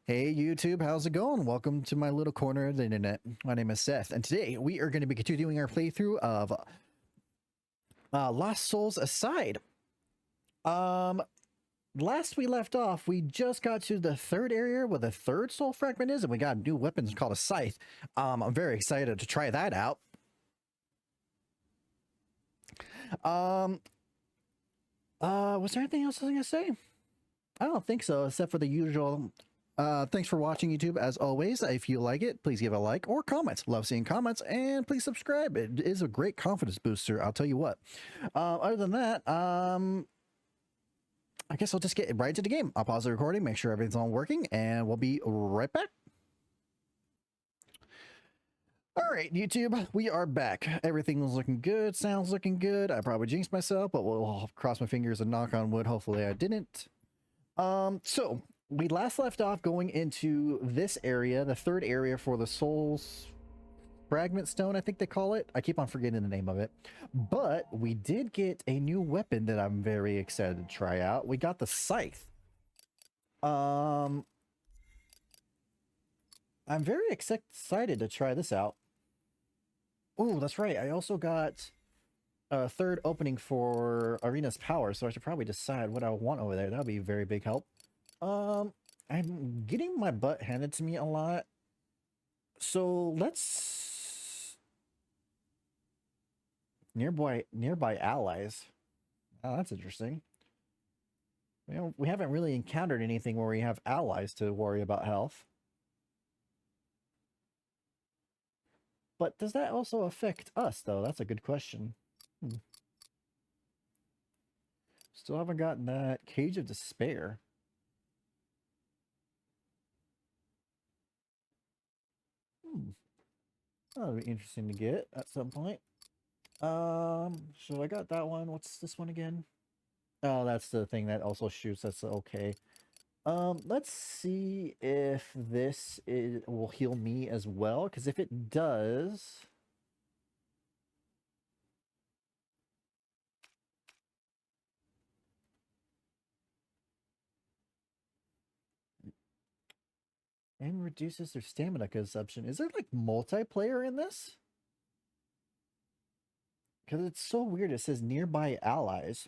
Hey YouTube, how's it going? Welcome to my little corner of the internet. My name is Seth, and today we are going to be continuing our playthrough of Lost Souls Aside. Um, last we left off, we just got to the third area where the third soul fragment is, and we got new weapons called a scythe. I'm very excited to try that out. Was there anything else I was going to say? I don't think so, except for the usual. Thanks for watching, YouTube. As always, if you like it, please give a like or comment. Love seeing comments, and please subscribe. It is a great confidence booster, I'll tell you what. Other than that, I guess I'll just get right into the game. I'll pause the recording, make sure everything's all working, and we'll be right back. All right, YouTube, we are back. Everything was looking good, sounds looking good. I probably jinxed myself, but we'll cross my fingers and knock on wood. Hopefully I didn't. So we last left off going into this area, the third area for the Souls Fragment Stone, I think they call it. I keep on forgetting the name of it. But we did get a new weapon that I'm very excited to try out. We got the Scythe. I'm very excited to try this out. Oh, that's right. I also got a third opening for Arena's Power, so I should probably decide what I want over there. That would be a very big help. I'm getting my butt handed to me a lot. So let's nearby allies. Oh, that's interesting. You know, we haven't really encountered anything where we have allies to worry about health. But does that also affect us, though? That's a good question. Still haven't gotten that Cage of Despair. That'll be interesting to get at some point. So I got that one. What's this one again? Oh, that's the thing that also shoots. That's okay. Let's see if this will heal me as well, because if it does... And reduces their stamina consumption. Is there like multiplayer in this? Because it's so weird. It says nearby allies.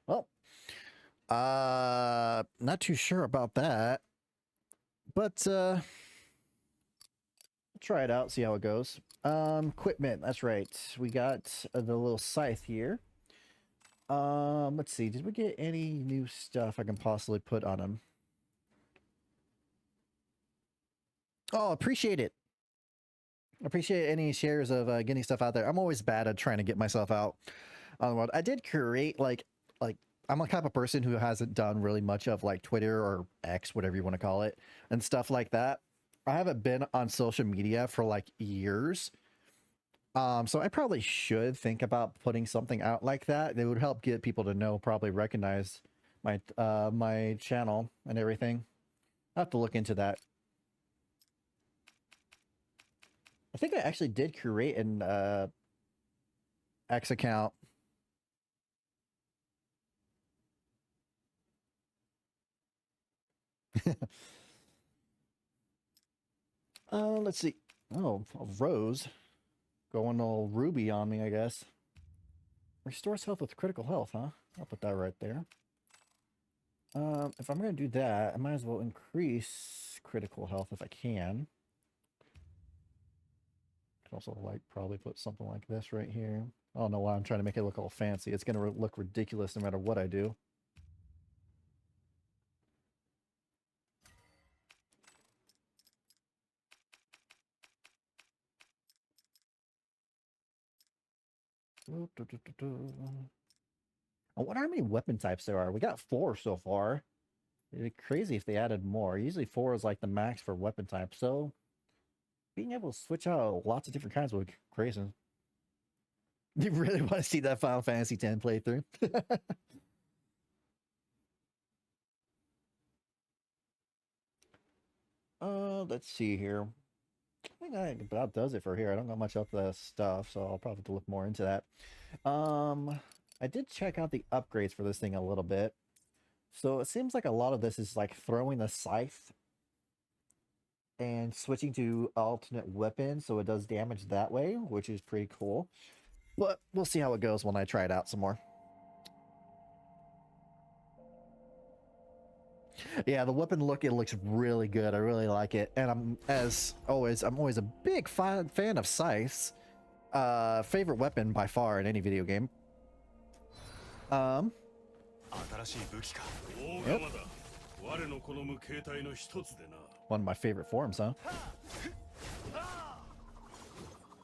Well, not too sure about that. But try it out, see how it goes. Equipment, that's right. We got the little scythe here. Let's see, did we get any new stuff I can possibly put on him? Oh, appreciate it. Appreciate any shares of getting stuff out there. I'm always bad at trying to get myself out on the world. I did create like I'm a type of person who hasn't done really much of like Twitter or X, whatever you want to call it, and stuff like that. I haven't been on social media for like years. So I probably should think about putting something out like that. It would help get people to know, probably recognize my my channel and everything. I have to look into that. I think I actually did create an X account. Let's see. Oh, a Rose. Going all Ruby on me, I guess. Restores health with critical health, huh? I'll put that right there. If I'm going to do that, I might as well increase critical health if I can. Could also, like, probably put something like this right here. I don't know why I'm trying to make it look all fancy. It's going to look ridiculous no matter what I do. I wonder how many weapon types there are. We got 4 so far. It'd be crazy if they added more. Usually 4 is like the max for weapon type. So being able to switch out lots of different kinds would be crazy. You really want to see that Final Fantasy X playthrough? Let's see here. I think that about does it for here. I don't got much of that stuff, so I'll probably have to look more into that. I did check out the upgrades for this thing a little bit. So it seems like a lot of this is like throwing the scythe and switching to alternate weapons, so it does damage that way, which is pretty cool. But we'll see how it goes when I try it out some more. Yeah, the weapon look, it looks really good. I really like it. And I'm always a big fan of scythes. Favorite weapon by far in any video game. Yep. One of my favorite forms, huh?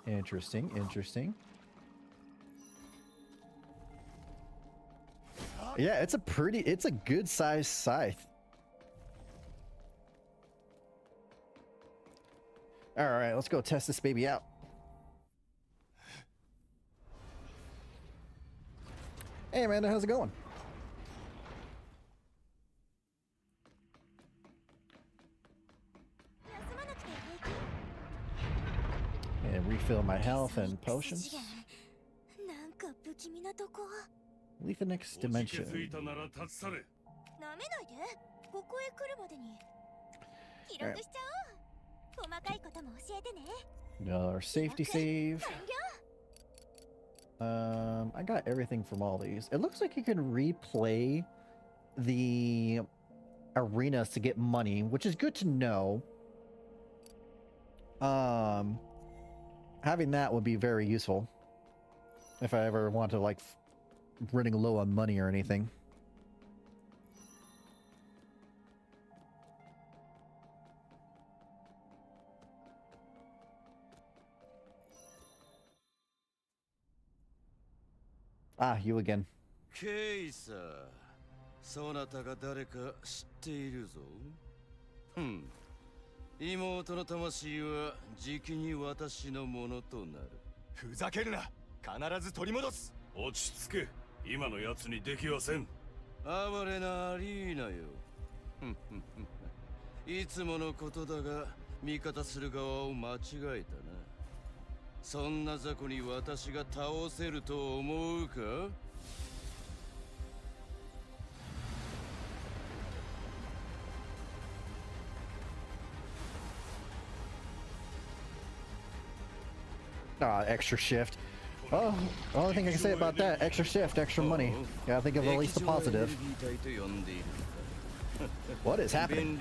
Interesting, interesting. Yeah, it's a good sized scythe. All right, let's go test this baby out. Hey Amanda, how's it going? And refill my health and potions. Leave the next dimension. Right. Our safety save. I got everything from all these. It looks like you can replay the arenas to get money, which is good to know. Having that would be very useful if I ever want to like running low on money or anything. Ah, you again. ケイサー、そなたが誰か知っているぞ。妹の魂はじきに私のものとなる。ふざけるな。必ず取り戻す。落ち着け。今のやつにできはせん。哀れなアリーナよ。いつものことだが、味方する側を間違えたな。そんな雑魚に私が倒せると思うか? Ah, extra shift. Oh, the only thing I can say about that, extra shift, extra money. Gotta think of at least the positive. What is happening?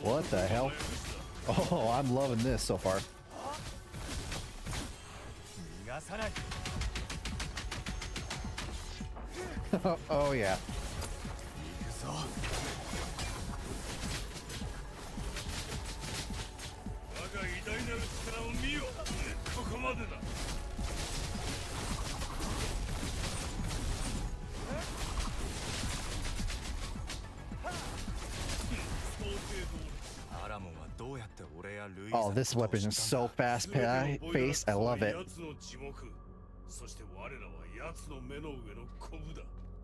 What the hell? Oh, I'm loving this so far. Oh yeah. Oh, this weapon is so fast-paced. I love it.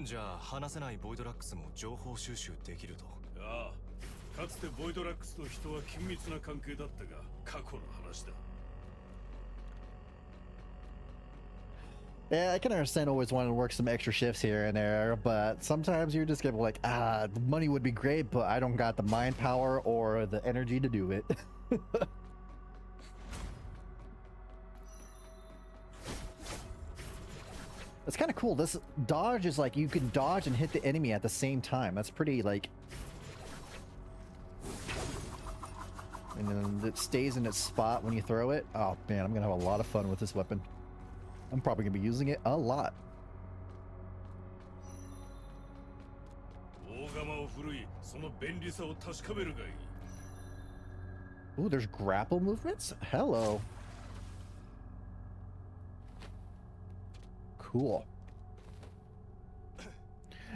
じゃあ話せないボイドラックスも情報収集できると。ああ、かつてボイドラックスと人は緊密な関係だったが、過去の話だ。Yeah, I can understand always wanting to work some extra shifts here and there, but sometimes you're just getting like, the money would be great, but I don't got the mind power or the energy to do it. It's kind of cool. This dodge is like you can dodge and hit the enemy at the same time. That's pretty like... And then it stays in its spot when you throw it. Oh man, I'm gonna have a lot of fun with this weapon. I'm probably gonna be using it a lot. Ooh, there's grapple movements? Hello. Cool.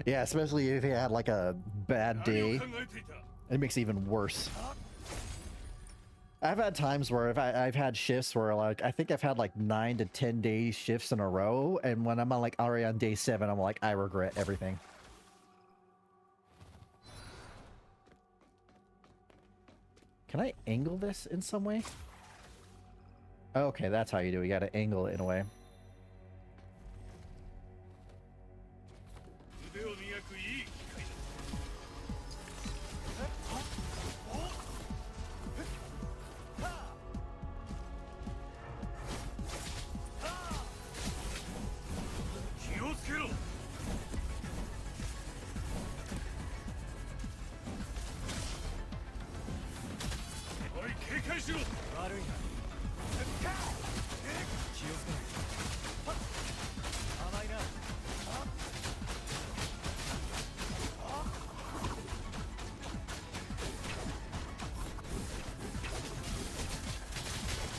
Yeah, especially if you had like a bad day. It makes it even worse. I've had times where I've had shifts where like I think I've had like 9 to 10 day shifts in a row, and when I'm on like already on day 7, I'm like, I regret everything. Can I angle this in some way? Okay, that's how you do it. You gotta angle it in a way. 腕を磨くいい機会だ。気をつけろ。おい、警戒しろ。悪いな。気をつけないと。甘いな。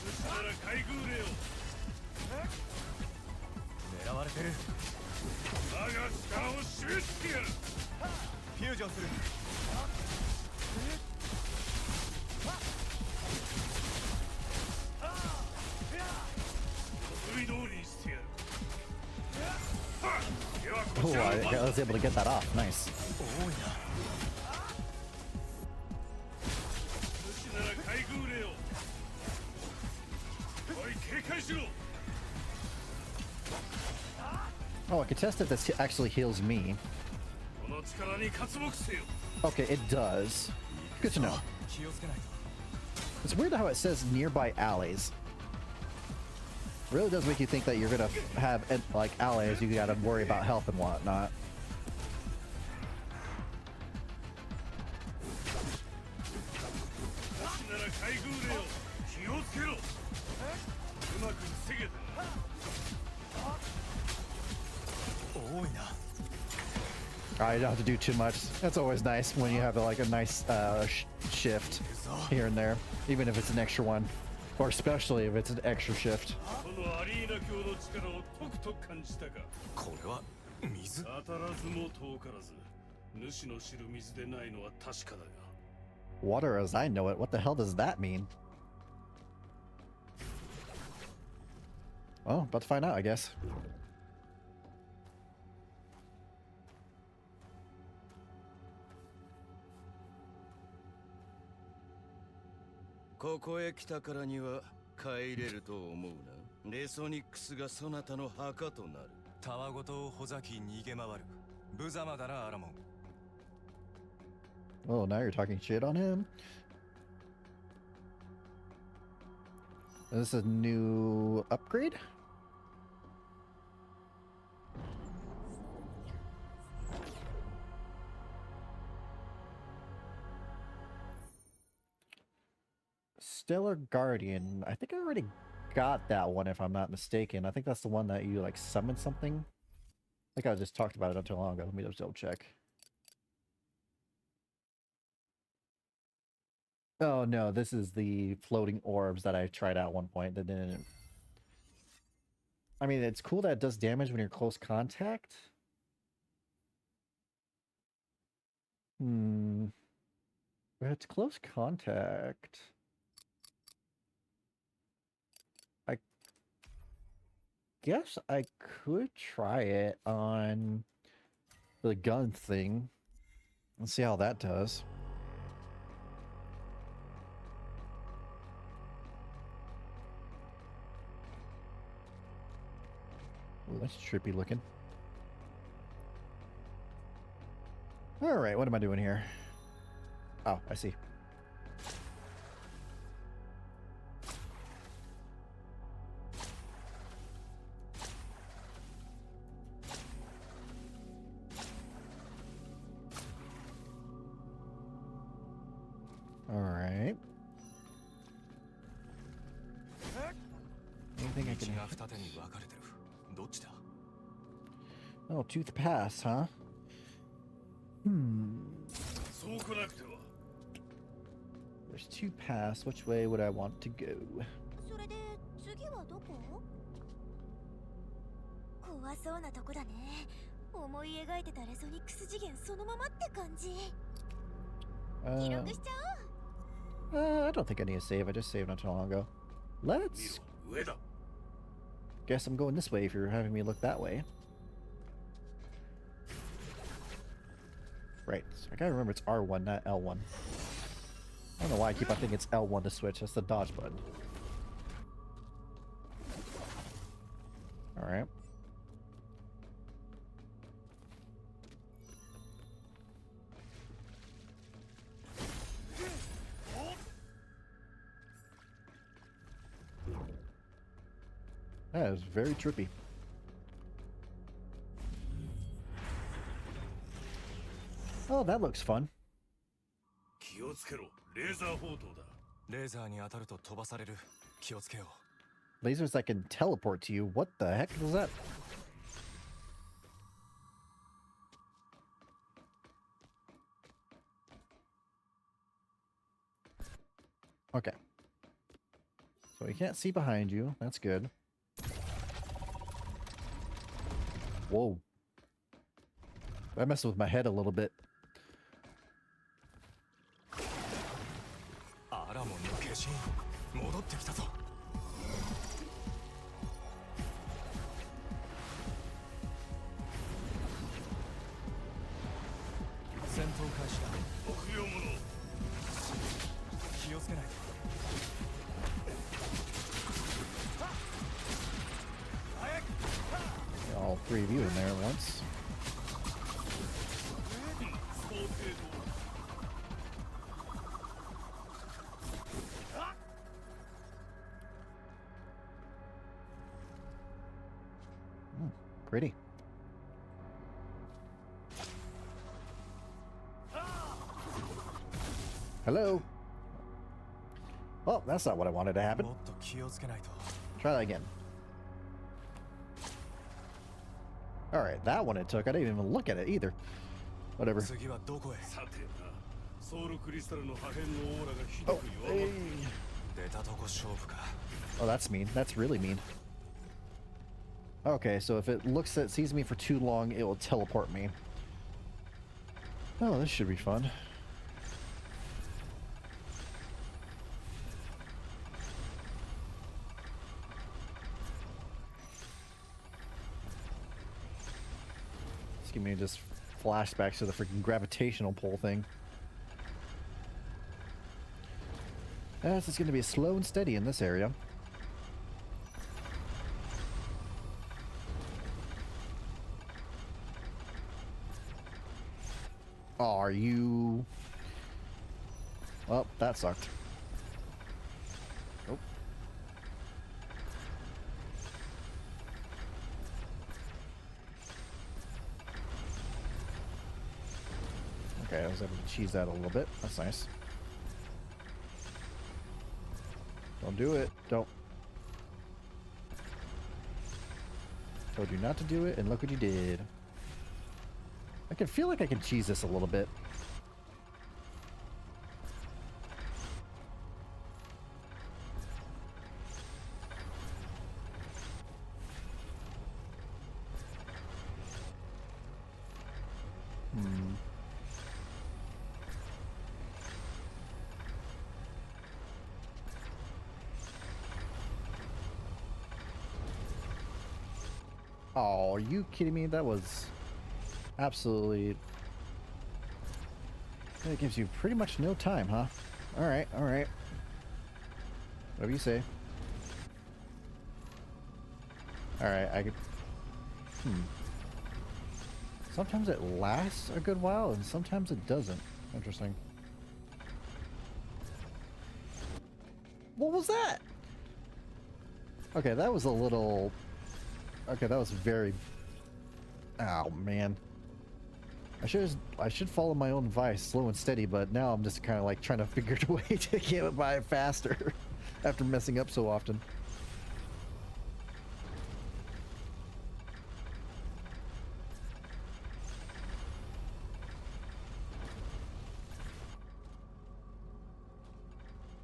主なら海軍令を。狙われてる。我が力を示してやる。フュージョンする。得意通りにしてやる。では Oh, こちらを I was able to get that off. Nice. 多いな。主なら海軍令を。おい、警戒しろ。 Oh, I can test if this actually heals me. この力に刮目せよ。 Okay, it does. Good to know. 気をつけないと。 It's weird how it says nearby allies. It really does make you think that you're gonna have like allies. You gotta worry about health and whatnot. 主なら海軍令を。気をつけろ。うまく防げた。 多いな。 I don't have to do too much. That's always nice when you have like a nice shift here and there, even if it's an extra one, or especially if it's an extra shift. このアリーナ教の力をとくと感じたか。これは水。当たらずも遠からず。主の知る水でないのは確かだが。 Water as I know it. What the hell does that mean? Oh, about to find out, I guess. ここへ来たからには帰れると思うな。レソニックスがそなたの墓となる。たわごとをほざき逃げ回る。無様だな、アラモン。 Oh, now you're talking shit on him. Is this a new upgrade? Stellar Guardian. I think I already got that one if I'm not mistaken. I think that's the one that you like summon something. I think I just talked about it not too long ago. Let me just double check. Oh no, this is the floating orbs that I tried out at one point that didn't. I mean, it's cool that it does damage when you're close contact. But it's close contact. I guess I could try it on the gun thing. Let's see how that does. Ooh, that's trippy looking. Alright, what am I doing here? Oh, I see. Alright. Anything I 道 can... が二手に分かれてる。どっちだ？ Oh, Tooth Pass, huh? そうこなくては。 There's two paths. Which way would I want to go? それで次はどこ？怖そうなとこだね。思い描いてたレソニックス次元そのままって感じ。記録しちゃおう。 I don't think I need a save. I just saved not too long ago. 見ろ、 Let's... 上だ。 Guess I'm going this way if you're having me look that way. Right. So I gotta remember it's R1, not L1. I don't know why I keep on thinking it's L1 to switch. That's the dodge button. Alright. That is very trippy. Oh, that looks fun. 気をつけろ。レーザー砲塔だ。レーザーに当たると飛ばされる。気をつけよ Lasers that can teleport to you. What the heck was that? Okay. So you can't see behind you. That's good. Whoa. That messed with my head a little bit. う。アラモンの化身戻ってきたぞ。戦闘開始だ。臆病者。気をつけないと。 All three of you in there at once. 想定通り。 Pretty. Hello. Oh, that's not what I wanted to happen. もっと気をつけないと。 Try that again. Alright, that one it took. I didn't even look at it either. Whatever. 次はどこへ。さてな。ソウルクリスタルの破片のオーラがひ Oh, どく弱まっ hey. 出たとこ勝負か。 Oh, that's mean. That's really mean. Okay, so if it looks at sees me for too long, it will teleport me. Oh, this should be fun. Just give me just flashbacks to the freaking gravitational pull thing. Yes, it's going to be slow and steady in this area. Oh, are you... Well, that sucked. Nope. Okay, I was able to cheese that a little bit. That's nice. Don't do it. Don't. Told you not to do it, and look what you did. I can feel like I can cheese this a little bit. Oh, are you kidding me? That was absolutely... That gives you pretty much no time, huh? Alright, alright. Whatever you say. Alright, I could... Sometimes it lasts a good while, and sometimes it doesn't. Interesting. What was that? Okay, that was a little... Okay, that was very... Oh, man. I should follow my own advice, slow and steady, but now I'm just kind of like trying to figure a way to get by faster after messing up so often.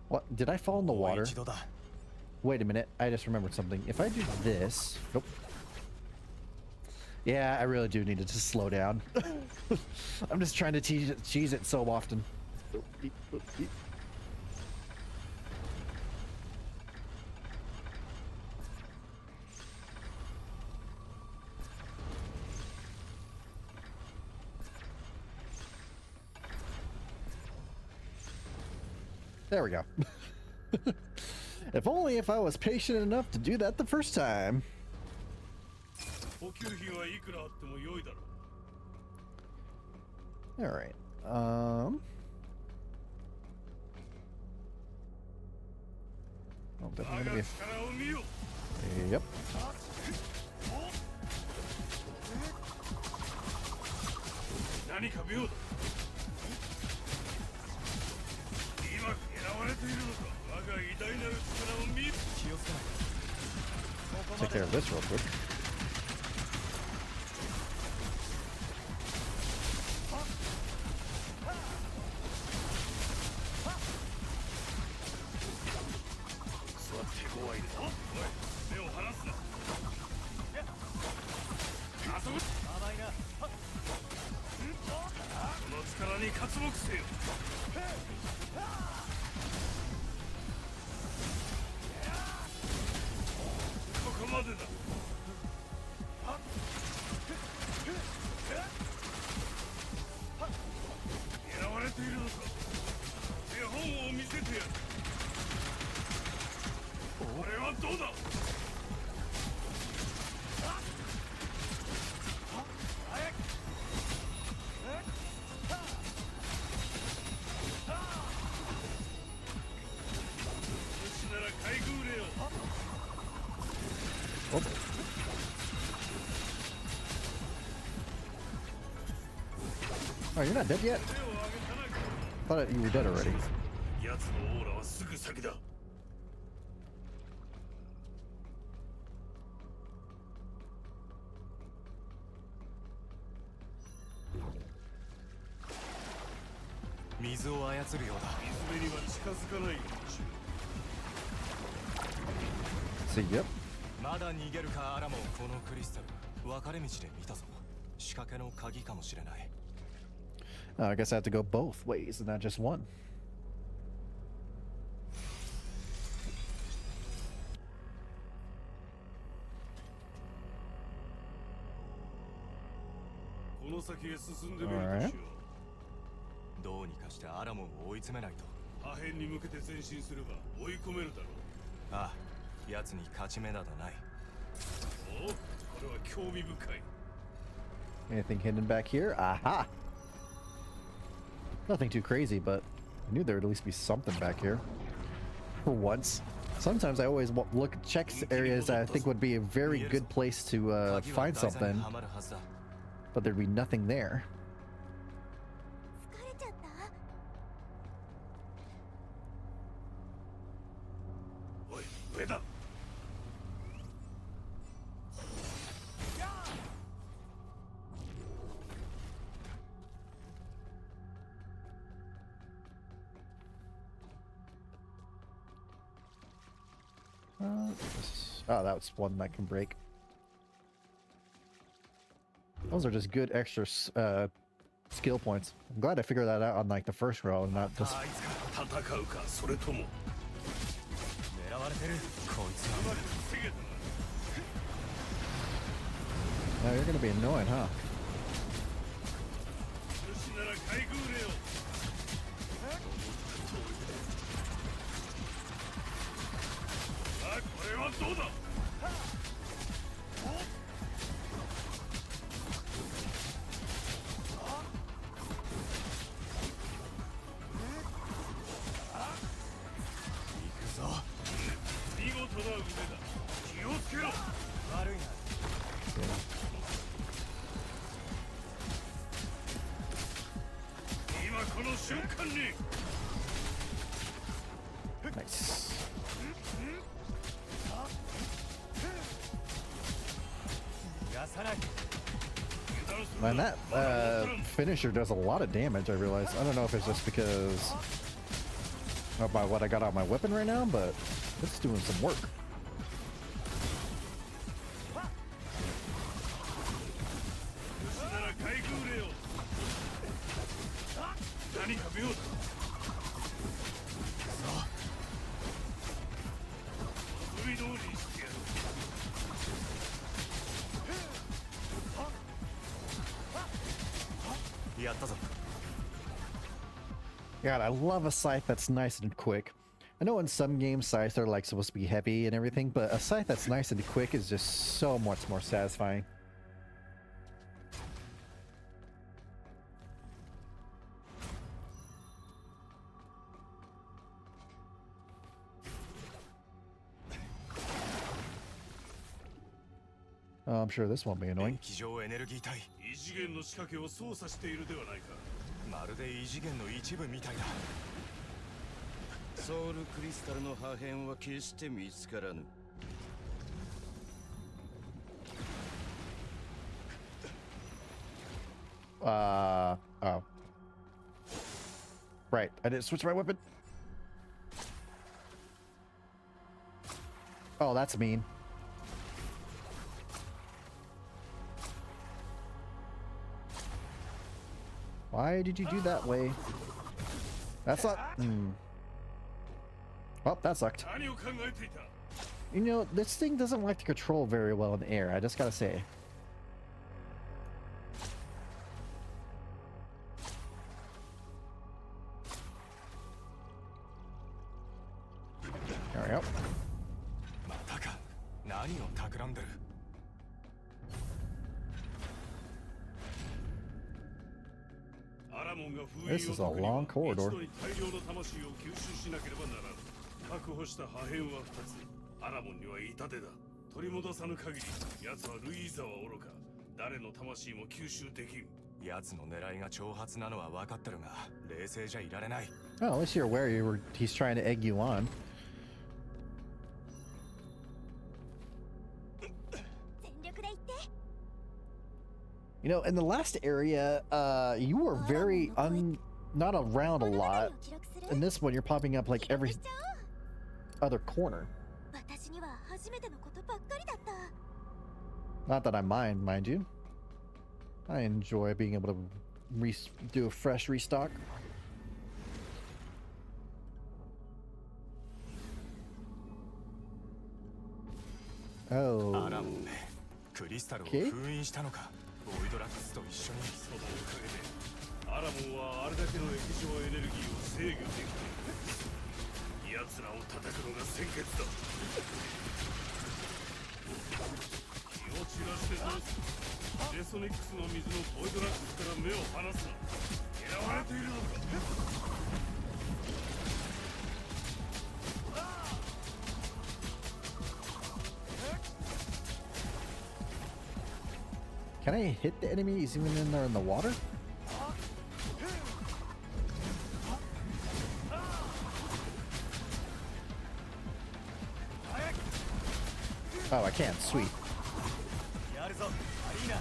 What? Did I fall in the もう water? 一度だ。 Wait a minute, I just remembered something. If I do this... Nope. Yeah, I really do need to just slow down. I'm just trying to cheese it so often. There we go. If only if I was patient enough to do that the first time. 補給費はいくらあっても良いだろう。 All right. Oh, definitely 我 gonna が be. 力を見よ。 Yep. 何か妙だ。今狙われているのか。我が偉大なる力を見。気をつけないと。 Take care of this real quick. 座って怖いで。おい、目を離すな。遊ぶ。甘いな。この力に刮目せよ。ここまでだ。狙われているのか。手本を見せてやる。俺はどうだ。主なら海軍令を。 Oh. Oh, you're not dead yet? 手を挙げたな。 Thought you were dead already. 奴のオーラはすぐ先だ。水を操るようだ。水辺には近づかないようにしろ。 See, yep. まだ逃げるかアラモン。このクリスタル分かれ道で見たぞ。仕掛けの鍵かもしれない。 I guess I have to go both ways and not just one. この先へ進んでみるとしよう。どうにかしてアラモンを追い詰めないと。破片に向けて前進すれば追い込めるだろう。ああ、奴に勝ち目などない。おお、これは興味深い。 Anything hidden back here? Aha! Nothing too crazy, but I knew there would at least be something back here. For once. Sometimes I always look check areas that I think would be a very good place to find something, はまるはずだ。 but there'd be nothing there. 疲れちゃった？おい、上だ。 Oh, that was one that can break. Those are just good extra skill points. I'm glad I figured that out on like the first row and not just. あいつか。戦うか、それとも。狙われてる。こいつは。うまく防げたな。 Oh, you're gonna be annoying, huh? 主なら海軍令を。さあ、これはどうだ。 行くぞ。見事な腕だ。気をつけろ。悪いな。 今この瞬間に。 Nice. 逃がさない。 Man, that finisher does a lot of damage, I realize. I don't know if it's just because of what I got on my weapon right now, but it's doing some work. 主なら海軍令を。何か妙だ。望み通りにしてやる。 やったぞ。God, I love a scythe that's nice and quick. I know in some games scythes are like supposed to be heavy and everything, but a scythe that's nice and quick is just so much more satisfying. Oh, I'm sure this won't be 電 annoying. 気上エネルギー体、異次元の仕掛けを操作しているではないか。まるで異次元の一部みたいだ。ソウルクリスタルの破片は決して見つからぬ。 Oh. Right, I didn't switch my weapon. Oh, that's mean. Why did you do that way? That's not... Well, that sucked. 何を考えていた？ You know, this thing doesn't like to control very well in the air, I just gotta say. There we go. またか。何を企んでる。アラモンが封 This 印 is を a 解くには long corridor. 一度に大量の魂を吸収しなければならぬ。確保した破片は2つ。アラモンには痛手だ。取り戻さぬ限り、奴はルイーザは愚か。誰の魂も吸収できん。奴の狙いが挑発なのは分かってるが、冷静じゃいられない。 Oh, at least you're aware he's trying to egg you on. 全力で言って You know, in the last area, you were very not around a 物語を lot. 記録する In this one, you're popping up like 記録 every しちゃおう other corner. 私には初めてのことばっかりだった Not that I mind you. I enjoy being able to do a fresh restock. Oh. アラモンね、クリスタルを Okay. 封印したのか。ボイドラックスと一緒に。そのおかげで、アラモンはあれだけの液状エネルギーを制御できている。奴らを叩くのが先決だ。気を散らしてどうする？レソニックスの水のボイドラックスから目を離すな。狙われているのか。 Can I hit the enemies even when they're in the water? Oh, I can. Sweet. やるぞ、アリーナ。よ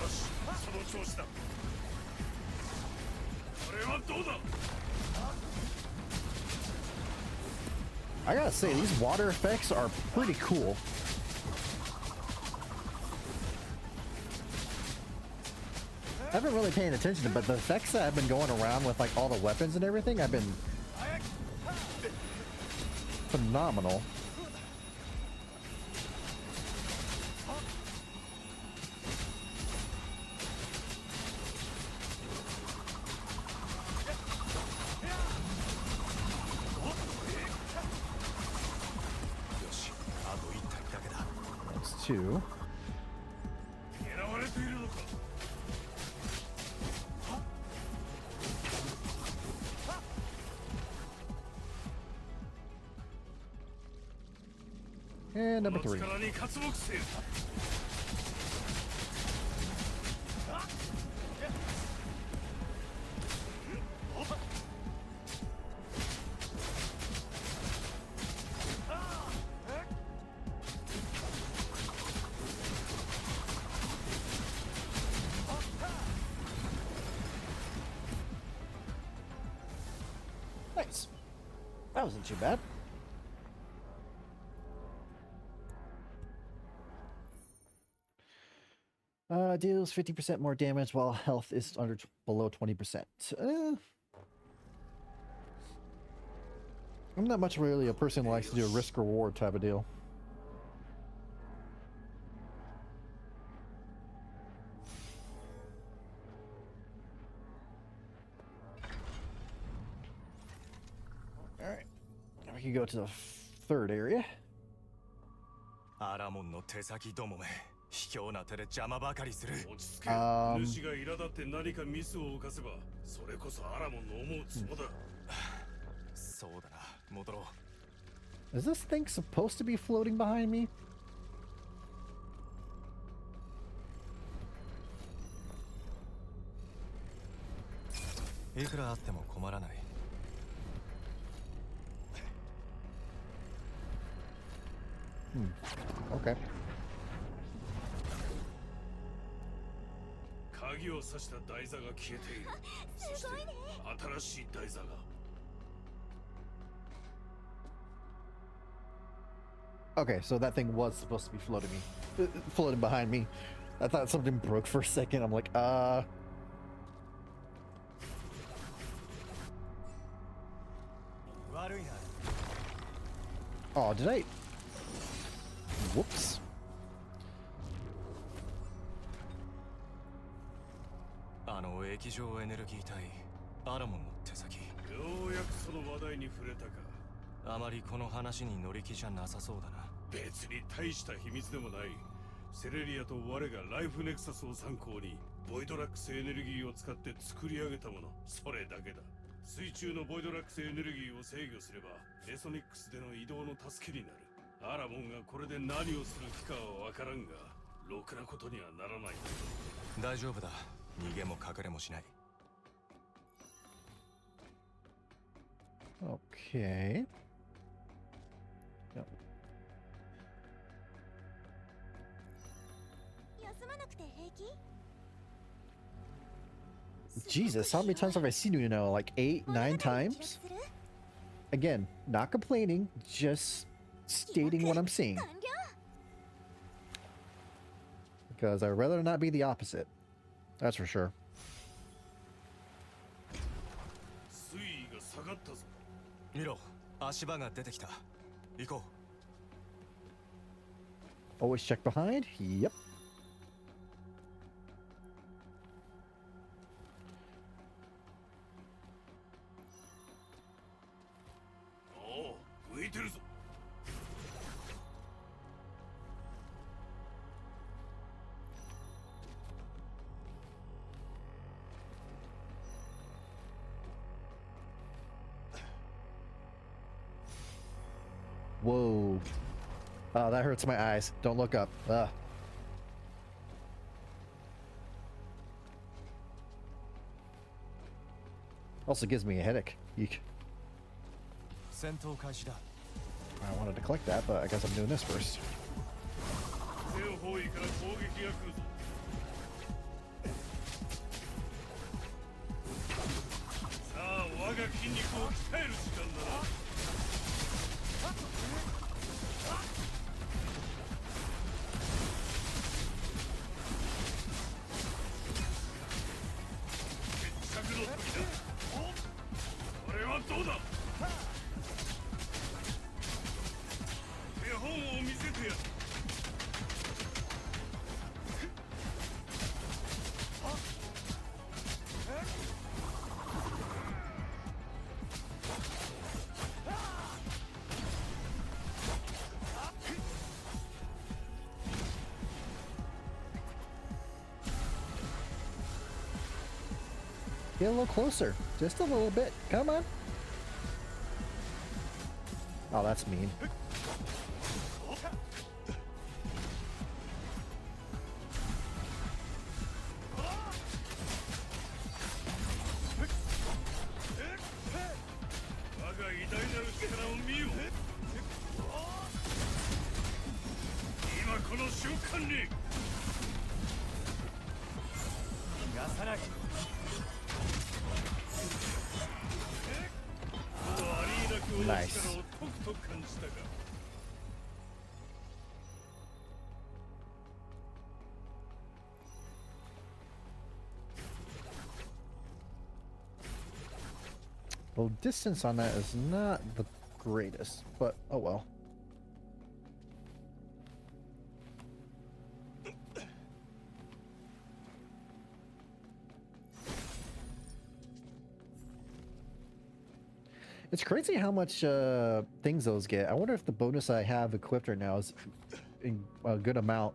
し、その調子だ。これはどうだ？ I gotta say, these water effects are pretty cool. I haven't really paid attention, but the effects that have been going around with like all the weapons and everything, have been phenomenal. That's two. 狙われているのか。 And number three. 力に活目せよ。 Nice. That wasn't too bad. Deals 50% more damage while health is below 20%. I'm not much really a person who likes to do a risk reward type of deal. can go to the third area. アラモンの手先どもめ卑怯な手で邪魔ばかりする。落ち着け。主が苛立って何かミスを犯せばそれこそアラモンの思うつぼだ。そうだな、戻ろう。 Is this thing supposed to be floating behind me? いくらあっても困らない。 Okay. 鍵を刺した台座が消えている。そして新しい台座が。 Okay, so that thing was supposed to be floating behind me. I thought something broke for a second. I'm like, Oh, did I? Whoops. あの液状エネルギー体アラモンの手先。ようやくその話題に触れたか。あまりこの話に乗り気じゃなさそうだな。別に大した秘密でもない。セレリアと我がライフネクサスを参考にボイドラックスエネルギーを使って作り上げたもの、それだけだ。水中のボイドラックスエネルギーを制御すればエソニックスでの移動の助けになる。アラモンがこれで何をする気かは分からんが、ろくなことにはならない。大丈夫だ、逃げも隠れもしない。 Okay. Yep. 休まなくて平気？ Jesus, how many times have I seen you now? Like 8, 9 times? Again, not complaining, just stating what I'm seeing. Because I'd rather not be the opposite. That's for sure. 水位が下がったぞ。見ろ、足場が出てきた。行こう。 Always check behind. Yep. おお、浮いてるぞ。 Whoa. Oh, that hurts my eyes. Don't look up. Ugh. Also gives me a headache. Eek. 戦闘開始だ。 I wanted to collect that, but I guess I'm doing this first. 手を方位から攻撃が来るぞ。さあ、我が筋肉を鍛える時間だな。 決着の時だ。これはどうだ。手本を見せてやる。 Get a little closer. Just a little bit. Come on. Oh, that's mean. Nice. Well, distance on that is not the greatest, but oh well. It's crazy how much things those get. I wonder if the bonus I have equipped right now is in a good amount.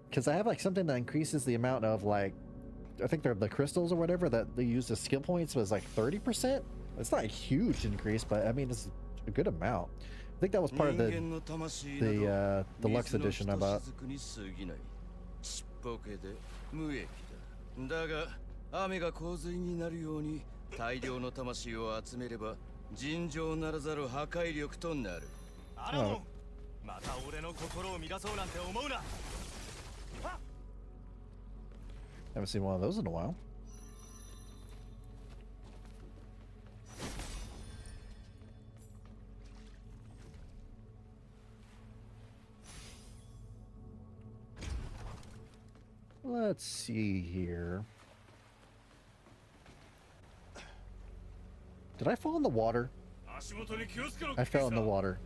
Because I have like something that increases the amount of like, I think they're the crystals or whatever that they use as skill points was like 30%. It's not a huge increase, but I mean it's a good amount. I think that was part of the deluxe edition I bought. ちっぽけで無益だ。だが雨が洪水になるように大量の魂を集めれば尋常ならざる破壊力となる。アラモン、また俺の心を乱そうなんて思うな。 Haven't seen one of those in a while. Let's see here. Did I fall in the water? 足元に気をつけろ。 I fell in the water.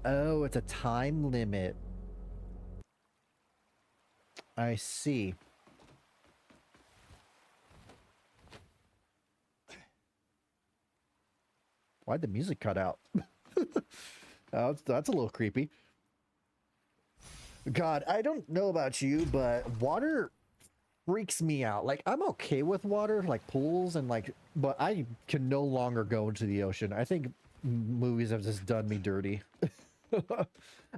Oh, it's a time limit. I see. Why'd the music cut out? Oh, that's a little creepy. God, I don't know about you, but water freaks me out. Like, I'm okay with water, like pools and like, but I can no longer go into the ocean. I think movies have just done me dirty.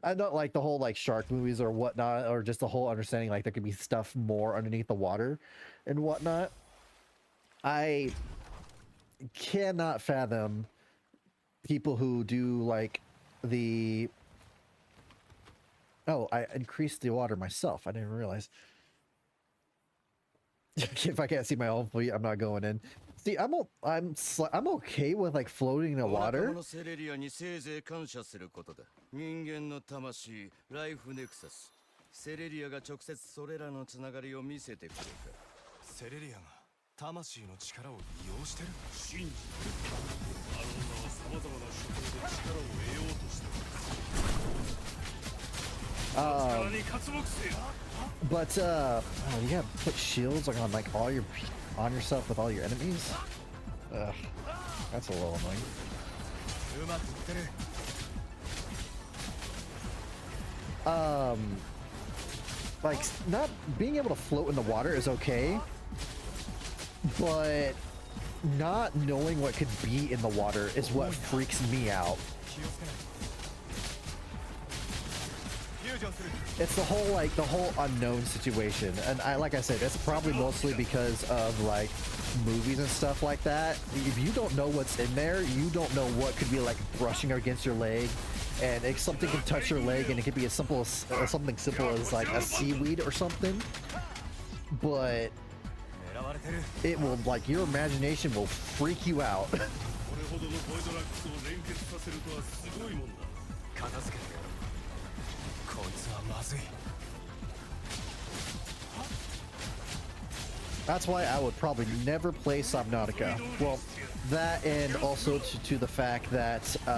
I don't like the whole like shark movies or whatnot, or just the whole understanding like there could be stuff more underneath the water and whatnot. I cannot fathom people who do like the I increased the water myself. I didn't realize. If I can't see my own fleet, I'm not going in. See, I'm okay with like floating in the water. セレリアにせいぜい感謝することだ。人間の魂、ライフネクサス。セレリアが直接それらのつながりを見せてくれた。セレリアが魂の力を利用してる。信じてる。あの女は様々な手法で力を得ようとしてる。力に活目せよ。 But you gotta put shields like on yourself with all your enemies. Ugh, that's a little annoying. うまくいってる。 Like not being able to float in the water is okay, but not knowing what could be in the water is what freaks me out. 気をつけない。フュージョンする。 It's the whole unknown situation, and like I said, it's probably mostly because of like movies and stuff like that. If you don't know what's in there, you don't know what could be like brushing against your leg, and something can touch your leg, and it could be as simple as something simple as like a seaweed or something. But 狙われてる。 it will like your imagination will freak you out. これほどのボイドラックスを連結させるとはすごいもんだ。片付けてやろう。こいつはまずい。 That's why I would probably never play Subnautica. Well, that and also to the fact that こ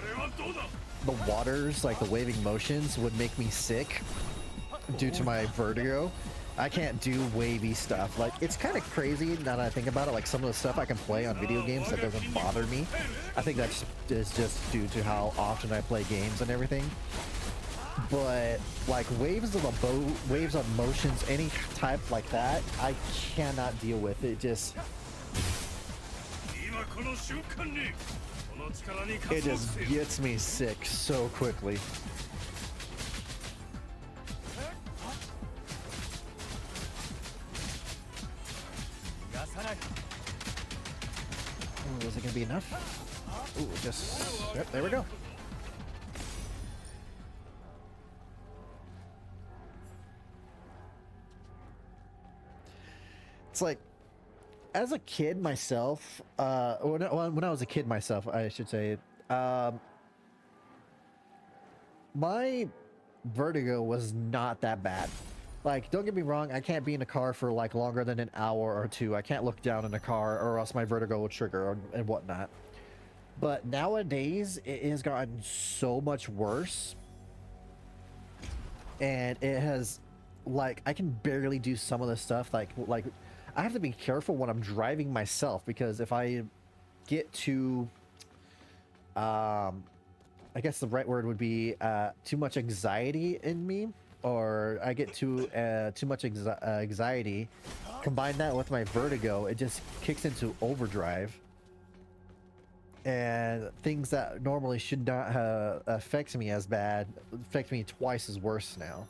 れはどうだ。 the waters, like the waving motions, would make me sick due to my vertigo. I can't do wavy stuff. Like, it's kind of crazy now that I think about it. Like, some of the stuff I can play on video games that doesn't bother me. I think that is just due to how often I play games and everything. But like waves of motions, any type like that, I cannot deal with. It just 今この瞬間にこの力に it 活目 just せよ。 gets me sick so quickly. 逃がさない。 Ooh, is it gonna be enough? Ooh, just yep, there we go. It's like, as a kid myself, when I was a kid myself, I should say, my vertigo was not that bad. Like, don't get me wrong, I can't be in a car for like longer than an hour or two. I can't look down in a car or else my vertigo will trigger and whatnot. But nowadays, it has gotten so much worse. And it has, like, I can barely do some of the stuff. Like I have to be careful when I'm driving myself, because if I get too I guess the right word would be too much anxiety in me, or I get too much anxiety. Combine that with my vertigo, it just kicks into overdrive, and things that normally should not affect me as bad affect me twice as worse now.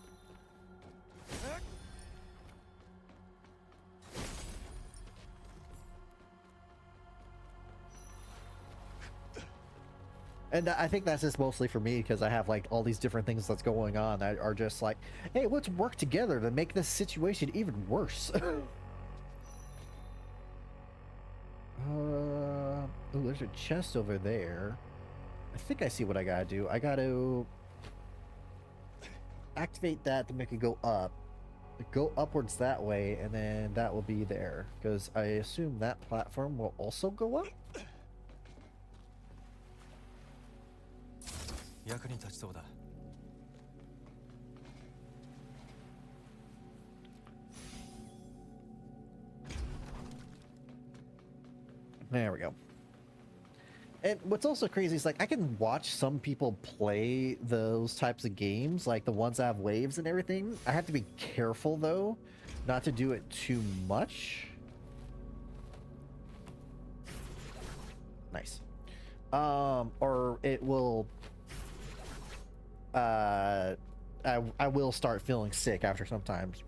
And I think that's just mostly for me because I have like all these different things that's going on that are just like, hey, let's work together to make this situation even worse. Oh, there's a chest over there. I think I see what I gotta do. I gotta activate that to make it go up. Go upwards that way, and then that will be there. Because I assume that platform will also go up? 役に立ちそうだ。 There we go. And what's also crazy is like I can watch some people play those types of games, like the ones that have waves and everything. I have to be careful though, not to do it too much. Nice. Or it will I will start feeling sick after sometimes.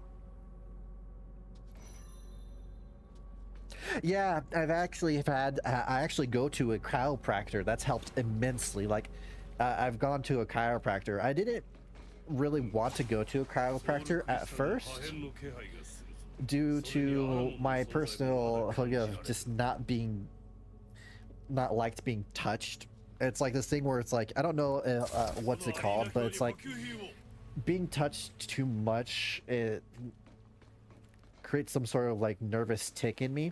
Yeah, I actually go to a chiropractor. That's helped immensely. Like, I've gone to a chiropractor. I didn't really want to go to a chiropractor at first due to my personal of just not liked being touched. It's like this thing where it's like, I don't know what's it called, but it's like being touched too much, it creates some sort of like nervous tick in me.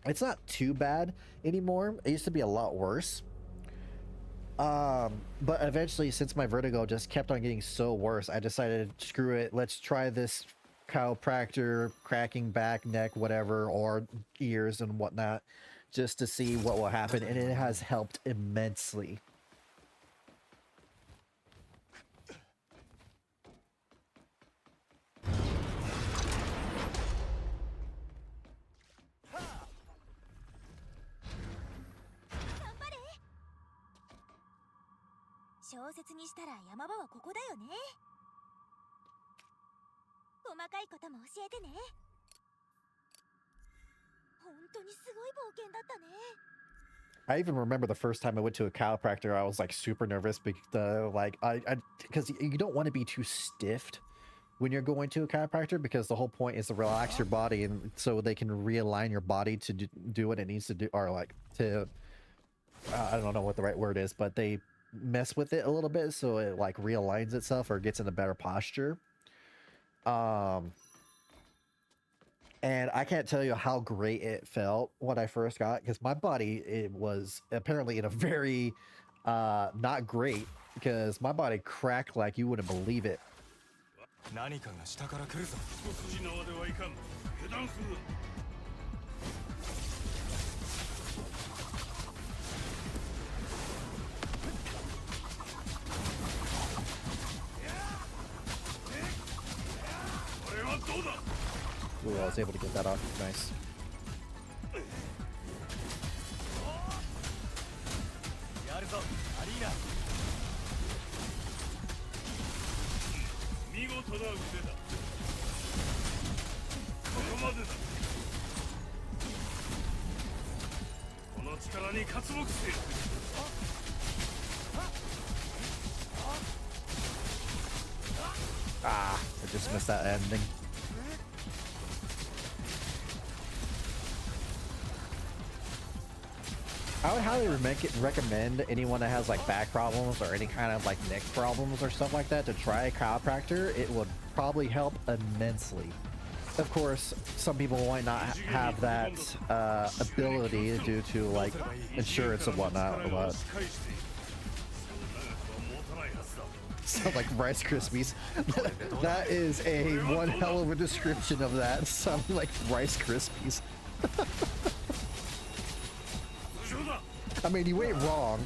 It's not too bad anymore. It used to be a lot worse. But eventually, since my vertigo just kept on getting so worse, I decided, screw it, let's try this chiropractor, cracking back, neck, whatever, or ears and whatnot, just to see what will happen, and it has helped immensely. I even remember the first time I went to a chiropractor, I was like super nervous because because you don't want to be too stiffed when you're going to a chiropractor, because the whole point is to relax your body, and so they can realign your body to do what it needs to do, or like to I don't know what the right word is, but they mess with it a little bit so it like realigns itself or gets in a better posture. And I can't tell you how great it felt when I first got it, because my body, it was apparently in a very not great, because my body cracked like you wouldn't believe it. 何かが下から来るぞ。一筋縄ではいかん。油断するな。 Ooh, I was able to get that off. Nice. やるぞ、アリーナ。見事な腕だ。ここまでだ。この力に刮目せよ。 Ah, I just missed that ending. I would highly recommend anyone that has like back problems or any kind of like neck problems or stuff like that to try a chiropractor. It would probably help immensely. Of course, some people might not have that ability due to like insurance and whatnot, but sound like Rice Krispies. That is a one hell of a description of that. Sounding like Rice Krispies. I mean, you ain't wrong.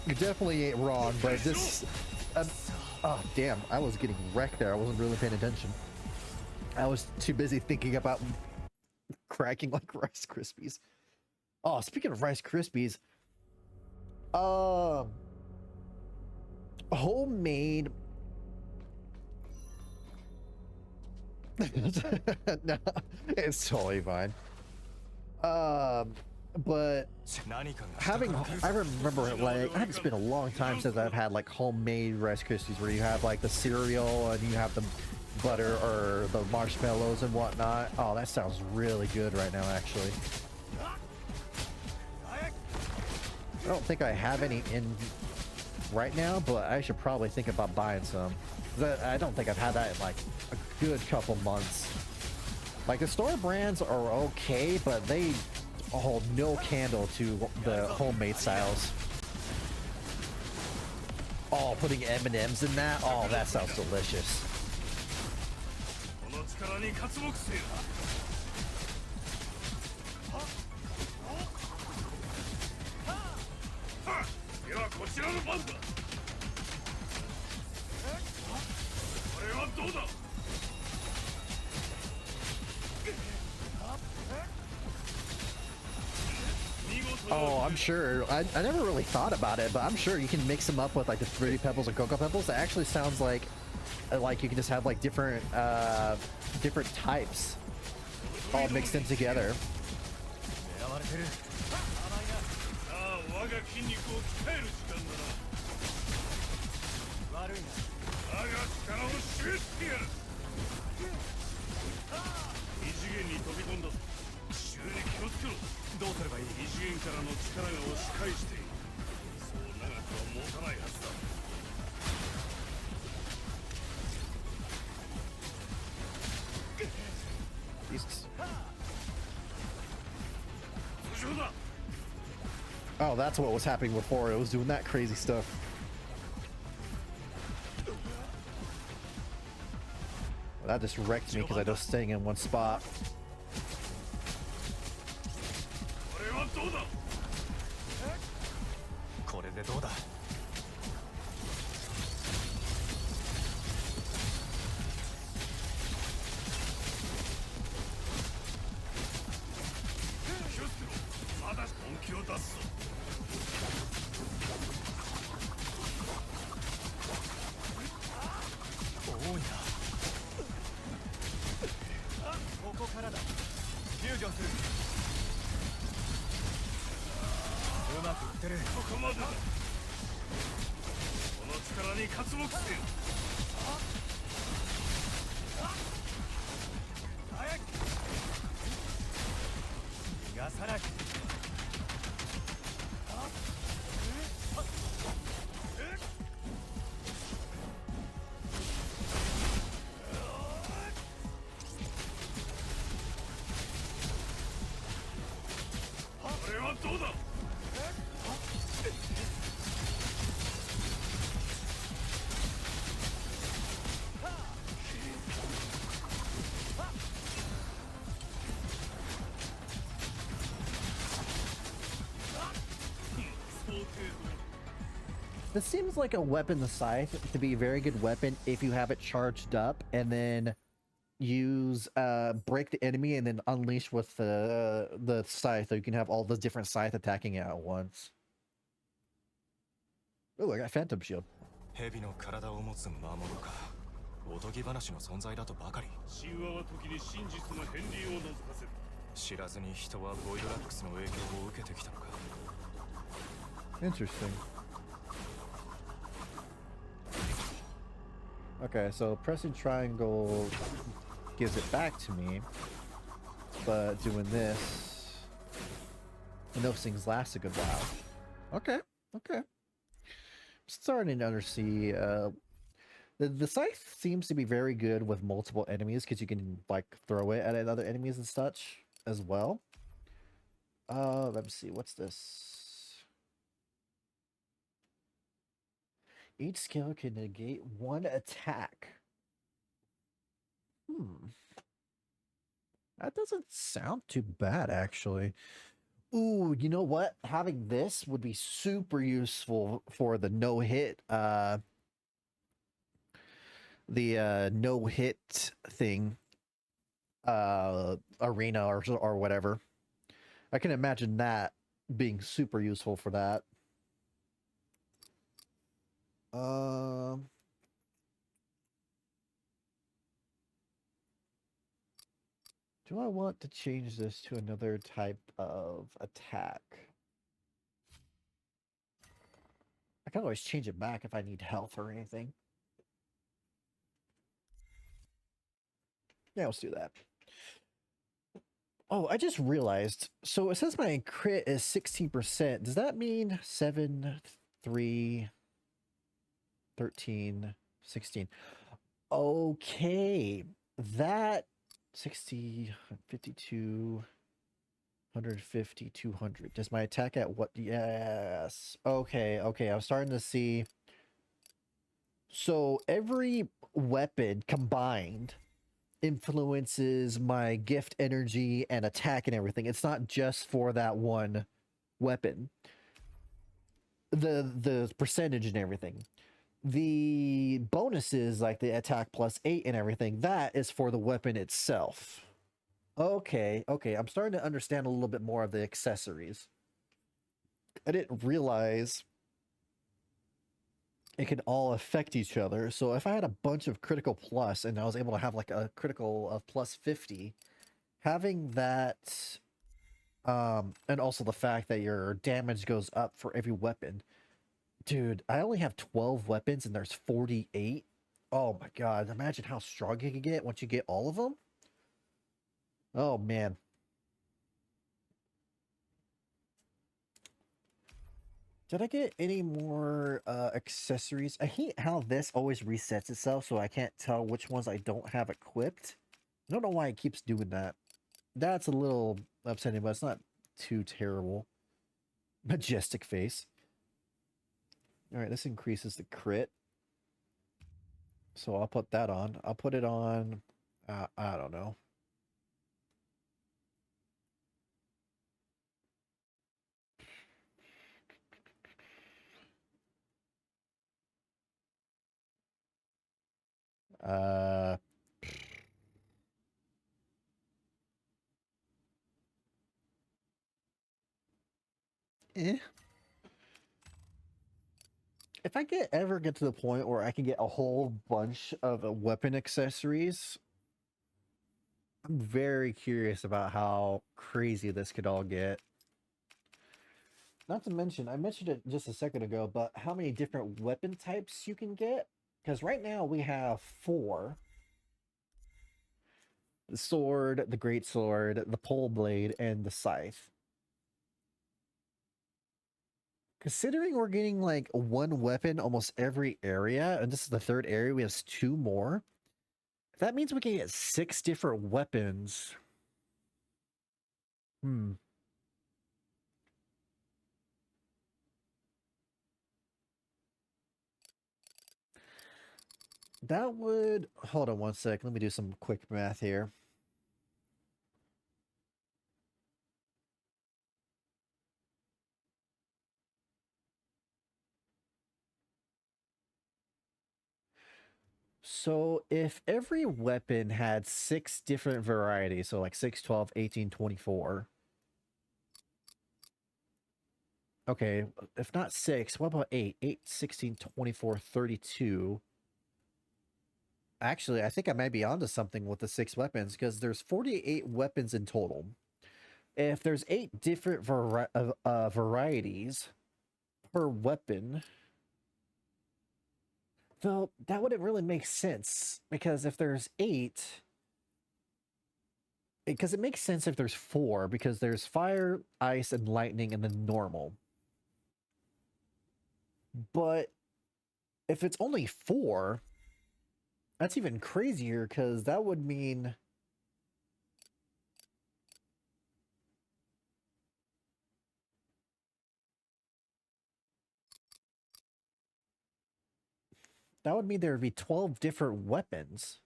You definitely ain't wrong, but this. Oh damn! I was getting wrecked there. I wasn't really paying attention. I was too busy thinking about cracking like Rice Krispies. Oh, speaking of Rice Krispies, homemade. No, it's totally fine. But having, I remember like, it's been a long time since I've had like homemade Rice Krispies where you have like the cereal and you have the butter or the marshmallows and whatnot. Oh, that sounds really good right now, actually. I don't think I have any in right now, but I should probably think about buying some. I don't think I've had that in like a good couple months. Like the store brands are okay, but they hold no candle to the homemade styles. Oh, putting M&Ms in that? Oh, that sounds delicious. Oh, I'm sure. I never really thought about it, but I'm sure you can mix them up with like the Fruity Pebbles and Cocoa Pebbles. It actually sounds like you can just have like different different types all mixed in together. Jesus. Oh, that's what was happening before. It was doing that crazy stuff. That just wrecked me because I was staying in one spot. This seems like a weapon, the scythe, to be a very good weapon if you have it charged up and then use break the enemy and then unleash with the scythe, so you can have all the different scythe attacking it at once. Oh, I got Phantom Shield. 蛇の体を持つ魔物か。おとぎ話の存在だとばかり。神話は時に真実の片鱗を覗かせる。知らずに人はボイドラックスの影響を受けてきたのか。Interesting. Okay, so pressing triangle gives it back to me, but doing this, and those things last a good while. Okay, okay. Starting to undersea. The scythe seems to be very good with multiple enemies because you can like throw it at other enemies and such as well. Let me see. What's this? Each skill can negate one attack. That doesn't sound too bad, actually. Ooh, you know what? Having this would be super useful for the no hit no hit thing arena or whatever. I can imagine that being super useful for that. Do I want to change this to another type of attack? I can always change it back if I need health or anything. Yeah, let's do that. Oh, I just realized. So it says my crit is 16%. Does that mean 7, 3, 13, 16? Okay. That 60, 52, 150, 200. Does my attack at what? Yes. Okay, okay. I'm starting to see. So every weapon combined influences my gift energy and attack and everything. It's not just for that one weapon. The percentage and everything. The bonuses like the attack +8 and everything, that is for the weapon itself. Okay, okay. I'm starting to understand a little bit more of the accessories. I didn't realize it can all affect each other. So if I had a bunch of critical plus and I was able to have like a critical of +50, having that and also the fact that your damage goes up for every weapon. Dude, I only have 12 weapons and there's 48. Oh my god, imagine how strong you can get once you get all of them. Oh man. Did I get any more accessories? I hate how this always resets itself, so I can't tell which ones I don't have equipped. I don't know why it keeps doing that. That's a little upsetting, but it's not too terrible. Majestic face. Alright, this increases the crit. So I'll put that on. I'll put it on, I don't know. Uh, eh. If I ever get to the point where I can get a whole bunch of weapon accessories, I'm very curious about how crazy this could all get. Not to mention, I mentioned it just a second ago, but how many different weapon types you can get? Because right now we have 4. The sword, the great sword, the pole blade, and the scythe. Considering we're getting like one weapon almost every area, and this is the 3rd area, we have 2 more. That means we can get 6 different weapons. That would... Hold on one sec. Let me do some quick math here. So if every weapon had 6 different varieties, so like 6, 12, 18, 24. Okay, if not 6, what about 8? 8, 16, 24, 32. Actually, I think I might be onto something with the 6 weapons, because there's 48 weapons in total. If there's 8 different varieties per weapon, though, that wouldn't really make sense, because if there's 8... Because it makes sense if there's 4, because there's fire, ice, and lightning, and then normal. But if it's only 4, that's even crazier, because that would mean... That would mean there would be 12 different weapons,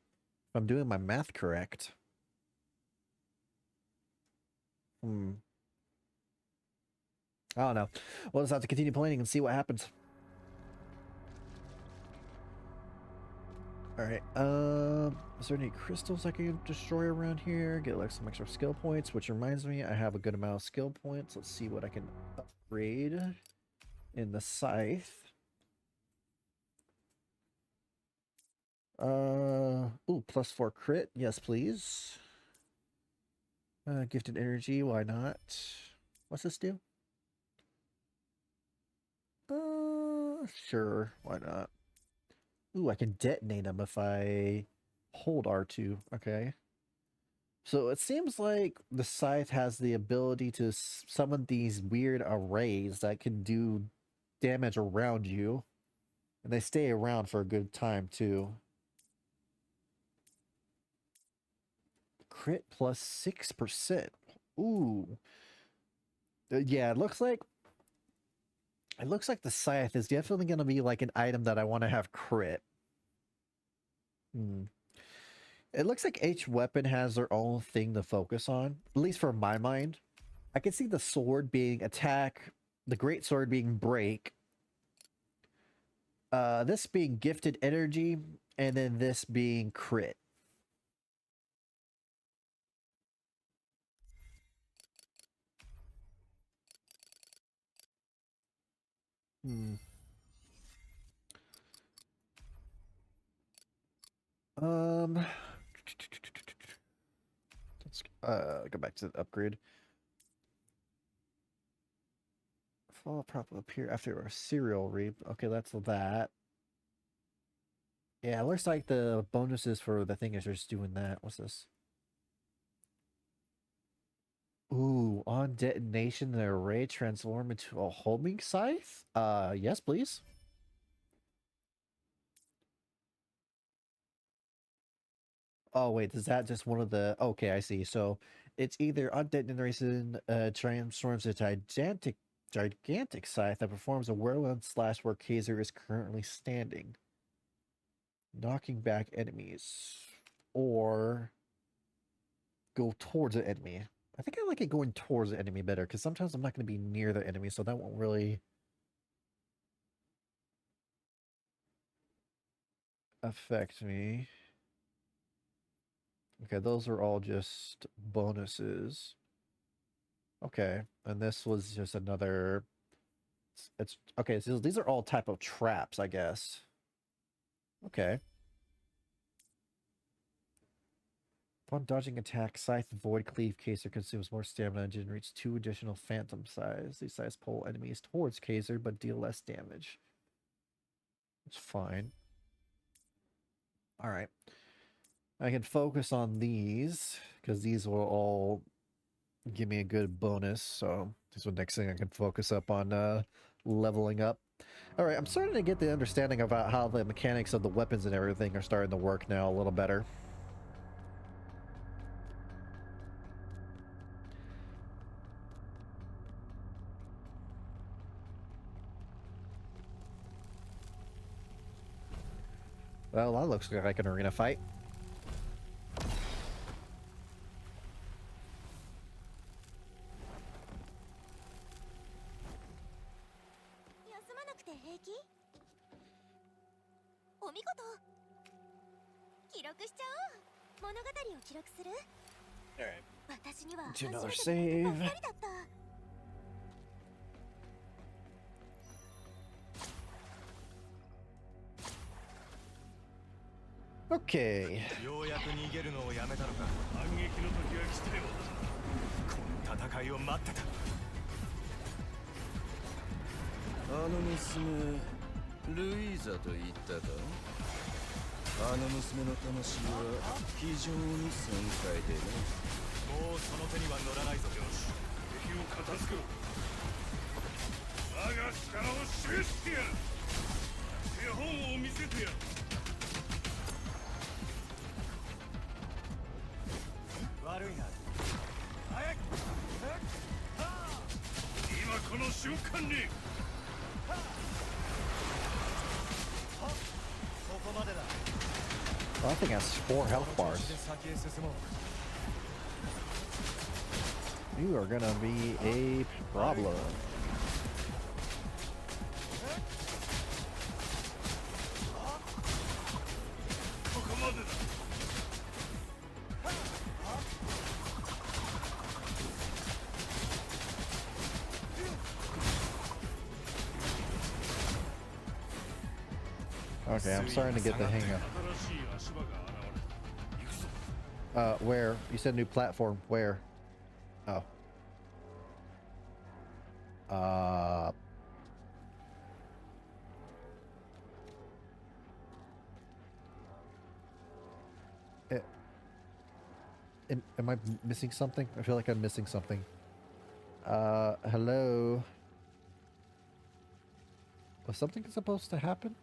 if I'm doing my math correct. I don't know. We'll just have to continue playing and see what happens. Alright, is there any crystals I can destroy around here? Get like some extra skill points, which reminds me, I have a good amount of skill points. Let's see what I can upgrade in the scythe. Ooh, +4 crit. Yes, please. Gifted energy, why not? What's this do? Sure, why not? Ooh, I can detonate them if I hold R2. Okay. So it seems like the scythe has the ability to summon these weird arrays that can do damage around you. And they stay around for a good time too. Crit plus 6%. Ooh. Yeah, it looks like the scythe is definitely going to be like an item that I want to have crit. It looks like each weapon has their own thing to focus on, at least for my mind. I can see the sword being attack, the great sword being break, this being gifted energy, and then this being crit. Let's go back to the upgrade. Fall prop will appear after a serial reap. Okay, that's that. Yeah, it looks like the bonuses for the thing is just doing that. What's this? Ooh, on detonation, the array transform into a homing scythe? Yes, please. Oh, wait, is that just one of the... Okay, I see. So, it's either on detonation, transforms into gigantic scythe that performs a whirlwind slash where Kaiser is currently standing, knocking back enemies, or go towards the enemy. I think I like it going towards the enemy better, because sometimes I'm not going to be near the enemy, so that won't really affect me. Okay, those are all just bonuses. Okay, and this was just another... It's okay, so these are all type of traps, I guess. Okay. Upon dodging attack, Scythe Void Cleave Kaiser consumes more stamina and generates 2 additional Phantom Size. These size pull enemies towards Kaiser, but deal less damage. It's fine. Alright. I can focus on these, because these will all give me a good bonus, so this is the next thing I can focus up on leveling up. Alright, I'm starting to get the understanding about how the mechanics of the weapons and everything are starting to work now a little better. Well, that looks like an arena fight. Alright. Do another save. Okay. ようやく逃げるのをやめたのか。反撃の時は来たよこの戦いを待ってた。あの娘ルイーザと言ったか。あの娘の魂は非常に繊細でね。もうその手には乗らないぞ。よし、敵を片付けろ。我が力を示してやる。手本を見せてやる。悪いな。早く。今この瞬間に。ここまでだ。Well, that thing has 4 health bars. 先へ進もう。You are gonna be a problem. Okay, I'm starting to get the hang 新しい足場が現れた。行くぞ。of. Where? You said new platform. Where? Oh. Eh, am I missing something? I feel like I'm missing something. Hello? Was something supposed to happen?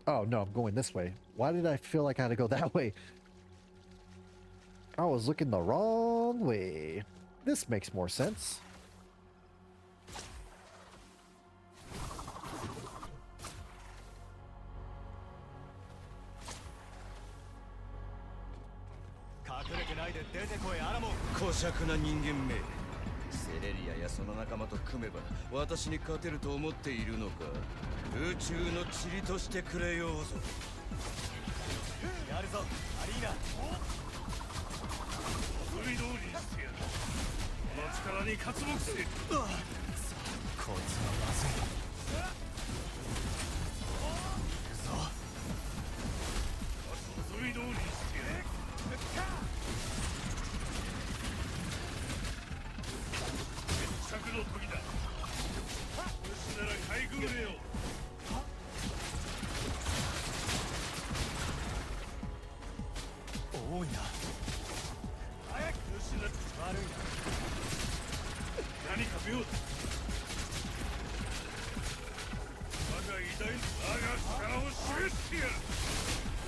Oh no, I'm going this way. Why did I feel like I had to go that way? I was looking the wrong way. This makes more sense. .小尺な人間め。セレリアやその仲間と組めば私に勝てると思っているのか。宇宙の塵としてくれようぞ。やるぞ、アリーナ。望み通りにしてやる。この力に活目せ。こいつはまずい。行くぞ。望み通りにしてやる。決着の時だ。よしならかいくぐれよ。多いな。早くよしな。悪いな。何か妙だ。我が偉大我が力を示してやる。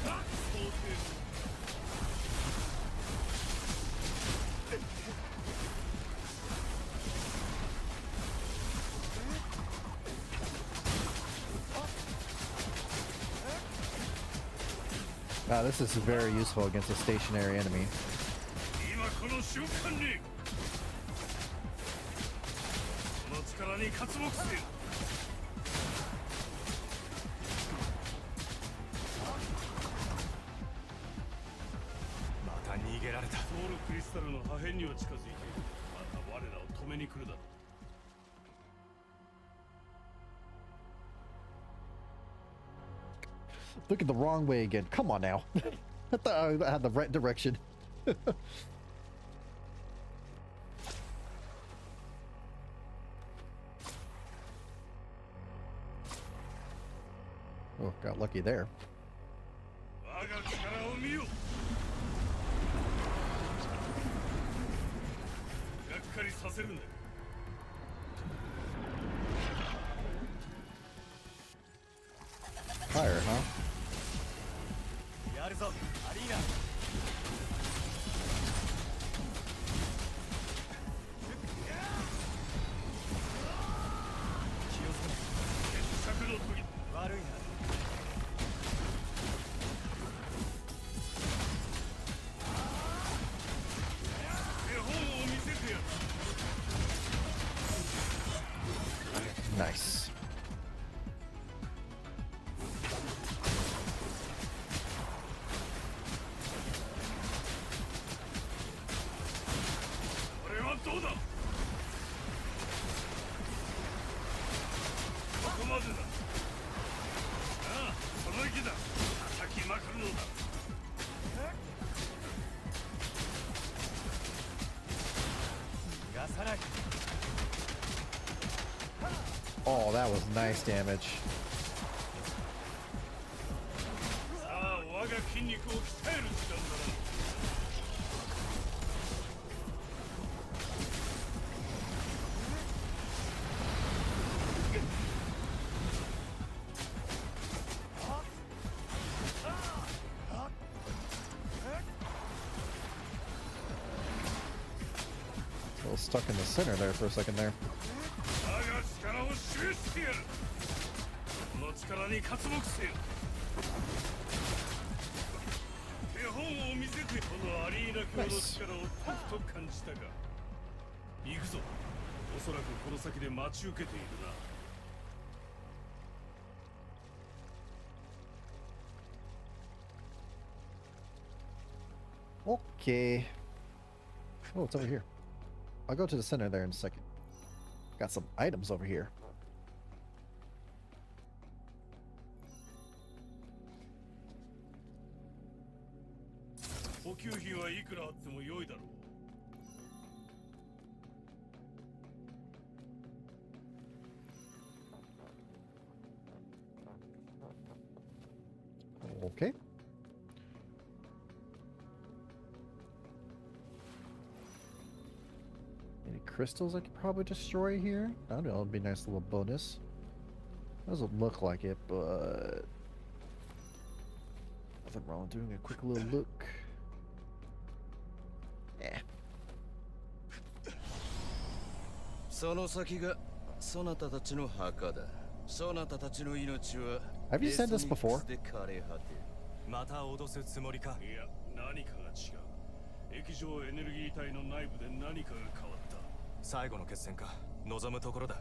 想定 Wow, this is very useful against a stationary enemy. 今この瞬間にこの力に活目せ。また逃げられた。ソウルクリスタルの破片には近づいてまた我らを止めに来るだろう。 Look at the wrong way again. Come on now. I thought I had the right direction. Oh, got lucky there. 我が力を見よ。がっかりさせるな。 Fire, huh? やるぞ、アリーナ。気をつけ。決着の時。悪いな。 手本を見せてやる。 Nice. これはどうだ。ここまでだ。ああ、その息だ。叩きまくるのだ。 逃がさない。 Oh, that was nice damage. さあ、我が筋肉を鍛える時間だな。 A little stuck in the center there for a second there. 我が力を示してやる。この力に活目せよ。手本を見せて。このアリーナ卿の力をとくと感じたか。行くぞ。おそらくこの先で待ち受けているな。 Okay. Oh, it's over here. I'll go to the center there in a second. Got some items over here. 補給費はいくらあっても良いだろう。 Okay. Any crystals I could probably destroy here? I don't know, it'd be a nice little bonus. Doesn't look like it, but nothing wrong with doing a quick little look. Eh. その先がそなたたちの墓だ。そなたたちの命は Have you said this before? で枯れ果てる。また脅すつもりか。いや、何かが違う。液状エネルギー体の内部で何かが変わった。最後の決戦か。望むところだ。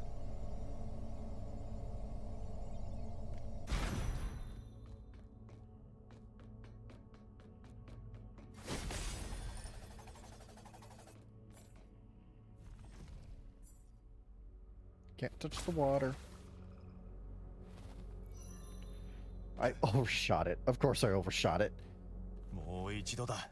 Can't touch the water. I overshot it. Of course I overshot it. もう一度だ。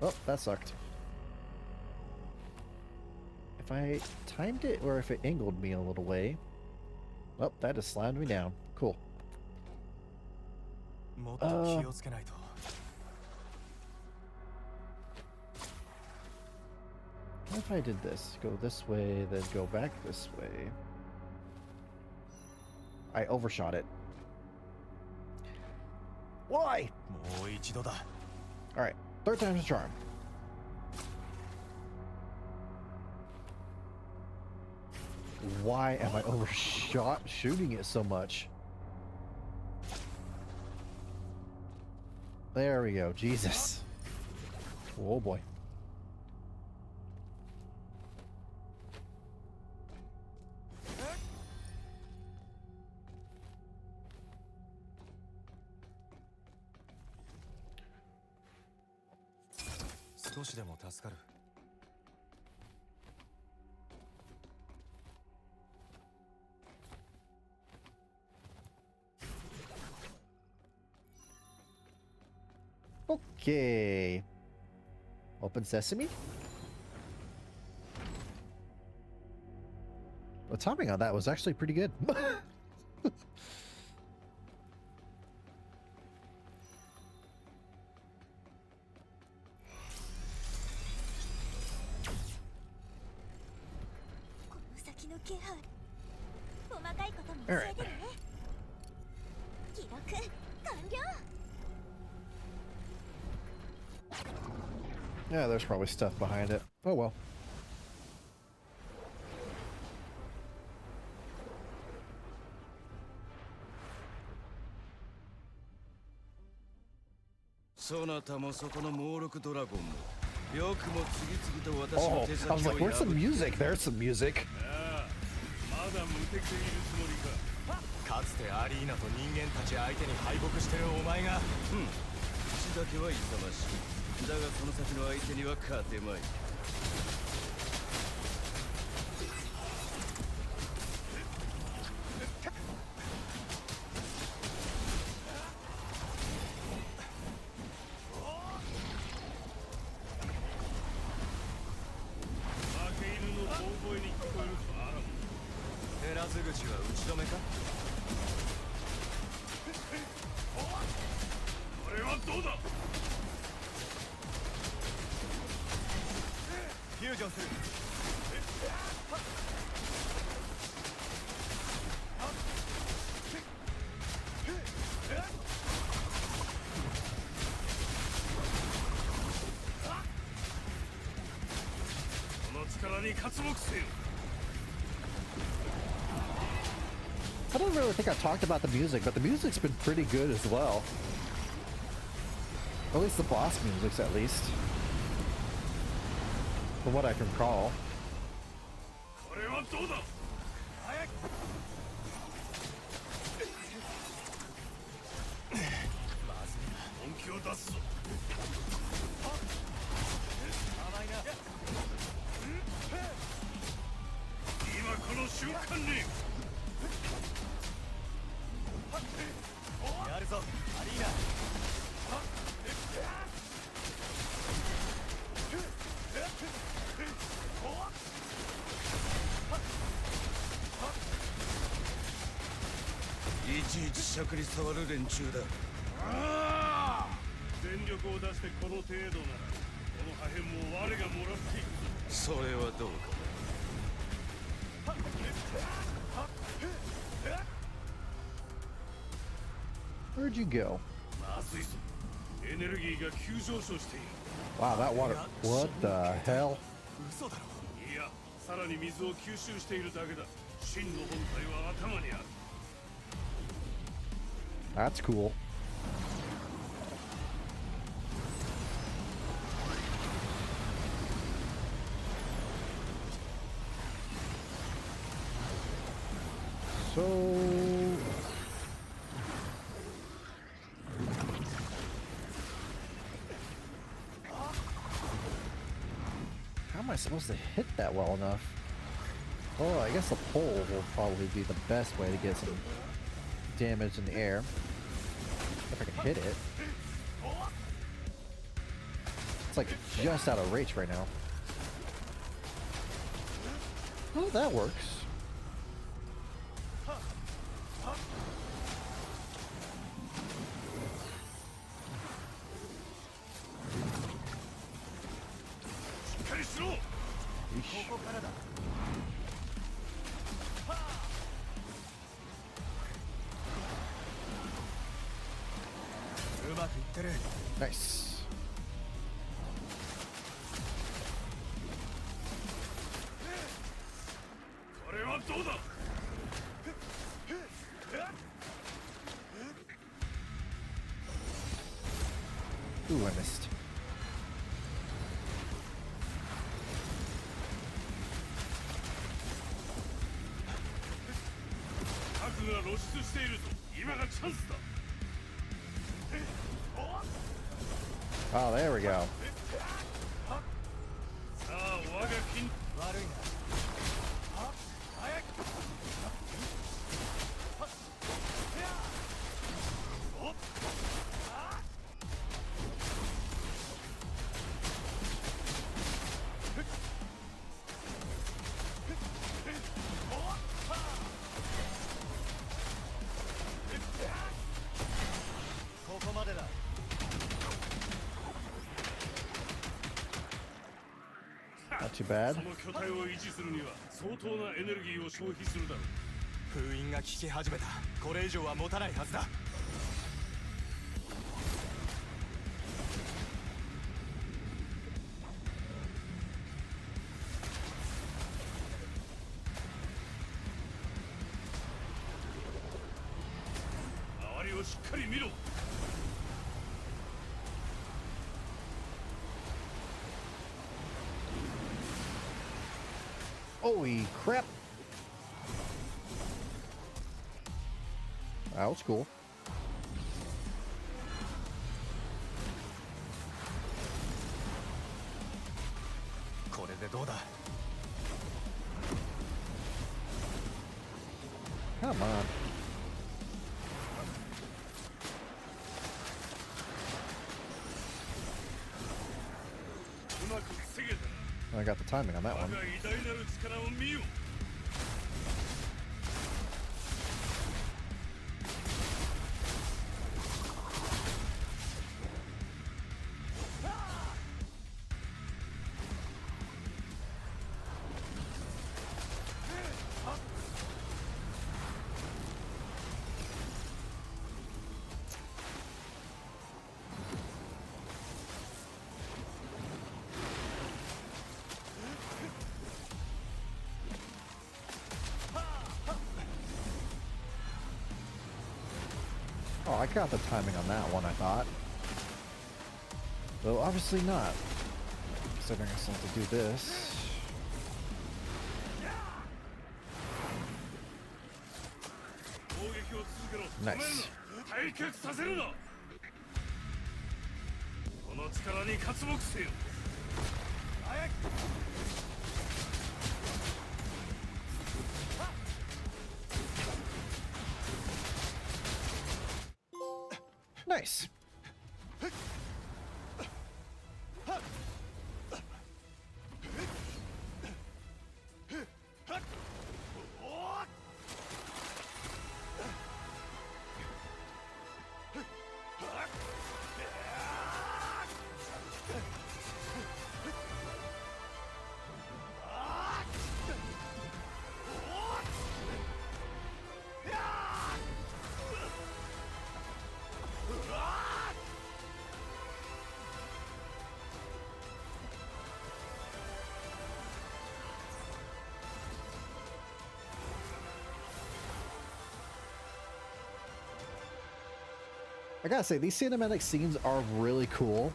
Oh, that sucked. If I timed it or if it angled me a little way. Oh, that just slammed me down. Cool. もっと気をつけないと。What if I did this? Go this way, then go back this way. I overshot it. Why? もう一度だ。 Alright, third time's a charm. Why am I overshot shooting it so much? There we go. Jesus. Oh boy. Okay. Open sesame. The timing on that was actually pretty good. Alright. Yeah, there's probably stuff behind it. Oh well. Oh, I was like, where's some music? There's some music. まだ無敵でいるつもりか。かつてアリーナと人間たち相手に敗北してるお前が。口だけは勇ましい。だがこの先の相手には勝てまい。負け犬の遠吠えに聞こえるぞ、アラモン。減らず口は打ち止めか。これはどうだ。フュージョンする。この力に活目せよ。 I don't really think I talked about the music, but the music's been pretty good as well. At least the boss music's at least. from what I can recall. これはどうだ。本気を出すぞ。今この瞬間に。やるぞアリーナ。いちいち尺に触る連中だ。全力を出してこの程度ならこの破片も我がもらっていくぞ。それはどうか。 Where'd you go? まずいぞ。エネルギーが急上昇している。 Wow, that water. What the hell? 嘘だろ。いや、さらに水を吸収しているだけだ。真の本体は頭にある。 That's cool. So how am I supposed to hit that well enough? Oh, I guess the pole will probably be the best way to get some damage in the air. If I can hit it. It's like just out of reach right now. Oh, that works. Nice. Ooh, I missed. Oh, there we go. Not too bad. その巨体を維持するには相当なエネルギーを消費するだろう。封印が効き始めた。これ以上は持たないはずだ。周りをしっかり見ろ。 Holy crap! That was cool. Come on. I got the timing on that one. Oh, I got the timing on that one, I thought. Though obviously not. considering I still have to do this. Nice. 退却させるな。この力に活目せよ。Nice. I gotta say, these cinematic scenes are really cool.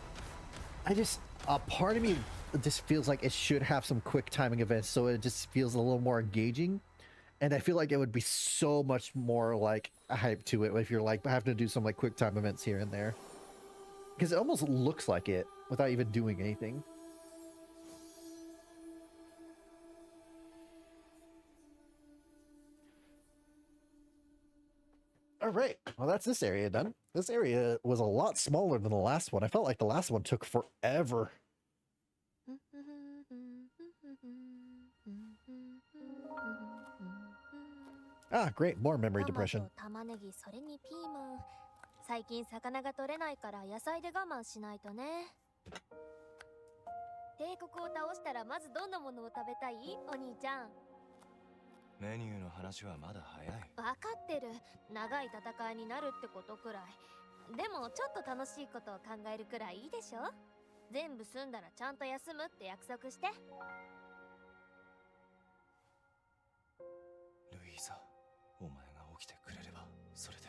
A part of me just feels like it should have some quick timing events so it just feels a little more engaging. And I feel like it would be so much more like hype to it if you're like having to do some like quick time events here and there. Because it almost looks like it without even doing anything. All right, well, that's this area done. This area was a lot smaller than the last one. I felt like the last one took forever. Ah, great, more memory depression. 玉ねぎ、それにピーマン。最近魚が取れないから野菜で我慢しないとね。帝国を倒したらまずどんなものを食べたい？お兄ちゃん。メニューの話はまだ早い。わかってる。長い戦いになるってことくらい。でもちょっと楽しいことを考えるくらいいいでしょ？全部済んだらちゃんと休むって約束して。ルイーザ、お前が起きてくれればそれで。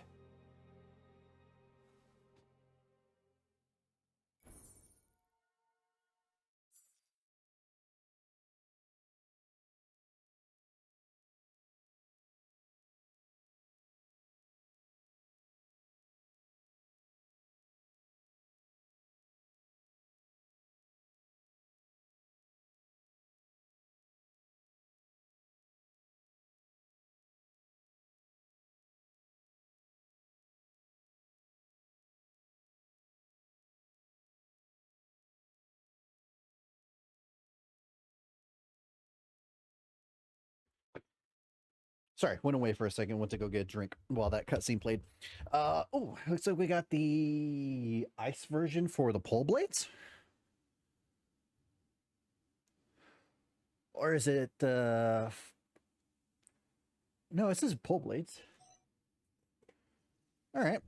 Sorry, went away for a second, went to go get a drink while that cutscene played. Oh, looks like we got the ice version for the pole blades. Or is it, no, it says pole blades. All right.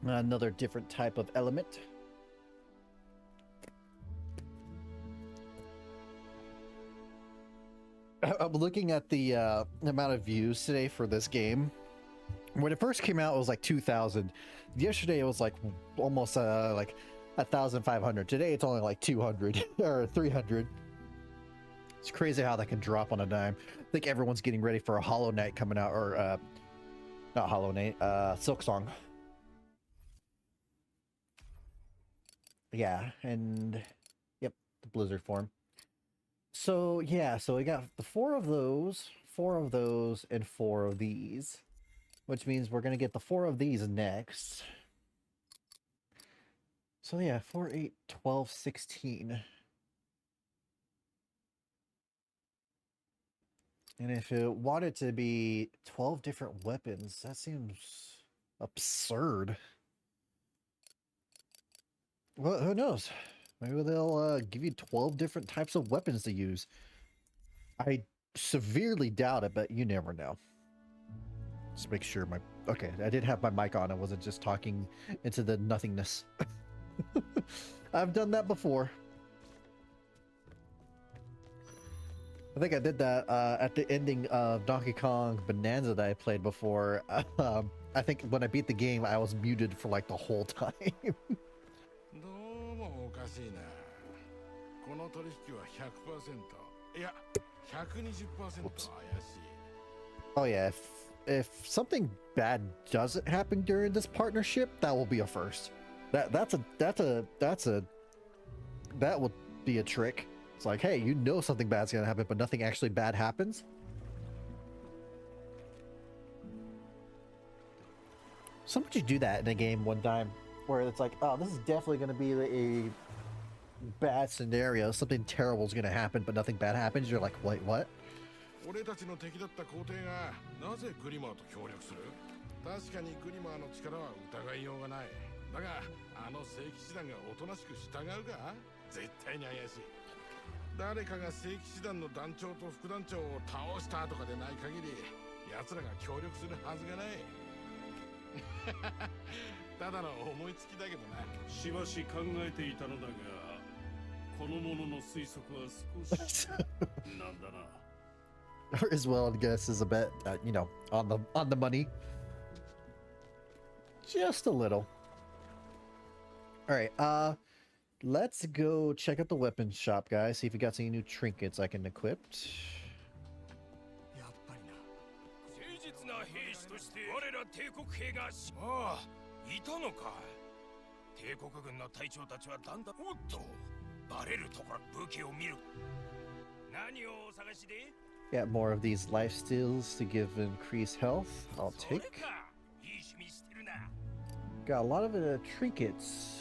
Another different type of element. I'm looking at the amount of views today for this game. When it first came out, it was like 2,000. Yesterday, it was like almost like 1,500. Today, it's only like 200 or 300. It's crazy how that can drop on a dime. I think everyone's getting ready for a Hollow Knight coming out, or not Hollow Knight, Silksong. Yeah, and yep, the Blizzard form. So yeah, so we got the 4 of those, and 4 of these, which means we're gonna get the 4 of these next. So yeah, 4, 8, 12, 16. And if it wanted to be 12 different weapons, that seems absurd. Well, who knows? Maybe they'll give you 12 different types of weapons to use. I severely doubt it, but you never know. Just make sure my... Okay, I did have my mic on. I wasn't just talking into the nothingness. I've done that before. I think I did that at the ending of Donkey Kong Bonanza that I played before. I think when I beat the game, I was muted for like the whole time. この取引は 100%、いや 120% 怪しい。 Oh yeah, if something bad doesn't happen during this partnership, that will be a first. That would be a trick. It's like, hey, you know something bad's gonna happen, but nothing actually bad happens. Somebody do that in a game one time, where it's like, oh, this is definitely gonna be a bad scenario. Something terrible is gonna happen, but nothing bad happens. You're like, wait, what? 俺たちの敵だった皇帝がなぜグリマーと協力する？確かにグリマーの力は疑いようがない。だがあの聖騎士団がおとなしく従うか？絶対に怪しい。誰かが聖騎士団の団長と副団長を倒したとかでない限り、奴らが協力するはずがない。ただの思いつきだけどな。しばし考えていたのだが、この者の推測は少しなんだな。As well, I guess, is a bet, you know, on the money, just a little. All right, let's go check out the weapons shop, guys. See if we got any new trinkets I can equip. やっぱりな。誠実な兵士として我ら帝国兵がああいたのか。帝国軍の隊長たちはだんだんおっとバレるところ武器を見る。何をお探しで？ Got more of these life steals to give increased health. I'll take. Got a lot of trinkets.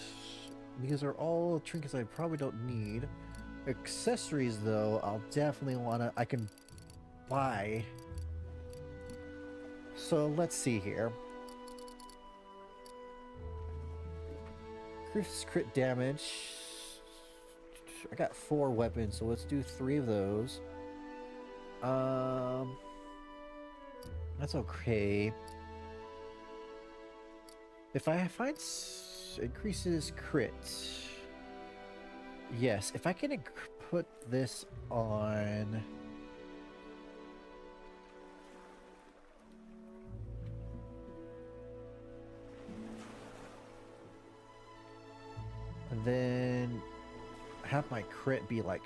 These are all trinkets I probably don't need. Accessories, though, I'll definitely wanna. I can buy. So let's see here. Crit damage. I got 4 weapons, so let's do 3 of those. That's okay. If I find increases crit, yes. If I can put this on, and then have my crit be like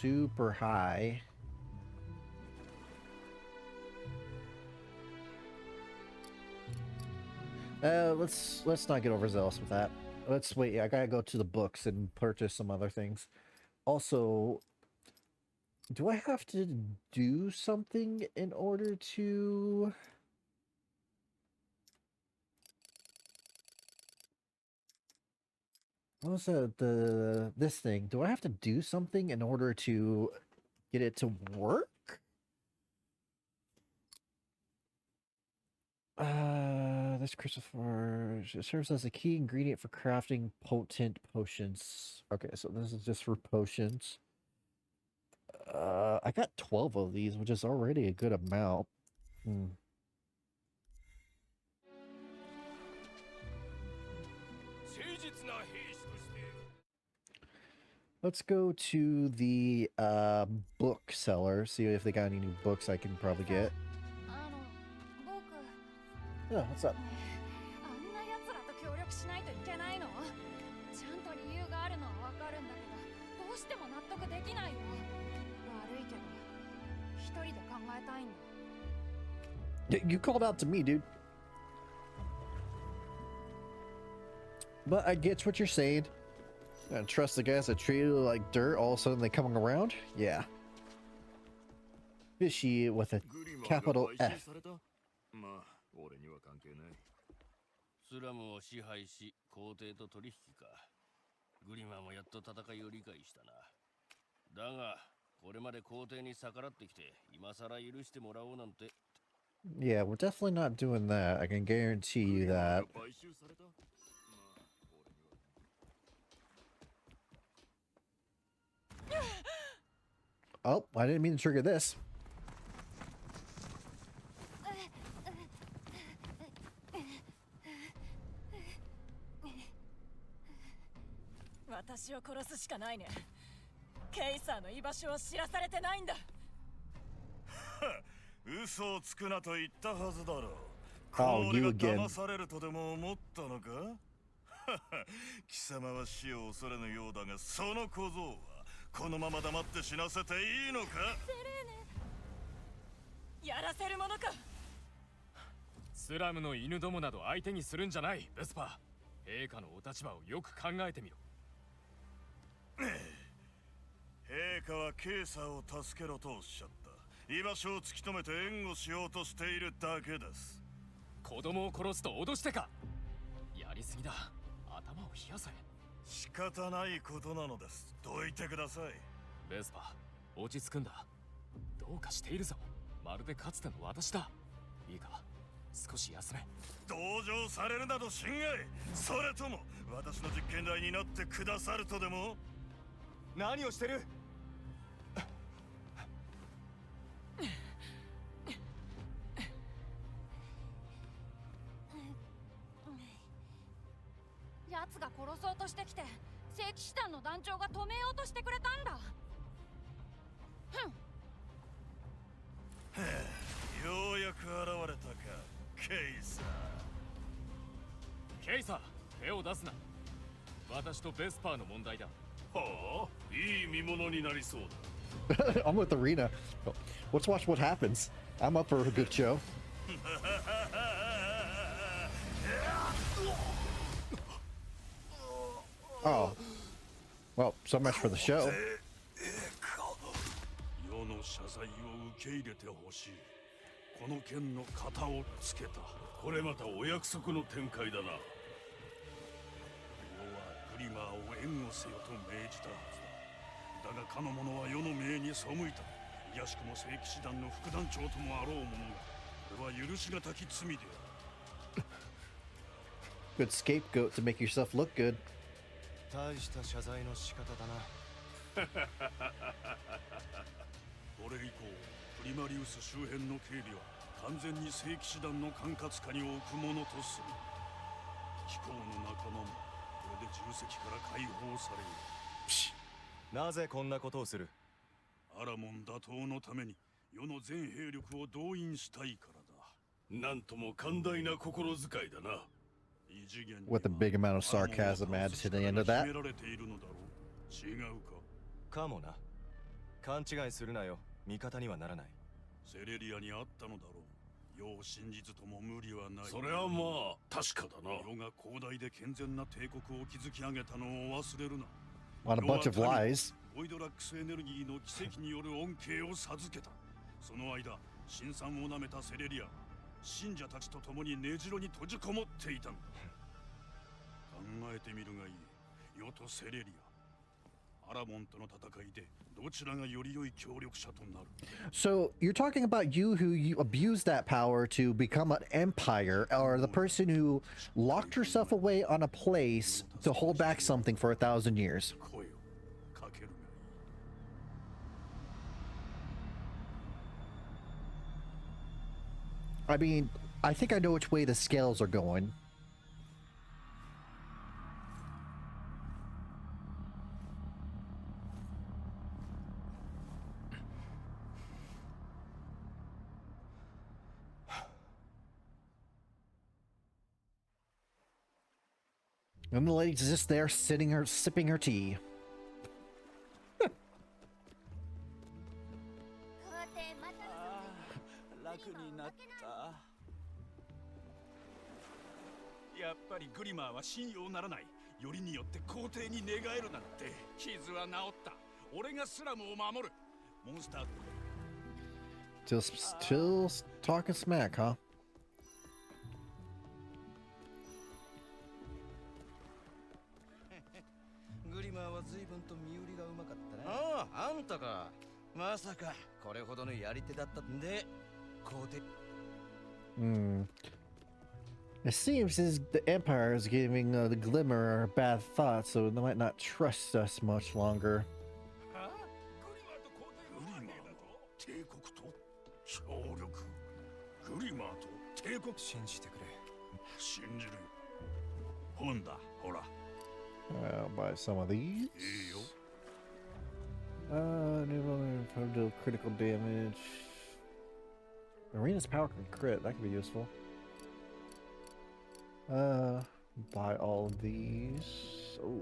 super high. Let's not get overzealous with that. Let's wait. Yeah, I gotta go to the books and purchase some other things. Also, do I have to do something in order to? What was this thing? Do I have to do something in order to get it to work? This Christopher serves as a key ingredient for crafting potent potions. Okay, so this is just for potions. I got 12 of these, which is already a good amount. Let's go to the bookseller, see if they got any new books I can probably get. Yeah, what's up? あんな奴らと協力しないといけないの？ちゃんと理由があるのはわかるんだけど、どうしても納得できないよ。悪いけど、一人で考えたいんだ。You called out to me, dude. But I get what you're saying. I trust the guys that treat you like dirt, all of a sudden they coming around? Yeah. Fishy with a capital F. 俺には関係ない。スラムを支配し、皇帝と取引か。グリマーもやっと戦いを理解したな。だが、これまで皇帝に逆らってきて、今さら許してもらおうなんて。Yeah, we're definitely not doing that. I can guarantee you that. Oh, I didn't mean to trigger this. 私を殺すしかないね。ケイサーの居場所を知らされてないんだ。嘘をつくなと言ったはずだろう。 Oh, you が again. 騙されるとでも思ったのか？貴様は死を恐れぬようだが、その小僧はこのまま黙って死なせていいのか。やらせるものか。スラムの犬どもなど相手にするんじゃない。ベスパー、陛下のお立場をよく考えてみろ。陛下はケイサーを助けろとおっしゃった。居場所を突き止めて援護しようとしているだけです。子供を殺すと脅してか。やりすぎだ。頭を冷やせ。仕方ないことなのです。どいてください。ベスパー、落ち着くんだ。どうかしているぞ。まるでかつての私だ。いいか、少し休め。同情されるなど心外。それとも私の実験台になってくださるとでも。何をしてる。奴が殺そうとしてきて、聖騎士団の団長が止めようとしてくれたんだ。ふん。ようやく現れたか、ケイサケイサー、手を出すな。私とベスパーの問題だ。はあ、いい見物になりそうだ。I'm with Arena. Let's watch what happens. I'm up for a good show. Oh. Well, so much for the show. 世の謝罪を受け入れてほしい。この剣の型をつけた。これまたお約束の展開だな。世はグリマーを援護せよと命じたはずだ。だがかの者は世の命に背いた。いやしくも聖騎士団の副団長ともあろう者が、これは許しがたき罪である。Good scapegoat to make yourself look good. 大した謝罪の仕方だな。これ以降、プリマリウス周辺の警備は完全に聖騎士団の管轄下に置くものとする。貴公の仲間もこれで重責から解放される。なぜこんなことをする。アラモン打倒のために世の全兵力を動員したいからだ。なんとも寛大な心遣いだな。異次元には With a big amount of sarcasm added to the end of that. 秘められているのだろう。違うか。かもな。勘違いするなよ。味方にはならない。セレリアにあったのだろう。世を真実とも無理はない。それはまあ確かだな。世が広大で健全な帝国を築き上げたのを忘れるな。 On a bunch of lies. ボイドラックスエネルギーの奇跡による恩恵を授けた。その間、辛酸をなめたセレリアは信者たちと共に根城に閉じこもっていたのだ。考えてみるがいい。世とセレリア、アラモンとの戦いでどちらがより良い協力者となる。 So you're talking about you who you abused that power to become an empire, or the person who locked herself away on a place to hold back something for 1,000 years. 声をかけるがいい。 I mean, I think I know which way the scales are going. And the lady's just there sitting her sipping her tea. 楽になった。やっぱりグリマーは信用ならない。よりによって皇帝に寝返るなんて。傷は治った。俺がスラムを守る。モンスター Still talking smack, huh? グリマーは随分と身売りがうまかったね。ああ、あんたか。まさかこれほどのやり手だったんで、皇帝。It seems as the Empire is giving the Glimmer bad thoughts, so they might not trust us much longer. グリマーと帝国と協力。グリマーと帝国。信じてくれ。信じる。本だ、ほら。 I'll buy some of these. いいよ。 Deal critical damage. Arena's power can crit. That could be useful. Buy all of these. Oh.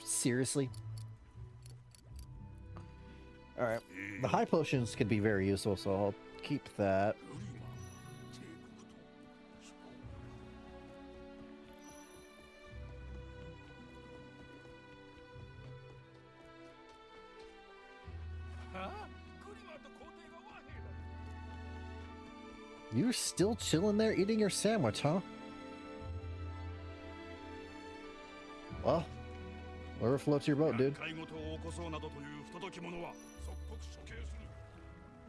Seriously? Alright. The high potions could be very useful, so I'll keep that. You're still chilling there eating your sandwich, huh? Well, whatever floats your boat, dude. 会事を起こそうなどという不届き者は即刻処刑す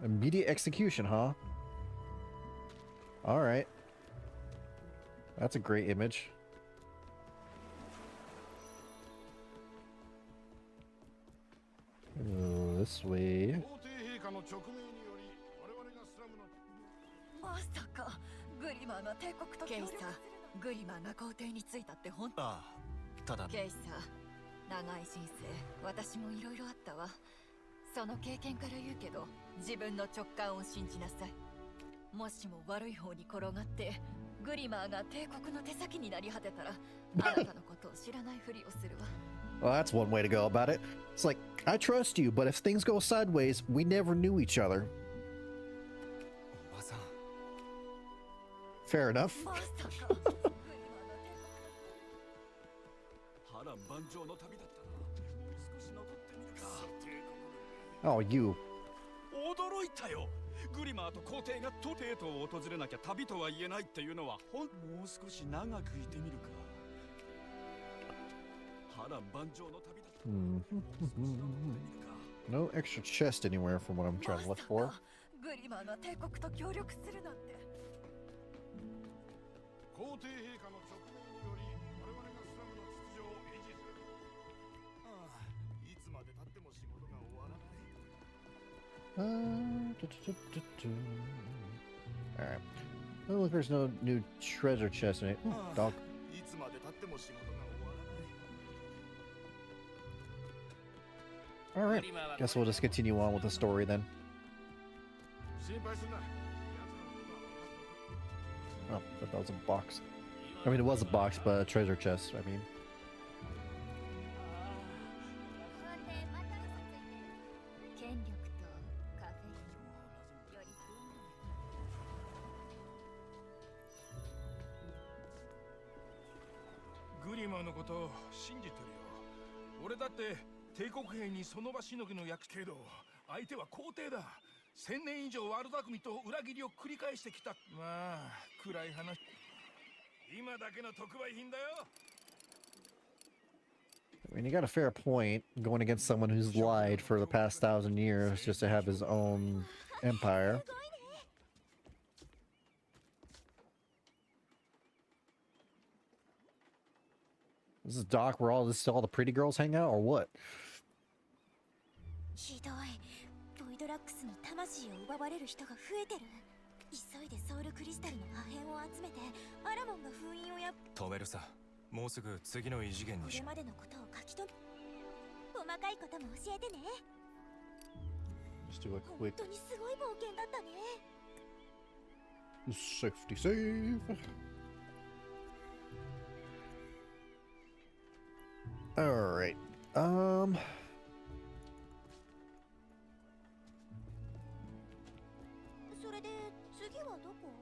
る。 Immediate execution, huh? Alright. That's a great image. This way. 皇帝陛下の勅命により我々がスラムのまさかグリマーが帝国とケイサー、グリマーが皇帝についたって本当？ああ、ただケイサー、長い人生私もいろいろあったわ。その経験から言うけど自分の直感を信じなさい。もしも悪い方に転がってグリマーが帝国の手先になり果てたらあなたのことを知らないふりをするわ。 Well, that's one way to go about it. It's like, I trust you, but if things go sideways, we never knew each other. おばさん Fair enough. まさかグリマーの帝国波乱万丈の旅だったな。もう少し残ってみるか。 Oh, you. 驚いたよ。グリマーと皇帝がトテートを訪れなきゃ旅とは言えないっていうのはもう少し長くいてみるか。波乱万丈の旅だったな。もう少し残ってみるか。 No extra chest anywhere from what I'm trying to look for. まさかグリマーが帝国と協力するなんて。皇帝陛下の勅命により我々がスラムの秩序を維持する。ああ、いつまで経っても仕事が終わらない。Alright. Oh, look, there's no new treasure chest in it. Ooh, dog. いつまで経っても仕事が終わらない。 Alright. Guess we'll just continue on with the story then. 心配すんな。 Oh, but that was a box. I mean, it was a box, but a treasure chest, I mean. 権力とカフェインよりグリマーのことを信じてるよ。俺だって帝国兵にその場しのぎの役けど、相手は皇帝だ。1000年以上悪巧みと裏切りを繰り返してきた。まあ暗い話。今だけの特売品だよ。 I mean, you got a fair point going against someone who's lied for the past 1,000 years just to have his own empire. This is dock where all the pretty girls hang out, or what? ひどい。ボイドラックスに魂を奪われる人が増えてる。急いでソウルクリスタルの破片を集めてアラモンが封印を止めるさ。もうすぐ次の異次元にし。これまでのことを書き留め、細かいことも教えてね。 Just do a 本 quick 当にすごい冒険だったね。 safety save. All right.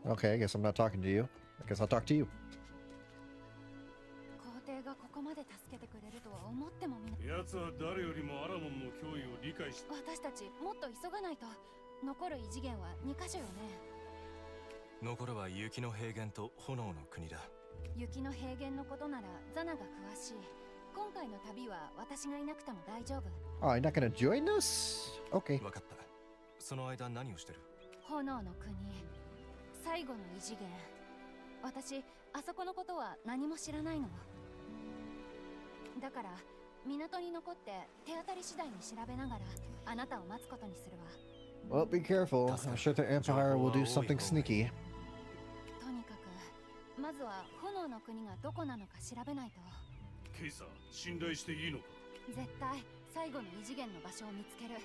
Okay, I guess I'm not talking to you. I guess I'll talk to you. 皇帝がここまで助けてくれるとは思ってもみな。奴は誰よりもアラモンの脅威を理解し私たちもっと急がないと。残る異次元は2カ所よね。残るは雪の平原と炎の国だ。雪の平原のことならザナが詳しい。今回の旅は私がいなくても大丈夫。 Oh, you're not gonna join us? Okay. わかった。その間何をしてる？炎の国、最後の異次元。私、あそこのことは何も知らないの。だから、港に残って手当たり次第に調べながらあなたを待つことにするわ。 Well, be careful. I'm sure the Empire will do something sneaky. とにかく、まずは炎の国がどこなのか調べないと。ケイサー、信頼していいのか？絶対、最後の異次元の場所を見つける。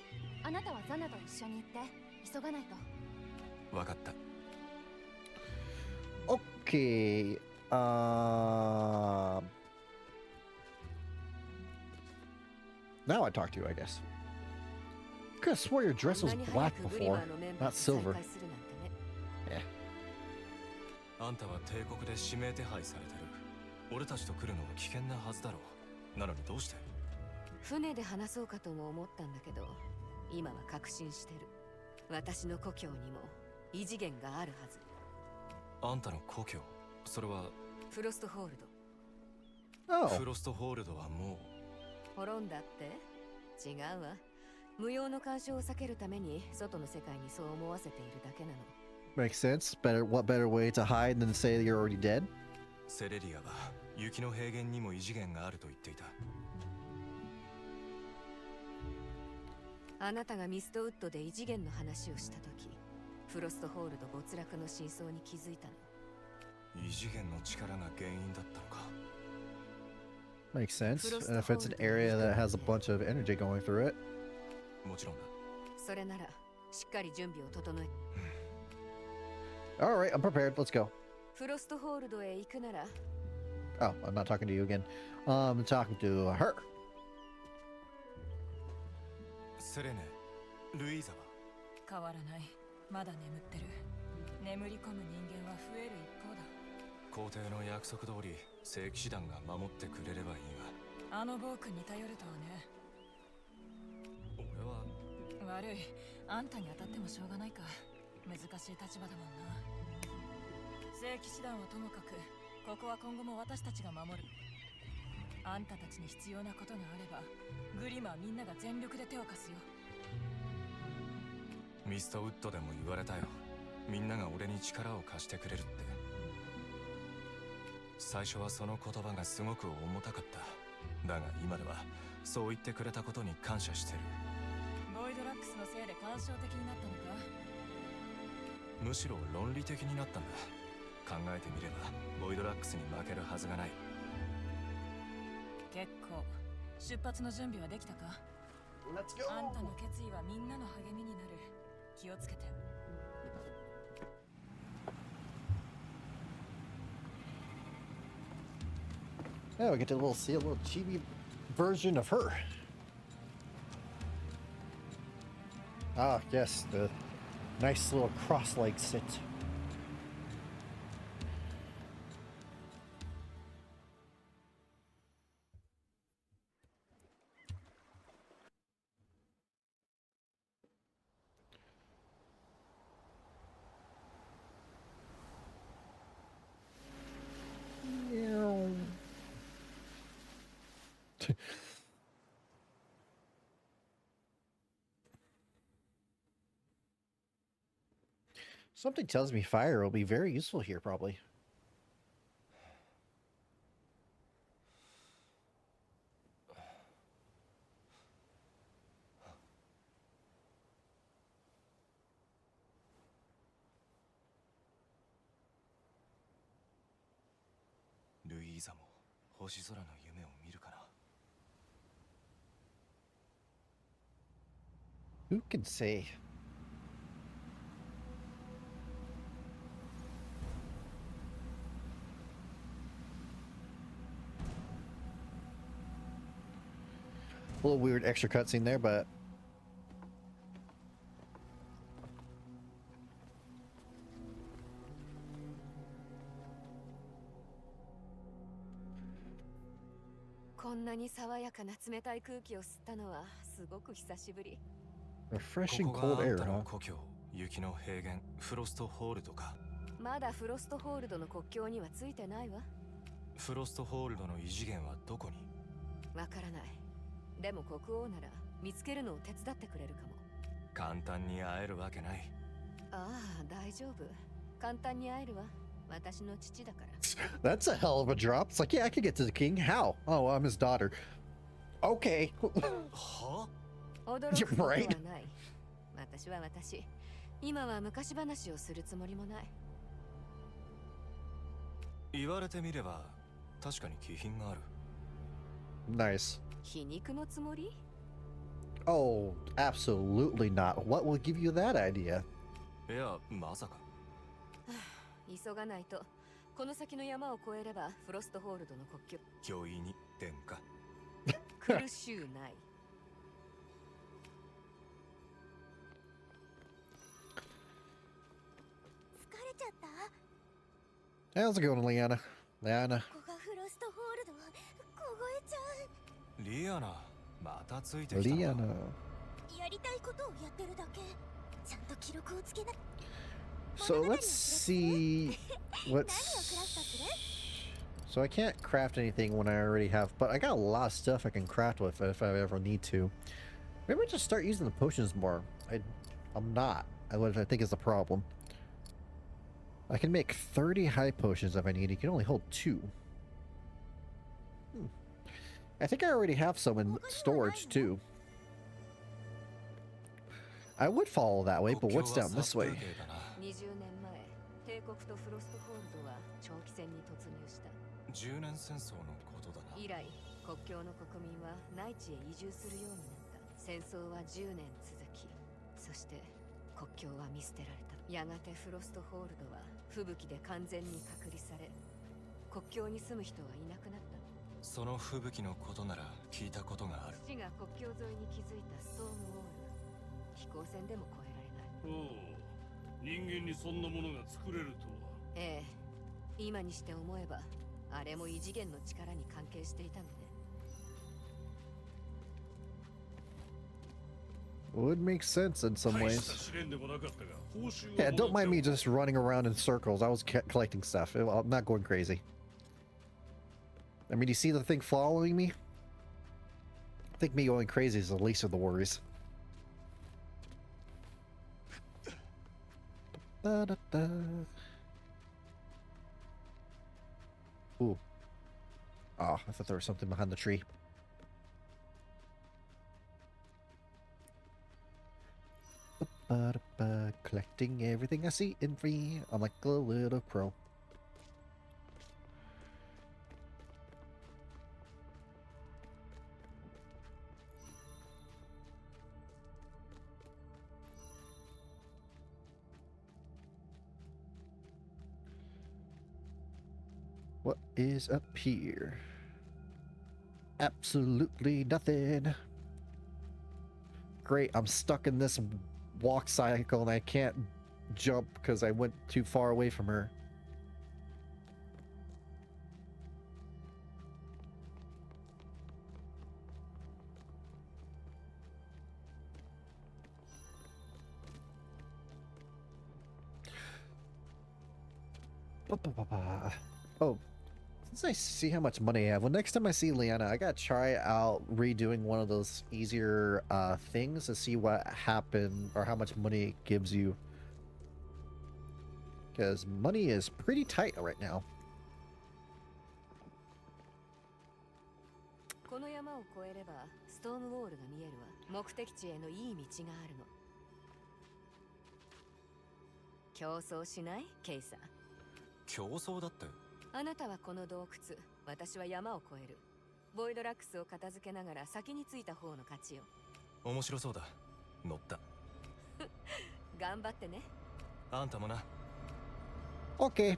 あなたはザナと一緒に行って、急がないと。わかった。 Okay. Now I talk to you, I guess. Could have swore your dress was black before, not silver. Yeah. あんたは帝国で指名手配されてる。俺たちと来るのは危険なはずだろう。なのにどうして？船で話そうかとも思ったんだけど、今は確信してる。私の故郷にも異次元があるはず。あんたの故郷、それはフロストホールOh. フロストホールドはもド。滅んだって？違うわ。無用の干渉を避けるために外の世界にそう思わせているだけなの。Makes sense. What better way to hide than to say that you're already dead? うセレリアは雪の平原にも異次元があると言っていた。あなたがミストウッドで異次元の話をしたとき、フロストホールド没落の真相に気づいたの。異次元の力が原因だったのか。Makes sense. And if it's an area that has a bunch of energy going through it. もちろんだ。それならしっかり準備を整え。Alright, I'm prepared. Let's go. フロストホールドへ行くなら。 Oh, I'm not talking to you again. I'm talking to her. セレネ、ルイーザは変わらない。まだ眠ってる。眠り込む人間は増える一方だ。皇帝の約束通り聖騎士団が守ってくれればいいあの暴君に頼るとはね。俺は悪い。あんたに当たってもしょうがないか。難しい立場だもんな。聖騎士団はともかく、ここは今後も私たちが守る。あんたたちに必要なことがあれば、グリマはみんなが全力で手を貸すよ。ミストウッドでも言われたよ。みんなが俺に力を貸してくれるって。最初はその言葉がすごく重たかった。だが今ではそう言ってくれたことに感謝してる。ボイドラックスのせいで感傷的になったのか？むしろ論理的になったんだ。考えてみればボイドラックスに負けるはずがない。結構出発の準備はできたか？ Let's go. あんたの決意はみんなの励みになる。気をつけて。Yeah, we get to see a little chibi version of her. Ah, yes, the nice little cross-leg sit. Something tells me fire will be very useful here, probably. Luisa も星空の夢を見るかな。 Who can say? A little weird extra cutscene there, but refreshing cold air, huh? 故郷、雪の平原、フロストホールドか。まだフロストホールドの国境にはついてないわ。フロストホールドの異次元はどこに？わからない。でも国王なら見つけるのを手伝ってくれるかも。簡単に会えるわけない。ああ、大丈夫。簡単に会えるわ。私の父だから。That's a hell of a drop. It's like, yeah, I could get to the king. How? Oh, I'm his daughter. Okay. は？驚くことはない。私は私。今は昔話をするつもりもない。言われてみれば確かに気品がある。Nice. 皮肉のつもり？ Oh, absolutely not. What will give you that idea? いや、まさか。急がないと。この先の山を越えればフロストホールドの国境。御意に殿下。苦しゅうない。疲れちゃった。 How's it going, Liana? Liana. ここがフロストホールド。凍えちゃう。リアナ、またついてきたの。 Liana. やりたいことをやってるだけ。ちゃんと記録をつけな。 So let's see what's. So I can't craft anything when I already have, but I got a lot of stuff I can craft with if I ever need to. Maybe I just start using the potions more. I'm not. What I think is the problem. I can make 30 high potions if I need. You can only hold 2. I think I already have some in storage too. I would follow that way, but what's down this way? 20年前、帝国とフロストホールドは長期戦に突入した。10年戦争のことだな。以来、国境の国民は内地へ移住するようになった。戦争は10年続き、そして国境は見捨てられた。やがてフロストホールドは吹雪で完全に隔離され、国境に住む人はいなくなった。その吹雪のことなら聞いたことがある。父が国境沿いに築いたストームウォール。飛行船でも越えられない。おお、人間にそんなものが作れるとは。ええ、今にして思えばあれも異次元の力に関係していたのね。 Would make sense in some ways. Yeah, don't mind me just running around in circles. I was collecting stuff. I'm not going crazy. I mean, you see the thing following me? I think me going crazy is the least of the worries. Da, da, da. Ooh. Oh, I thought there was something behind the tree. Collecting everything I see in free. I'm like a little crow. What is up here? Absolutely nothing. Great, I'm stuck in this walk cycle and I can't jump because I went too far away from her. Oh, since I see how much money I have, well, next time I see Liana, I gotta try out redoing one of those easier things to see what happened or how much money it gives you. Because money is pretty tight right now. この山を越えればストームウォールが見えるわ。目的地へのいい道があるの。競争しない？ケイサー。競争だって。あなたはこの洞窟、私は山を越える。ボイドラックスを片付けながら先に着いた方の勝ちよ。面白そうだ。乗った。頑張ってね。あんたもな。OK。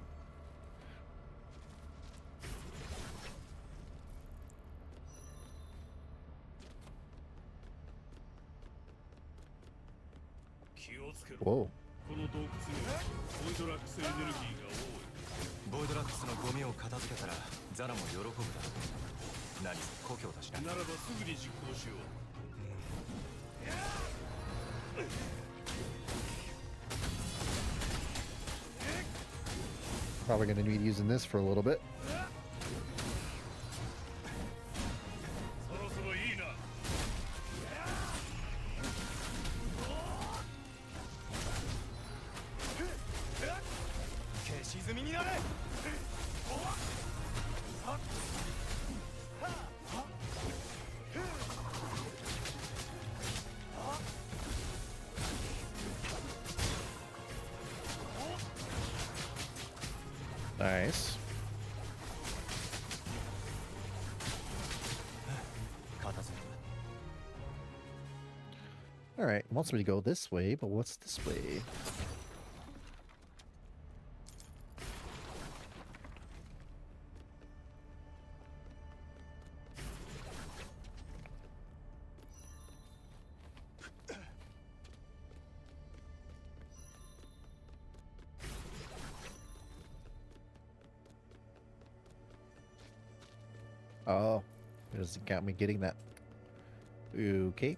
気をつけろ。この洞窟にはボイドラックスエネルギーが多い。ボイドラックスのゴミを片付けたらザラも喜ぶだろう。何せ故郷だしな。ならばすぐに実行しよう。Probably gonna need using this for a little bit. そろそろいいな。消し済みになれ。Nice. All right, it wants me to go this way, but what's this way? Oh, it doesn't count me getting that. Okay.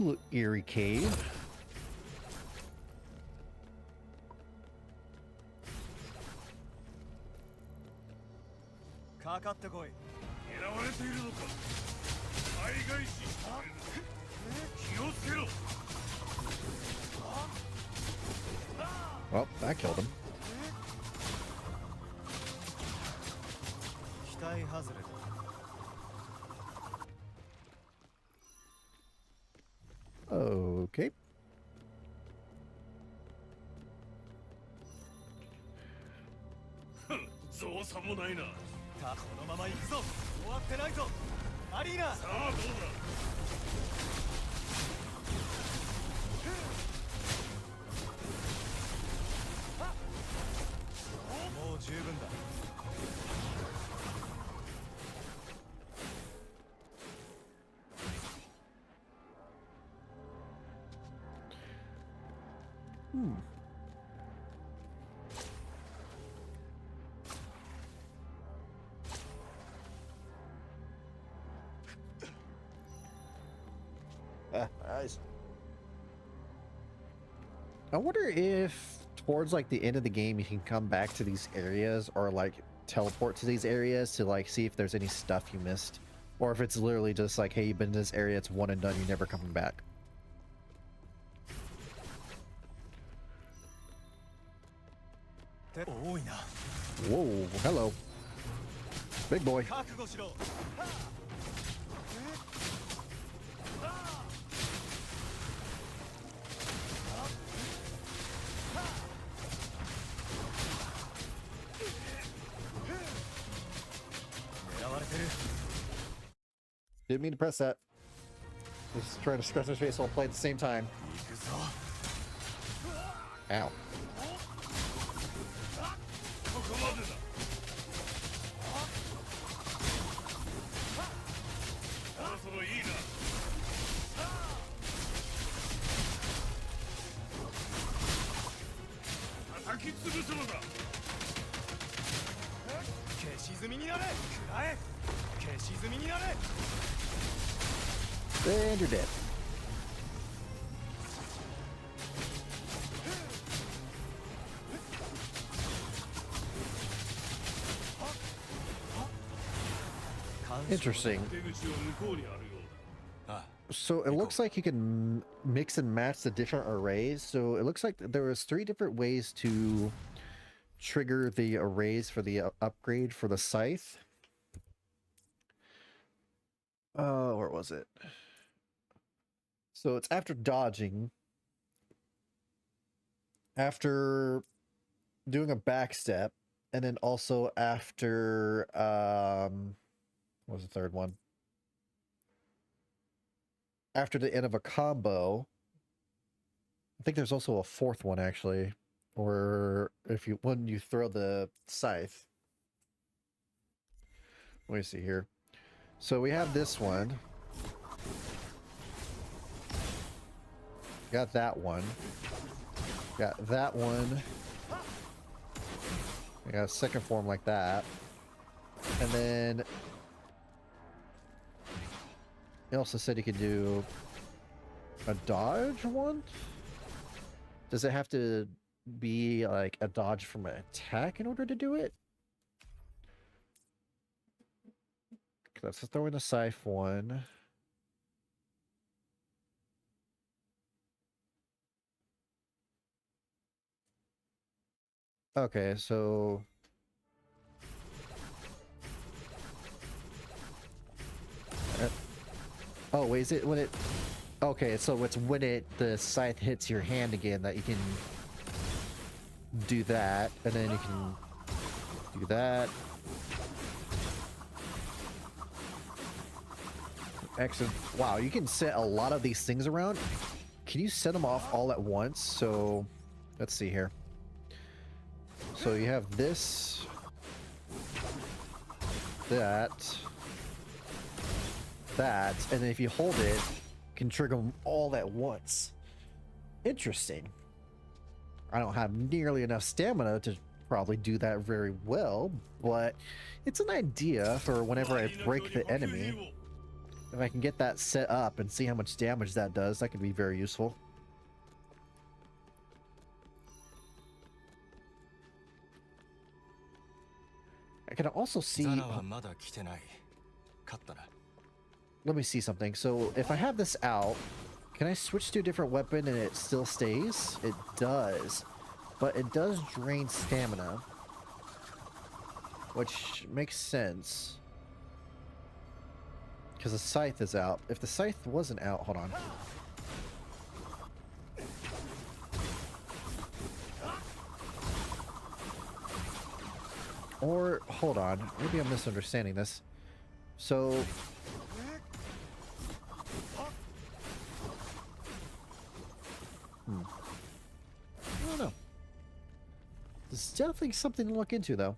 Ooh, eerie cave. かかってこい。狙われているのか。倍返ししてくれる。気をつけろ。 Well, that killed him. 期待外れだ。 Okay. 造作もないな。このまま行くぞ。終わってないぞ。アリーナ。さあどうだ。もう十分だ。 I wonder if towards like the end of the game you can come back to these areas or like teleport to these areas to like see if there's any stuff you missed, or if it's literally just like, hey, you've been in this area, it's one and done, you're never coming back. Whoa, hello. Big boy. Didn't mean to press that. Just trying to scratch his face while playing at the same time. Ow. And you're dead. Interesting. So it looks like you can mix and match the different arrays. So it looks like there was 3 different ways to trigger the arrays for the upgrade for the scythe. Where was it? So it's after dodging, after doing a back step, and then also after what was the third one? After the end of a combo. I think there's also a 4th one actually, or when you throw the scythe. Let me see here. So we have this one. Got that one. Got that one. I got a second form like that. And then he also said you could do a dodge one. Does it have to be like a dodge from an attack in order to do it? Let's throw in the scythe one. Okay, so oh, wait, is it when it? Okay, so it's when the scythe hits your hand again that you can do that, and then you can do that. Excellent. Wow, you can set a lot of these things around. Can you set them off all at once? So let's see here. So you have this, that, and then if you hold it, can trigger them all at once. Interesting. I don't have nearly enough stamina to probably do that very well, but it's an idea for whenever I break the enemy. If I can get that set up and see how much damage that does, that could be very useful. I can also see... Let me see something. So if I have this out, can I switch to a different weapon and it still stays? It does. But it does drain stamina, which makes sense. Because the scythe is out. If the scythe wasn't out, hold on. Or, hold on, maybe I'm misunderstanding this. So... I don't know. There's definitely something to look into, though.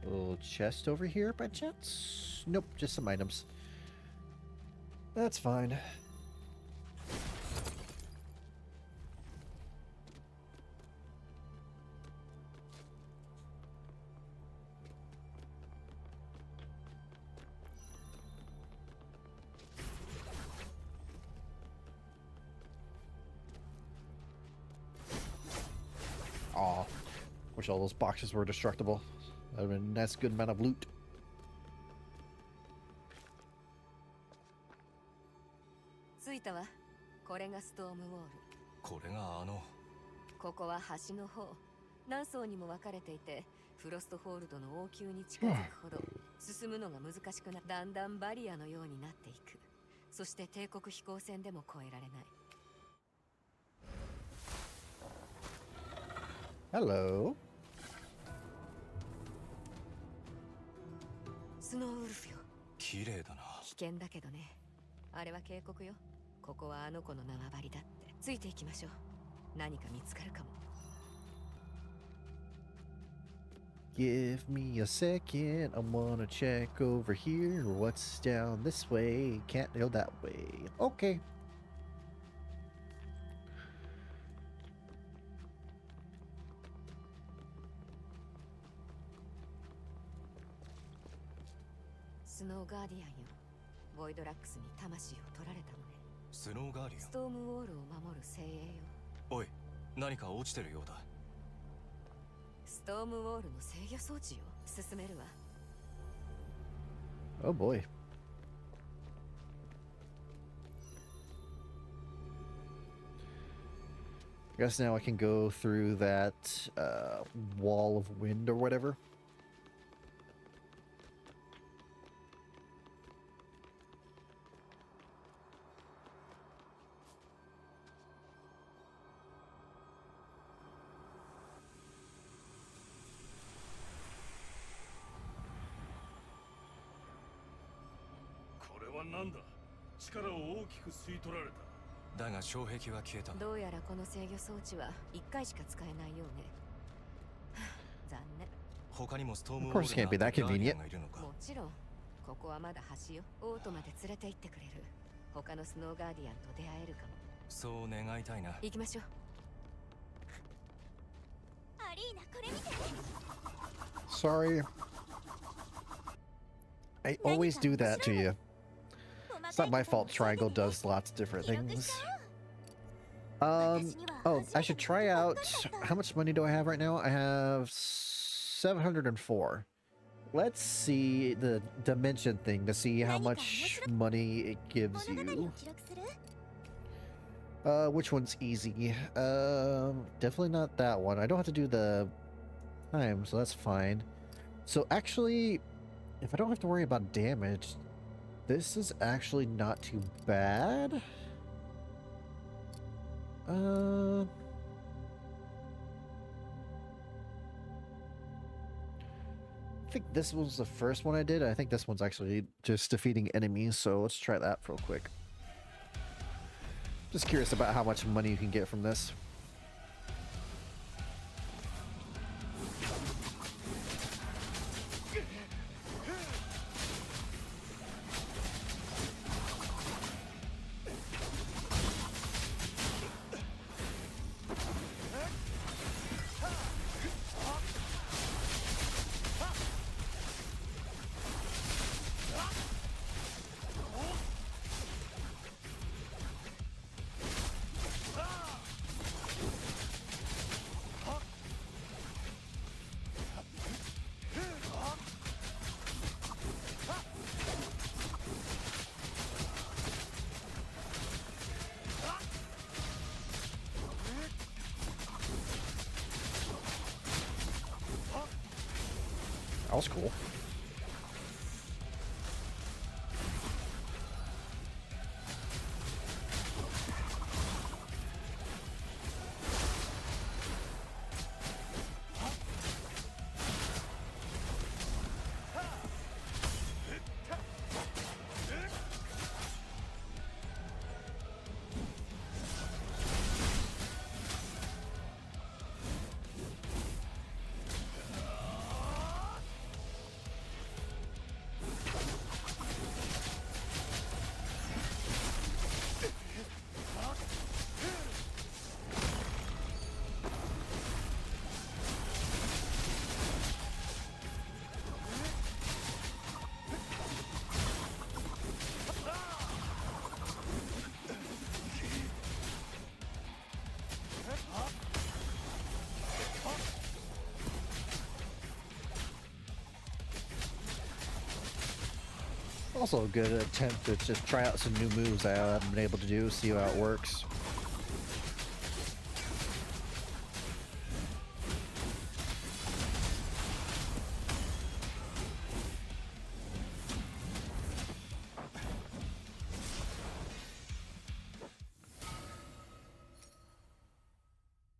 A little chest over here by chance? Nope, just some items. That's fine. Aw, wish all those boxes were destructible. That would have been a nice good amount of loot. Hello. スノーウルフよ。綺麗だな。危険だけどね。あれは警告よ。ここはあの子の縄張りだって。ついていきましょう。何か見つかるかも。Give me a second, I wanna check over here. What's down this way? Can't go that way. Okay. Snow Guardian よ。ボイドラックスに魂を取られたのね。スノーガーディアン。ストームウォールを守る精鋭よ。おい、何か落ちてるようだ。ストームウォールの制御装置よ。進めるわ。Oh boy. I guess now I can go through that wall of wind or whatever. Data どうやらこの制御装置は1回しか使えないようね。残念。他にもストームウォ Of ー course ル can't be that が convenient. いるのか。もちろん、ここはまだ橋よ。オートまで連れて行ってくれる。他のスノーガーディアンと出会えるかも。そう願いたいな。行きましょう。アリーナ、これ見て。 Sorry. I always do that to you. It's not my fault Triangle does lots of different things. Oh, I should try out. How much money do I have right now? I have 704. Let's see the dimension thing to see how much money it gives you. Which one's easy? Definitely not that one. I don't have to do the time, so that's fine. So actually, if I don't have to worry about damage, this is actually not too bad. I think this was the first one I did. I think this one's actually just defeating enemies, so let's try that real quick. Just curious about how much money you can get from this. That was cool. Also a good attempt to just try out some new moves I haven't been able to do, see how it works.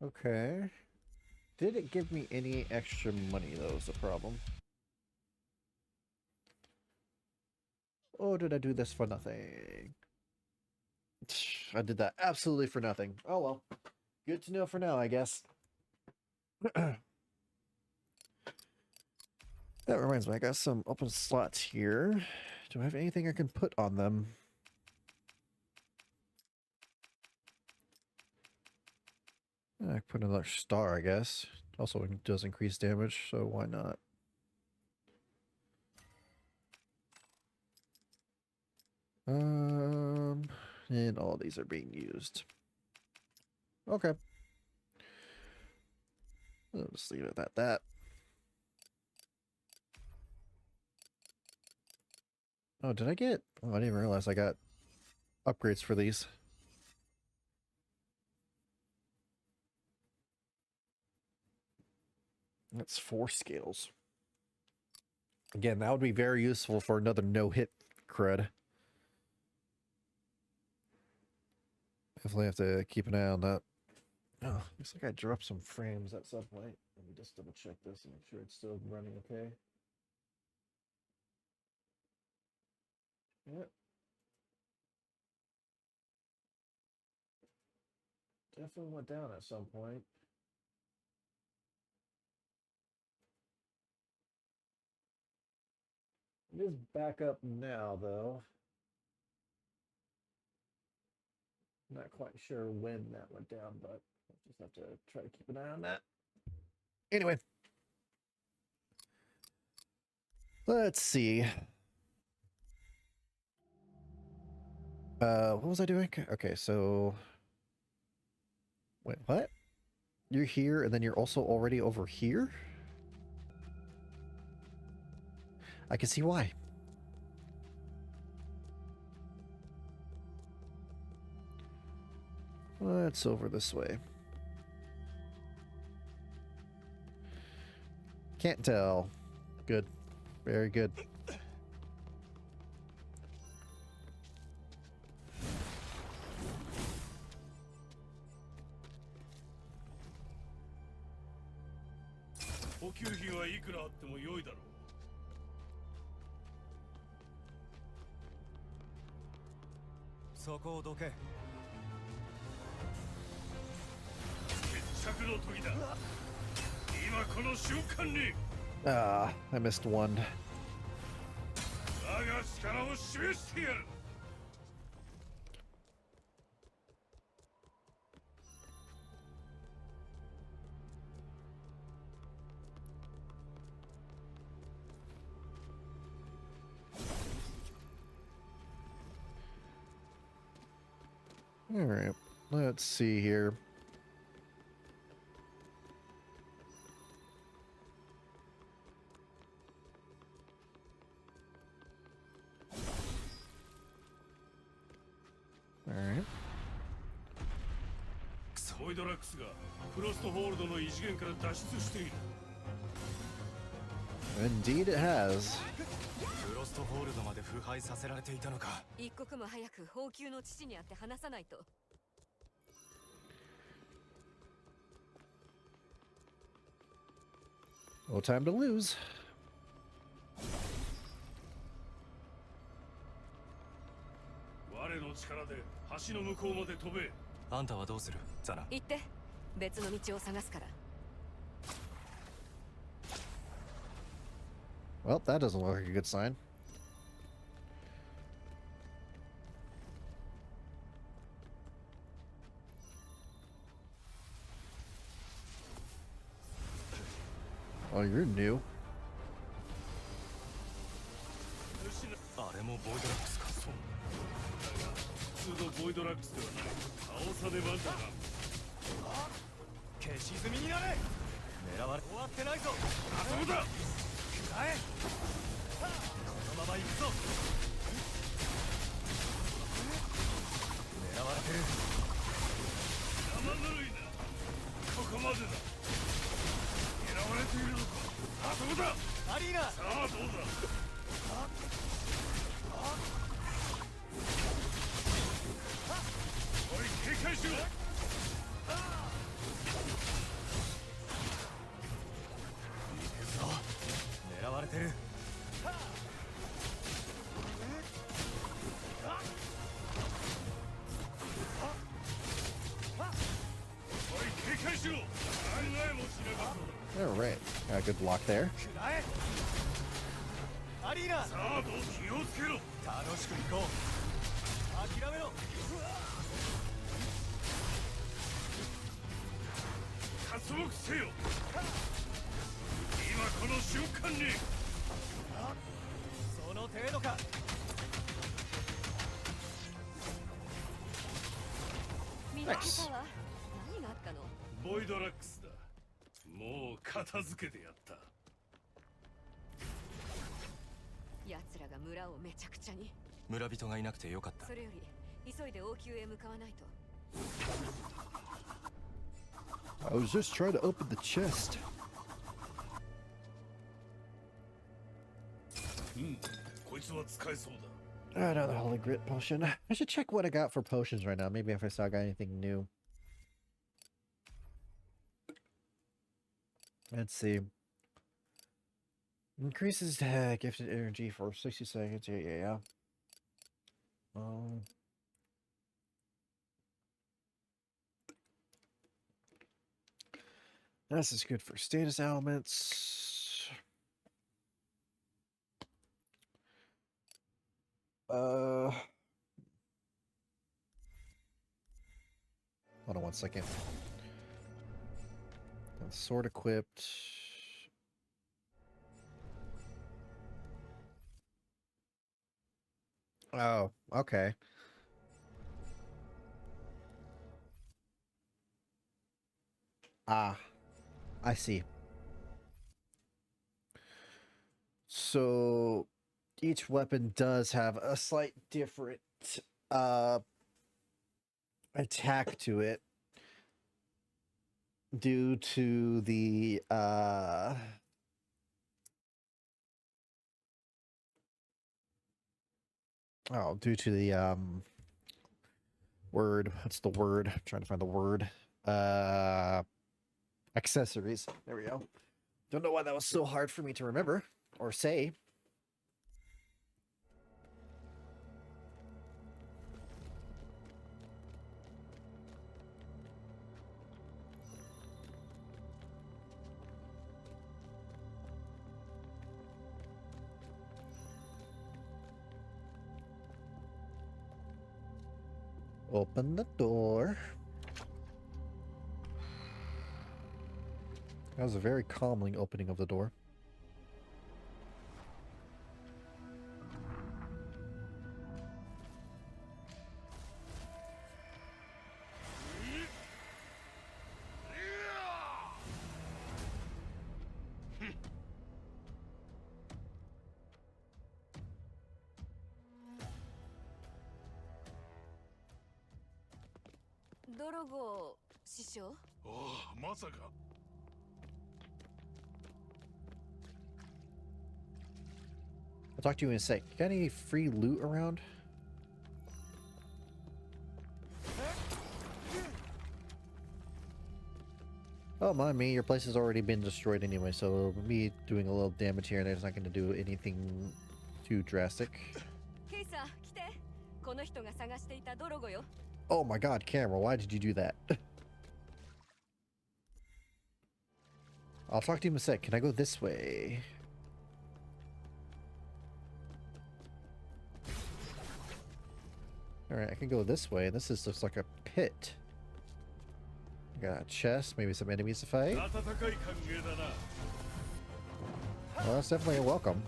Okay. Did it give me any extra money though is the problem. Or did I do this for nothing? I did that absolutely for nothing. Oh well. Good to know for now, I guess. That reminds me, I got some open slots here. Do I have anything I can put on them? I put another star, I guess. Also, it does increase damage, so why not? And all these are being used. Okay. I'll just leave it at that. Oh, did I get... Oh, I didn't realize I got upgrades for these. That's 4 scales. Again, that would be very useful for another no-hit crud. Definitely have to keep an eye on that. Oh, looks like I dropped some frames at some point. Let me just double check this and make sure it's still running okay. Yep. Definitely went down at some point. It is back up now, though. Not quite sure when that went down, but I'll just have to try to keep an eye on that. Anyway. Let's see. What was I doing? Okay, so Wait, what? You're here and then you're also already over here? I can see why. Let's over this way. Can't tell. Good. Very good. Ah, I missed one. All right, let's see here. All right. ボイドラックスがフロストホールドの異次元から脱出している。 Indeed it has. フロストホールドまで腐敗させられていたのか。一刻も早く宝宮の父に会って話さないと。 No time to lose. 我の力で橋の向こうまで飛べ。あんたはどうする、ザナ。行って、別の道を探すから。 Well, that doesn't look like a good sign. Oh, you're new. あれもボイドラックスか。そう。だが普通のボイドラックスではない。倒さねばだな。消し済みになれ。狙われ終わってないぞ。あそこだ。 このまま行くぞ。狙われてる。生ぬるいな。ここまでだ。狙われているのか。あそこだ。アリーナ。さあどうだ。おい警戒しろ。 狙われてる。 All right, got a good block there. アリーナ。さあどう気をつけろ。楽しく行こう。諦めろ。加速せよ。今この瞬間に。その程度か。見つけたわ。何があったの？ボイドラックスだ。もう片付けてやった。奴らが村をめちゃくちゃに。村人がいなくてよかった。それより急いで王宮へ向かわないと。 I was just trying to open the chest. Another holy grit potion. I should check what I got for potions right now. Maybe if I saw I got anything new. Let's see. Increases gifted energy for 60 seconds. Yeah. This is good for status elements. Hold on one second. Sword equipped. Oh, okay. Ah, I see. So each weapon does have a slight different attack to it due to the word. What's the word? I'm trying to find the word. Accessories. There we go. Don't know why that was so hard for me to remember or say. Open the door. That was a very calming opening of the door. Dorogo 師匠? おお、まさか。I'll talk to you in a sec. Got any free loot around? Oh, mind me, your place has already been destroyed anyway, so me doing a little damage here and there is not going to do anything too drastic. Keisa, 来て。この人が探していたドロゴよ。 Oh my god, camera, why did you do that? I'll talk to you in a sec. Can I go this way? Alright, I can go this way. This is just like a pit. Got a chest, maybe some enemies to fight. Well, that's definitely a welcome.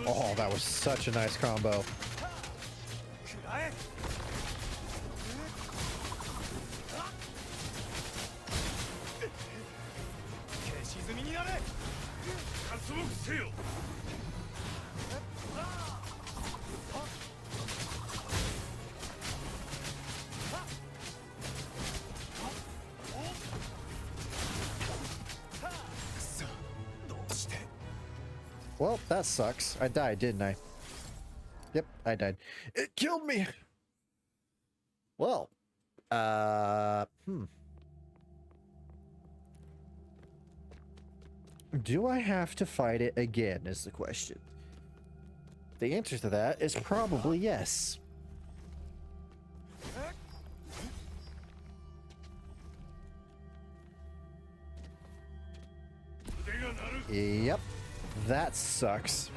Oh, that was such a nice combo. Well, that sucks. I died, didn't I? Yep, I died. It killed me! Well, do I have to fight it again is the question. The answer to that is probably yes. Yep. That sucks.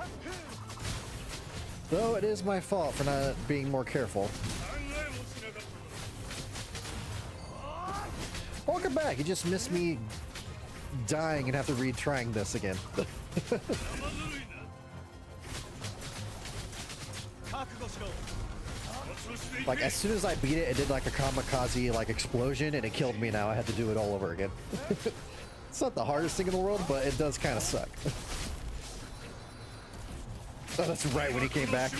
Though it is my fault for not being more careful. Welcome back. You just missed me dying and have to retrying this again. Like as soon as I beat it, it did like a kamikaze like explosion and it killed me. Now I had to do it all over again. It's not the hardest thing in the world, but it does kind of suck. Oh, that's right when he came back.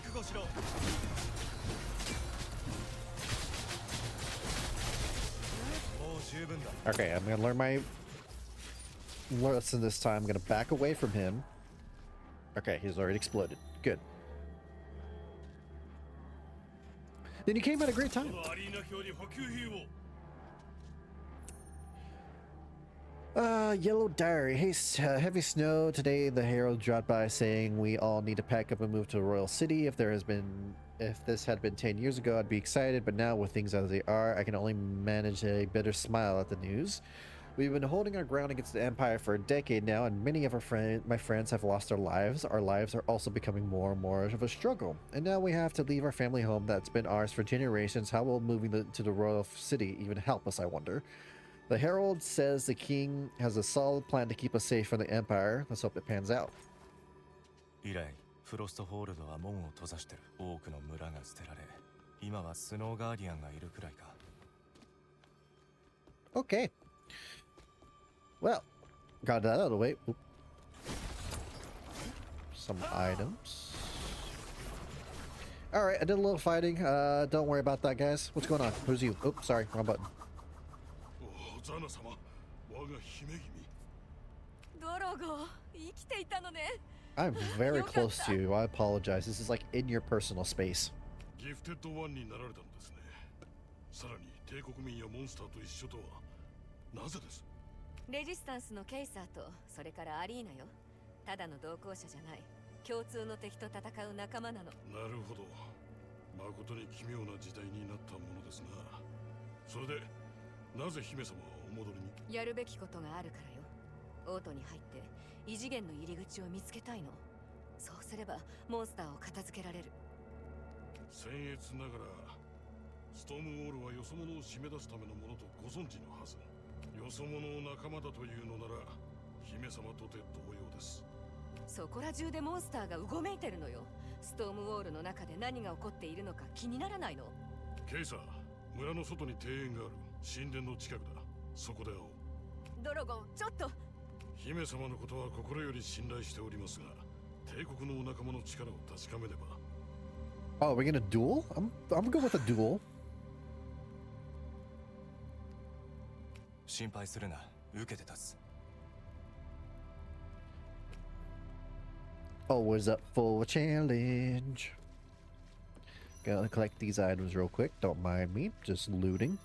覚悟しろ。 Okay, I'm gonna learn my lesson this time. I'm gonna back away from him. Okay, he's already exploded. Good. Then you came at a great time. Yellow Diary. Hey, heavy snow. Today the herald dropped by saying we all need to pack up and move to Royal City. If this had been 10 years ago, I'd be excited, but now with things as they are, I can only manage a bitter smile at the news. We've been holding our ground against the Empire for a decade now, and many of my friends have lost their lives. Our lives are also becoming more and more of a struggle. And now we have to leave our family home that's been ours for generations. How will moving to the Royal City even help us, I wonder? The Herald says the king has a solid plan to keep us safe from the Empire. Let's hope it pans out. 以来、フロストホールドは門を閉ざしてる。多くの村が捨てられ、今はスノーガーディアンがいるくらいか。Okay. Well, got that out of the way. Oop. Some items. All right, I did a little fighting. Don't worry about that, guys. What's going on? Who's you? Oops, sorry, wrong button. ザナ様、我が姫君。ドロゴ、生きていたのね。 I'm very close to you. I apologize. This is like in your personal space. ギフテッド1になられたのですね。さらに帝国民やモンスターと一緒とはなぜです？レジスタンスのケイサーとそれからアリーナよ。ただの同行者じゃない。共通の敵と戦う仲間なの。なるほど。誠に奇妙な時代になったものですな。それでなぜ姫様はお戻りに？やるべきことがあるからよ。オートに入って異次元の入り口を見つけたいの。そうすればモンスターを片付けられる。僭越ながらストームウォールはよそ者を締め出すためのものとご存知のはず。よそ者を仲間だというのなら姫様とて同様です。そこら中でモンスターがうごめいてるのよ。ストームウォールの中で何が起こっているのか気にならないの？ケイサー、村の外に庭園がある。神殿の近くだ。そこで会おう。ドラゴン、ちょっと。姫様のことは心より信頼しておりますが、帝国のお仲間の力を確かめねば。Oh, we're gonna duel? I'm good with a duel. 心配するな。受けて立つ。Always up for a challenge. Gotta collect these items real quick. Don't mind me. Just looting.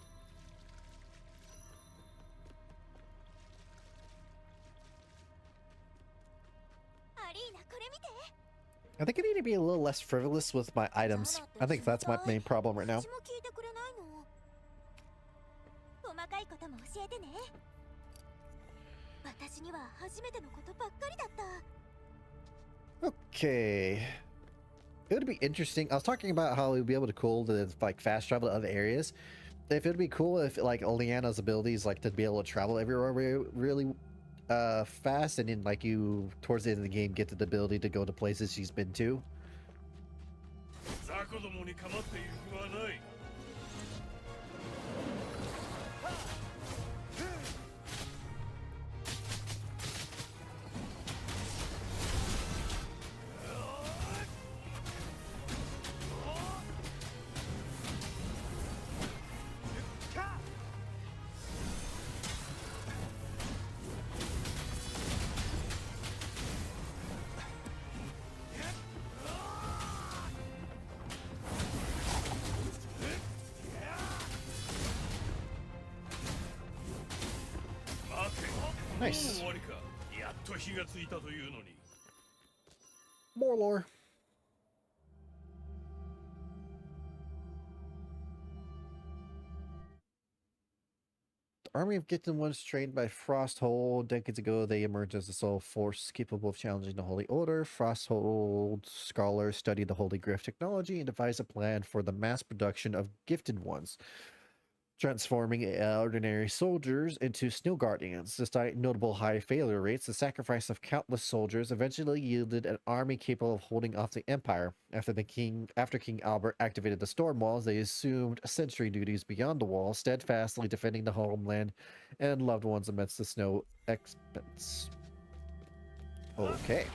I think I need to be a little less frivolous with my items. I think that's my main problem right now. Okay. It would be interesting. I was talking about how we'd be able to cool to like fast travel to other areas. If it'd be cool if like Liana's abilities like to be able to travel everywhere really fast, and then like you towards the end of the game get to the ability to go to places she's been to. Nice. More lore. The army of Gifted Ones trained by Frosthold. Decades ago, they emerged as a sole force capable of challenging the Holy Order. Frosthold scholars studied the Holy Grift technology and devised a plan for the mass production of Gifted Ones, transforming ordinary soldiers into snow guardians. Despite notable high failure rates, the sacrifice of countless soldiers eventually yielded an army capable of holding off the Empire. After King Albert activated the storm walls, they assumed sentry duties beyond the walls, steadfastly defending the homeland and loved ones amidst the snow expanse. Okay.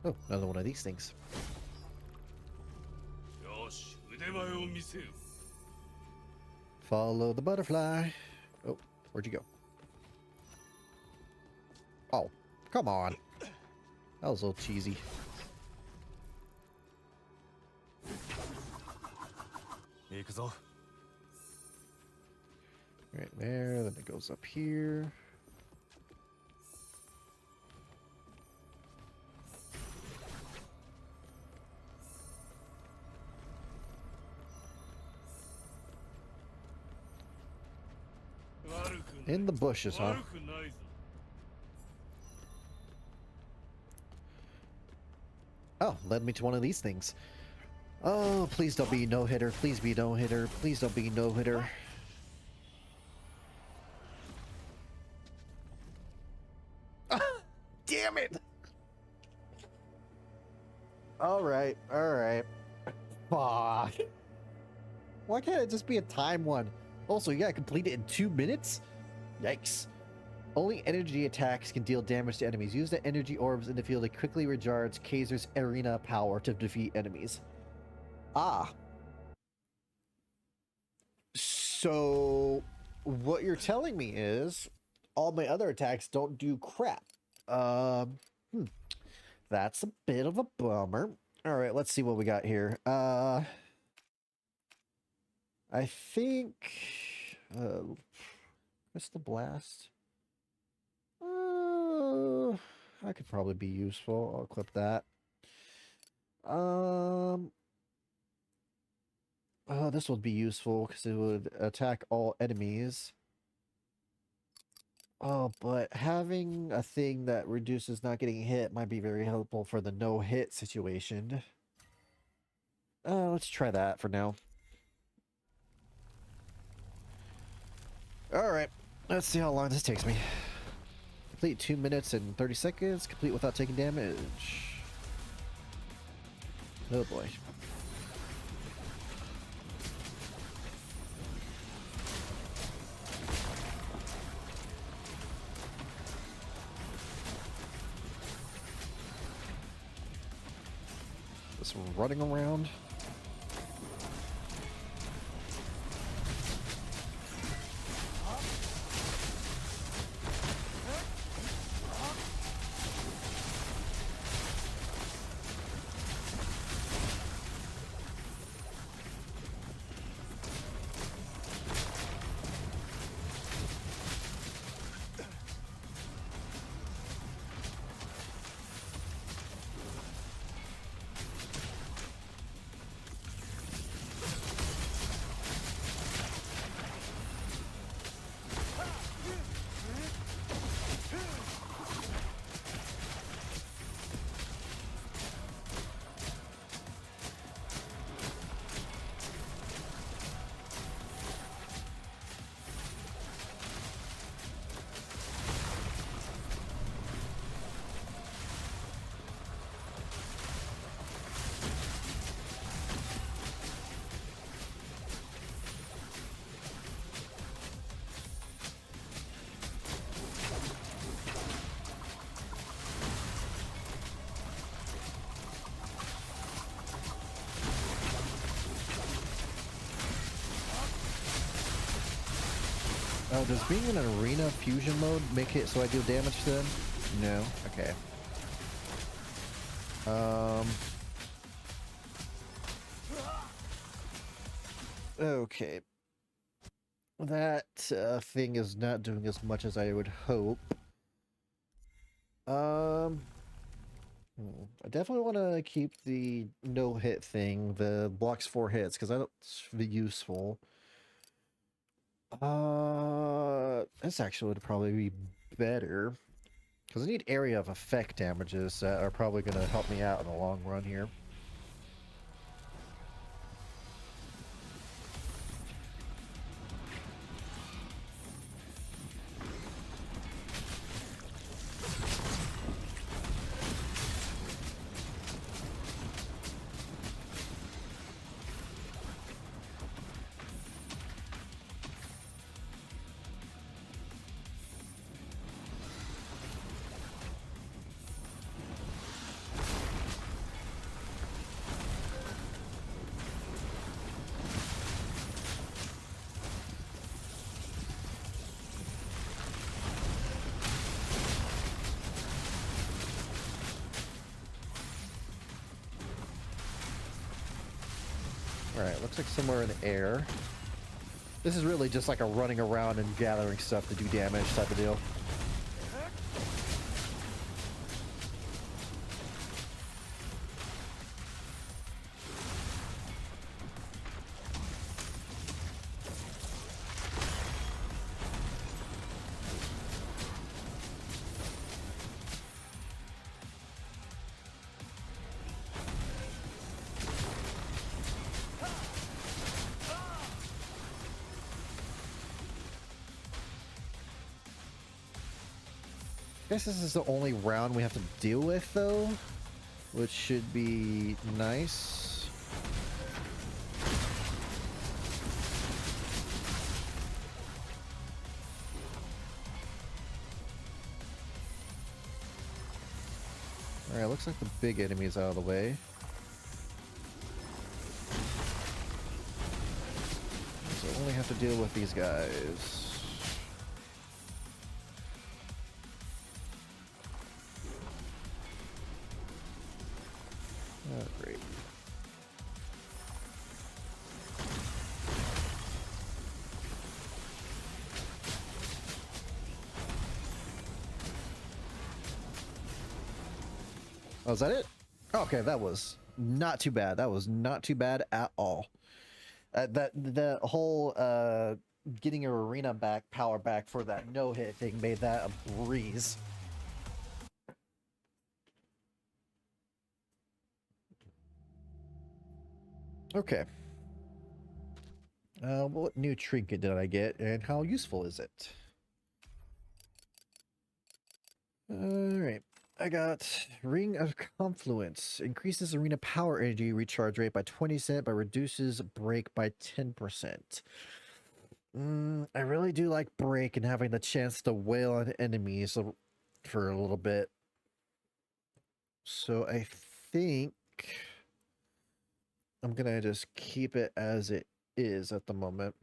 Oh, another one of these things. よし、腕前を見せよ。 Follow the butterfly. Oh, where'd you go? Oh, come on. That was a little cheesy. Right there, then it goes up here. In the bushes, huh? 悪くないぞ。 Oh, led me to one of these things. Oh, please don't be no hitter. Please be no hitter. Please don't be no hitter. Damn it! Alright, alright. Fuck. Why can't it just be a time one? Also, you gotta complete it in 2 minutes? Yikes. Only energy attacks can deal damage to enemies. Use the energy orbs in the field to quickly recharge Kaiser's arena power to defeat enemies. Ah. So, what you're telling me is all my other attacks don't do crap. That's a bit of a bummer. All right, let's see what we got here. I think Crystal Blast. That could probably be useful. I'll equip that. Oh, this would be useful because it would attack all enemies. Oh, but having a thing that reduces not getting hit might be very helpful for the no-hit situation. Let's try that for now. Alright, let's see how long this takes me. Complete 2 minutes and 30 seconds. Complete without taking damage. Oh boy. This one running around. Oh, does being in an arena fusion mode make it so I deal damage to them? No? Okay. Okay. That thing is not doing as much as I would hope. I definitely want to keep the no-hit thing, the blocks 4 hits, because that's useful. This actually would probably be better, because I need area of effect damages that are probably going to help me out in the long run here. Alright, looks like somewhere in the air. This is really just like a running around and gathering stuff to do damage type of deal. I guess this is the only round we have to deal with, though, which should be nice. Alright, looks like the big enemy is out of the way. So I only have to deal with these guys. Oh, great. Oh, is that it? Okay, that was not too bad. That was not too bad at all. The whole getting your arena back, power back for that no-hit thing made that a breeze. Okay. What new trinket did I get, and how useful is it? Alright. I got Ring of Confluence. Increases arena power energy recharge rate by 20%, but reduces break by 10%. I really do like break and having the chance to wail on enemies for a little bit. So I think I'm gonna just keep it as it is at the moment.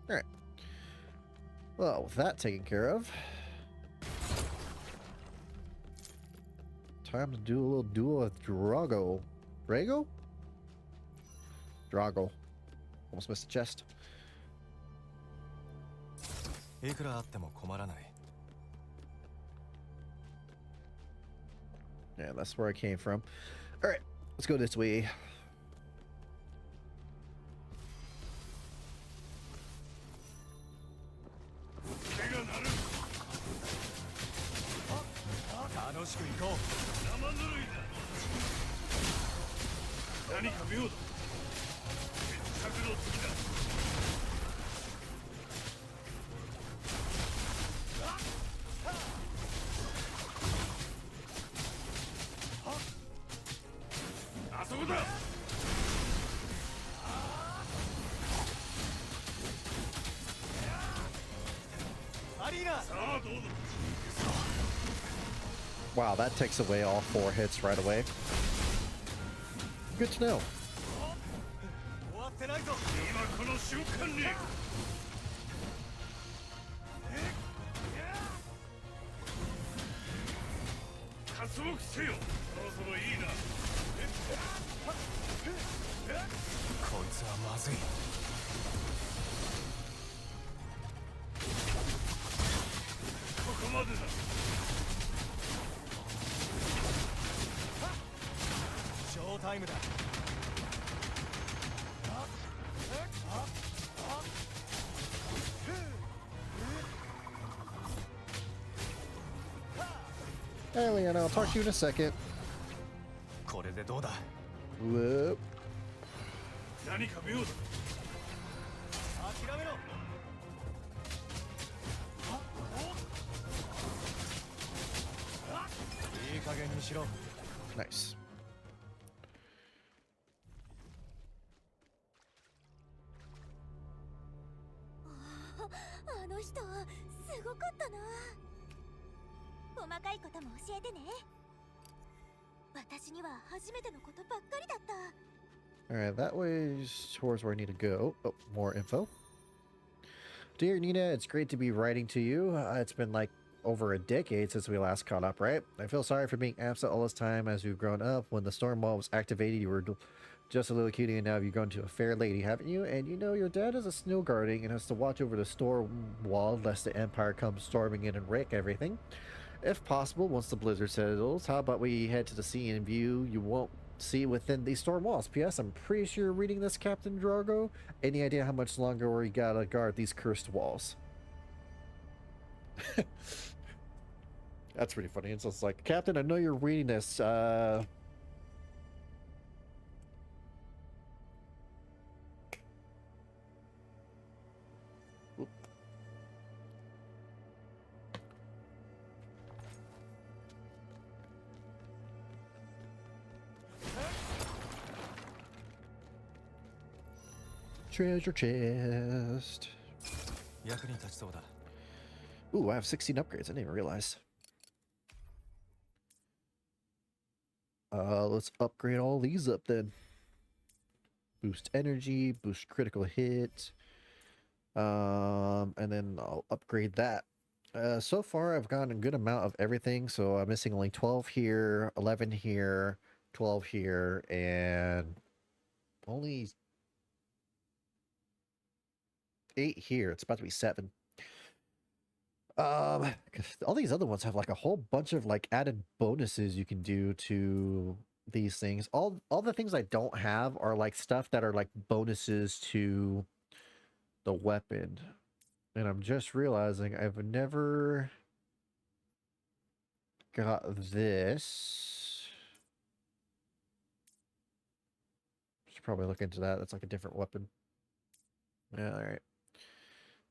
All right. Well, with that taken care of, time to do a little duel with Drago. Drago? Drago. Almost missed the chest. Yeah, that's where I came from. All right, let's go this way. Wow, that takes away all 4 hits right away. Good to know. Hey, Leanna, I'll talk to you in a second. Whoop. Nice. Alright, that was towards where I need to go. Oh, more info. Dear Nina, it's great to be writing to you. It's been like over a decade since we last caught up, right? I feel sorry for being absent all this time as we've grown up. When the storm wall was activated, you were just a little cutie, and now you've grown to a fair lady, haven't you? And you know your dad is a snow guarding and has to watch over the storm wall lest the Empire comes storming in and wreck everything. If possible, once the blizzard settles, how about we head to the sea and view you won't see within these storm walls? P.S. I'm pretty sure you're reading this, Captain Drogo. Any idea how much longer we gotta guard these cursed walls? That's pretty funny. It's just like, Captain, I know you're reading this. Treasure chest. Ooh, I have 16 upgrades. I didn't even realize. Let's upgrade all these up then. Boost energy, boost critical hit. And then I'll upgrade that. So far, I've gotten a good amount of everything. So I'm missing only 12 here, 11 here, 12 here, and only 8 here. It's about to be 7. All these other ones have like a whole bunch of like added bonuses you can do to these things. All the things I don't have are like stuff that are like bonuses to the weapon. And I'm just realizing I've never got this. Should probably look into that. That's like a different weapon. Yeah, all right.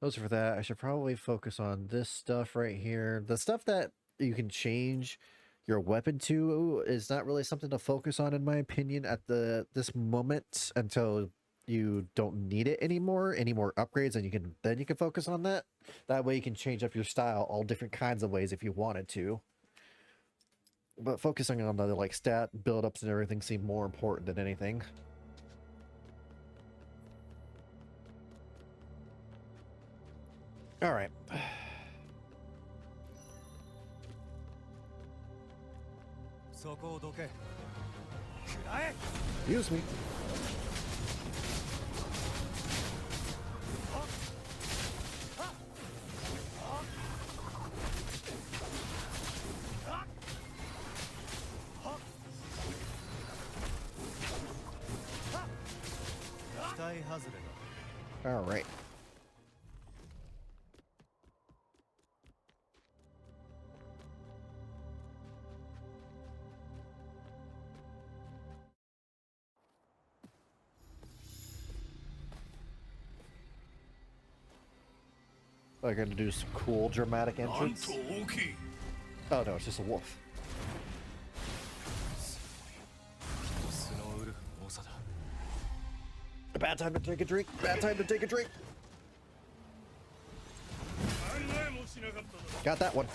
Those are for that. I should probably focus on this stuff right here. The stuff that you can change your weapon to is not really something to focus on, in my opinion, at this moment, until you don't need it anymore. Any more upgrades, and then you can focus on that. That way you can change up your style all different kinds of ways if you wanted to. But focusing on the like stat build-ups and everything seem more important than anything. All right. Excuse me. All right. I'm gonna do some cool dramatic entrance. Oh no, it's just a wolf. A bad time to take a drink. Bad time to take a drink. Got that one.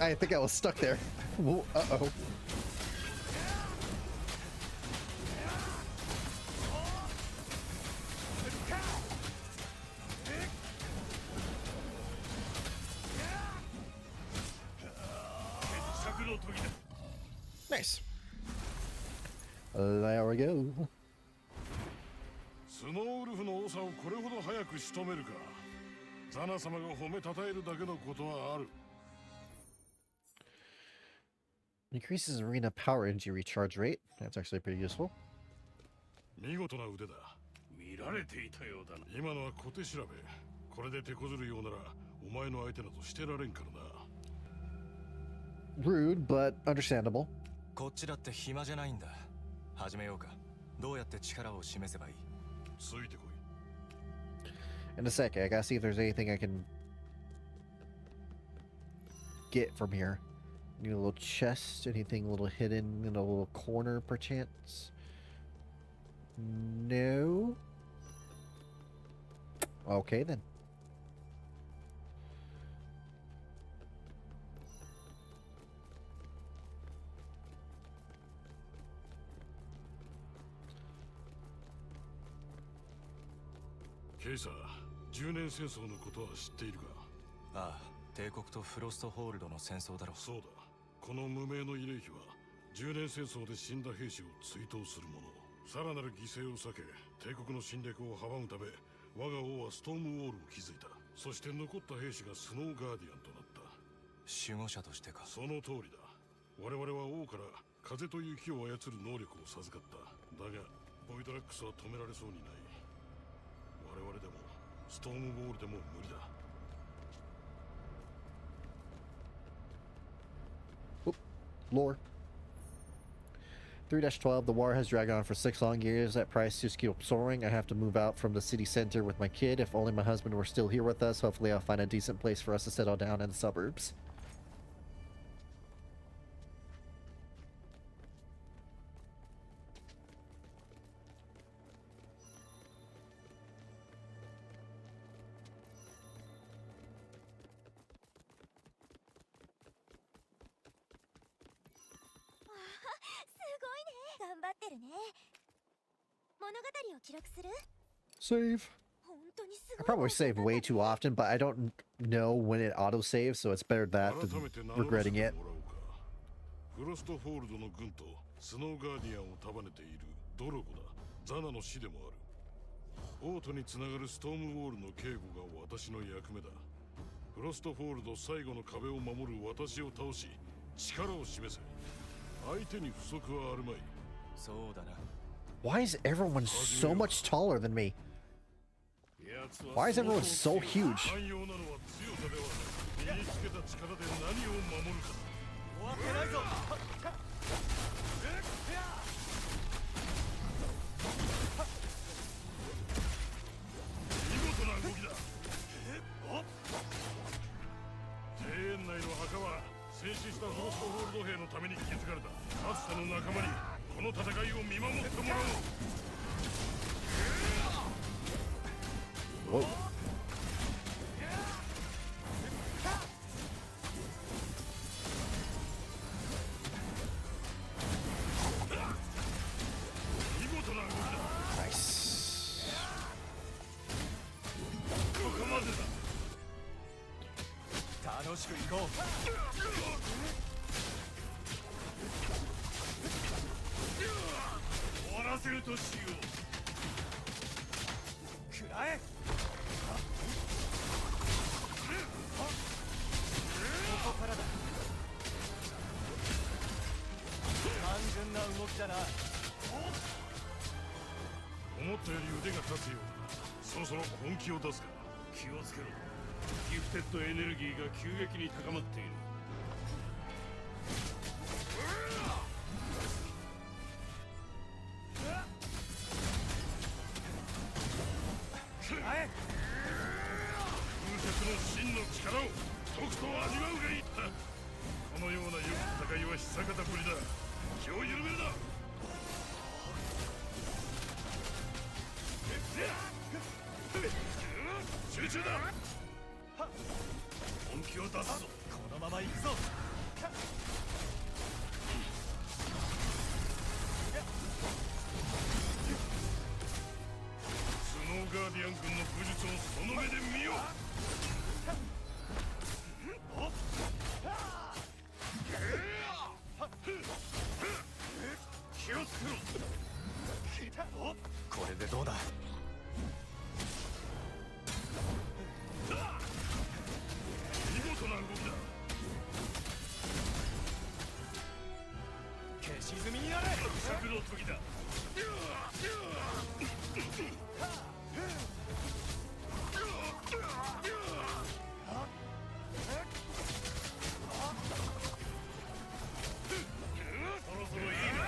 I think I was stuck there. Uh-oh. Nice. There we go. スノーウルフの長をこれほど早く仕留めるか。ザナ様が褒めたたえるだけのことはある。 Increases arena power energy recharge rate. That's actually pretty useful. 見事な腕だ。見られていたようだな。今のは小手調べ。これで手こずるようならお前の相手などしてられんからな。 Rude, but understandable. こっちだって暇じゃないんだ。始めようか。どうやって力を示せばいい？ついてこい。 In a second, I gotta see if there's anything I can get from here. Need a little chest, anything a little hidden in a little corner perchance? No? Okay then.ケイサー、10年戦争のことは知っているか？ああ、帝国とフロストホールドの戦争だろ。そうだ。この無名の慰霊碑は10年戦争で死んだ兵士を追悼するもの。さらなる犠牲を避け、帝国の侵略を阻むため、我が王はストームウォールを築いた。そして残った兵士がスノーガーディアンとなった。守護者としてか？その通りだ。我々は王から風と雪を操る能力を授かった。だが、ボイドラックスは止められそうにない。我々でもストームウォールでも無理だ。Lore. 3-12, the war has dragged on for 6 long years. That price just keeps soaring. I have to move out from the city center with my kid. If only my husband were still here with us. Hopefully I'll find a decent place for us to settle down in the suburbs. Save. I probably save way too often, but I don't know when it autosaves, so it's better that than regretting it. フロストフォールドの軍とスノーガーディアンを束ねているドロゴだ。ザナの死でもある。王都につながるストームウォールの警護が私の役目だ。フロストフォールド最後の壁を守る私を倒し、力を示せ。相手に不足はあるまい。そうだな。Why is everyone so much taller than me? Why is everyone so huge? 庭園内の墓は戦死したフロストホールド兵のために築かれた。かつての仲間にこの戦いを見守ってもらおう。Whoa. 見事な動きだ。Nice. ここまでだ。楽しく行こう。終わらせるとしよう。くらえ。ここからだ。単純な動きだな。思ったより腕が立つようだ。そろそろ本気を出すか。気をつけろ。ギフテッドエネルギーが急激に高まっている。風雪の真の力をとくと味わうがいい。このような良き戦いは久方ぶりだ。気を緩めるな。集中だ。本気を出すぞ。このまま行くぞ。スノーガーディアン軍の武術をその目で見よう。気をつけろ。これでどうだ。見事な動きだ。決沈みになれ。食の時だ。そろそろいいな。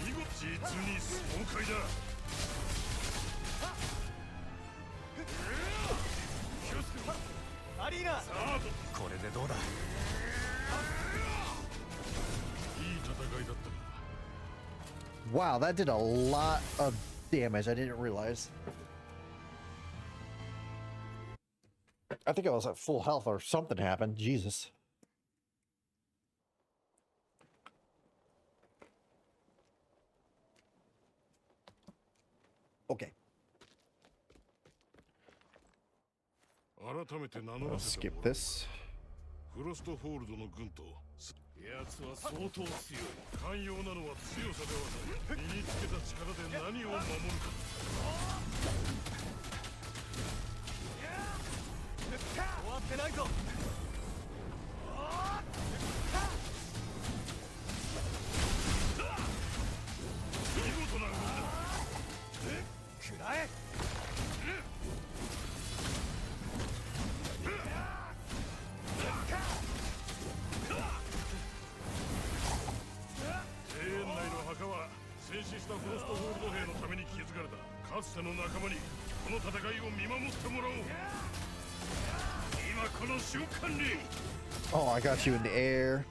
見事実に爽快だ。気をつけろ。アリーナ。さあこれでどうだ。いい戦いだった。 Wow, that did a lot of damage. I didn't realize. I think I was at full health or something happened. Jesus. Okay. 改めて名乗ら Let's せて skip もらう。 this. フロストホールドの軍と奴は相当強い。寛容なのは強さではない。身につけた力で何を守るか。終わってないぞ。見事な動きだ。くらえ。庭園内の墓は戦死したフロストホールド兵のために築かれた。かつての仲間にこの戦いを見守ってもらおう。今この瞬間に。 Oh, I got you in the air.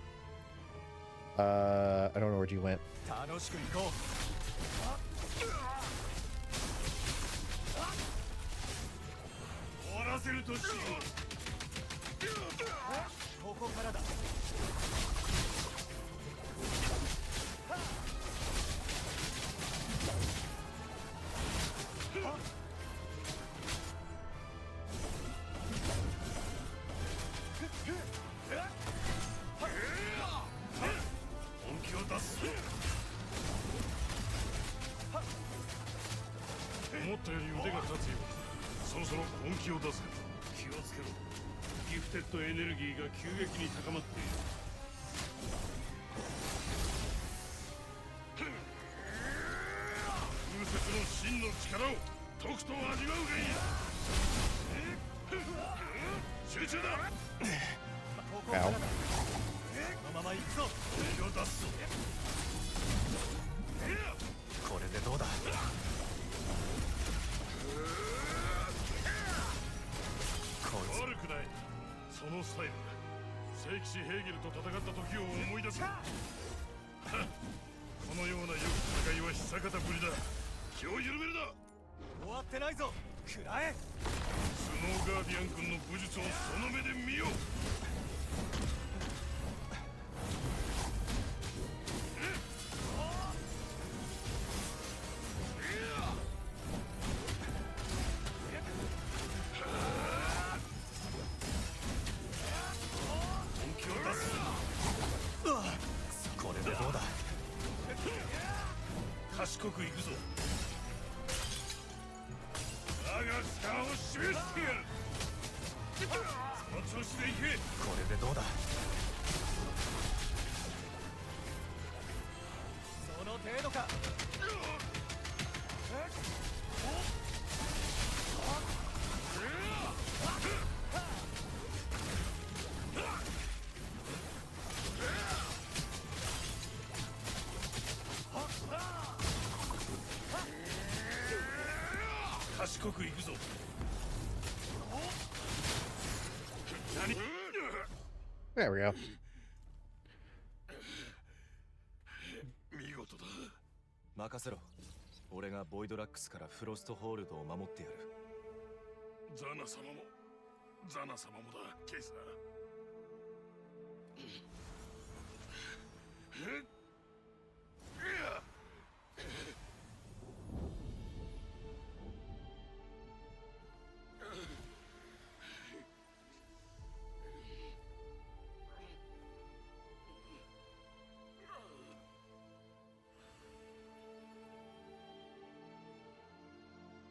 I don't know where you went. 楽しく行こう。終わらせるとしよう。ここからだ。本気を出す。思ったより腕が立つようだ。そろそろ本気を出せ。気をつけろ。ギフテッドエネルギーが急激に高まっている。風雪の真の力をとくと味わうがいい。集中だ。ここからだ。このまま行くぞ。本気を出すぞ。これでどうだ。こい悪くない。そのスタイル。聖騎士ヘーゲルと戦った時を思い出す。このような良き戦いは久方ぶりだ。気を緩めるな。終わってないぞ。くらえ。スノーガーディアン君の武術をその目で見よう。本気を出す。これでどうだ。賢く行くぞ。我が力を示してやる。その調子で行け。これでどうだ。その程度か。賢く行くぞ。何。 There we go. 見事だ。任せろ。俺がボイドラックスからフロストホールドを守ってやる。ザナ様もザナ様もだ。ケイサー。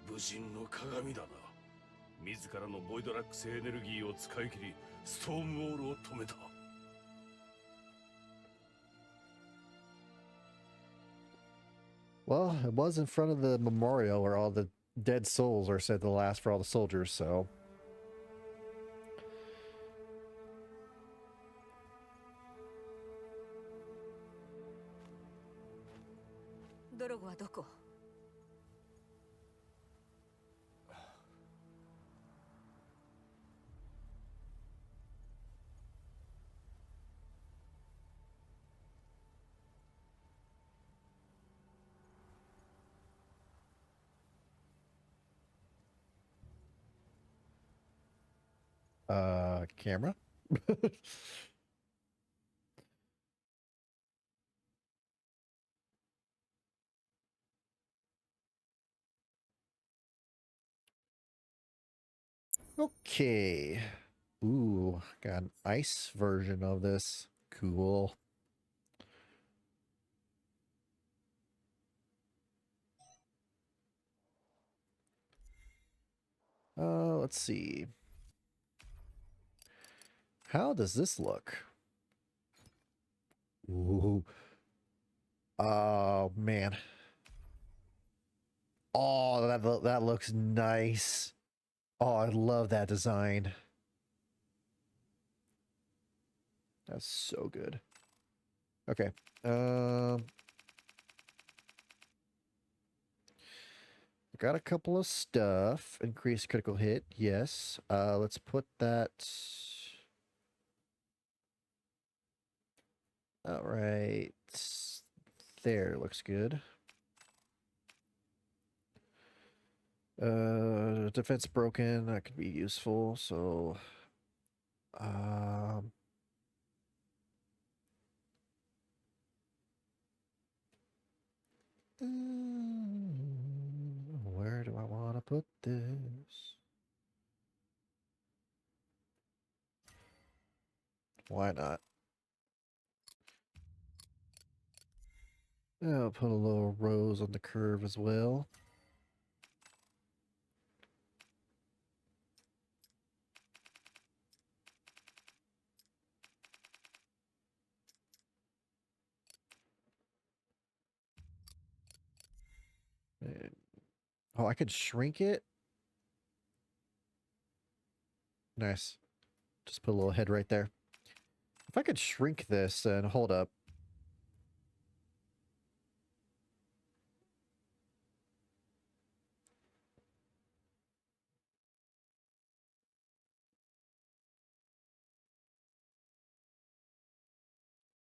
武神の鏡だな。自らのボイドラックスエネルギーを使い切りストームウォールを止めた。Well, it was in front of the memorial where all the dead souls are said to last for all the soldiers, so. Camera? Okay. Ooh, got an ice version of this. Cool. Let's see. How does this look? Ooh. Oh, man. Oh, that looks nice. Oh, I love that design. That's so good. Okay. Got a couple of stuff. Increased critical hit. Yes. Let's put that. All right. There looks good. Defense broken. That could be useful. So, where do I want to put this? Why not? I'll put a little rose on the curve as well. Oh, I could shrink it. Nice. Just put a little head right there. If I could shrink this, then hold up.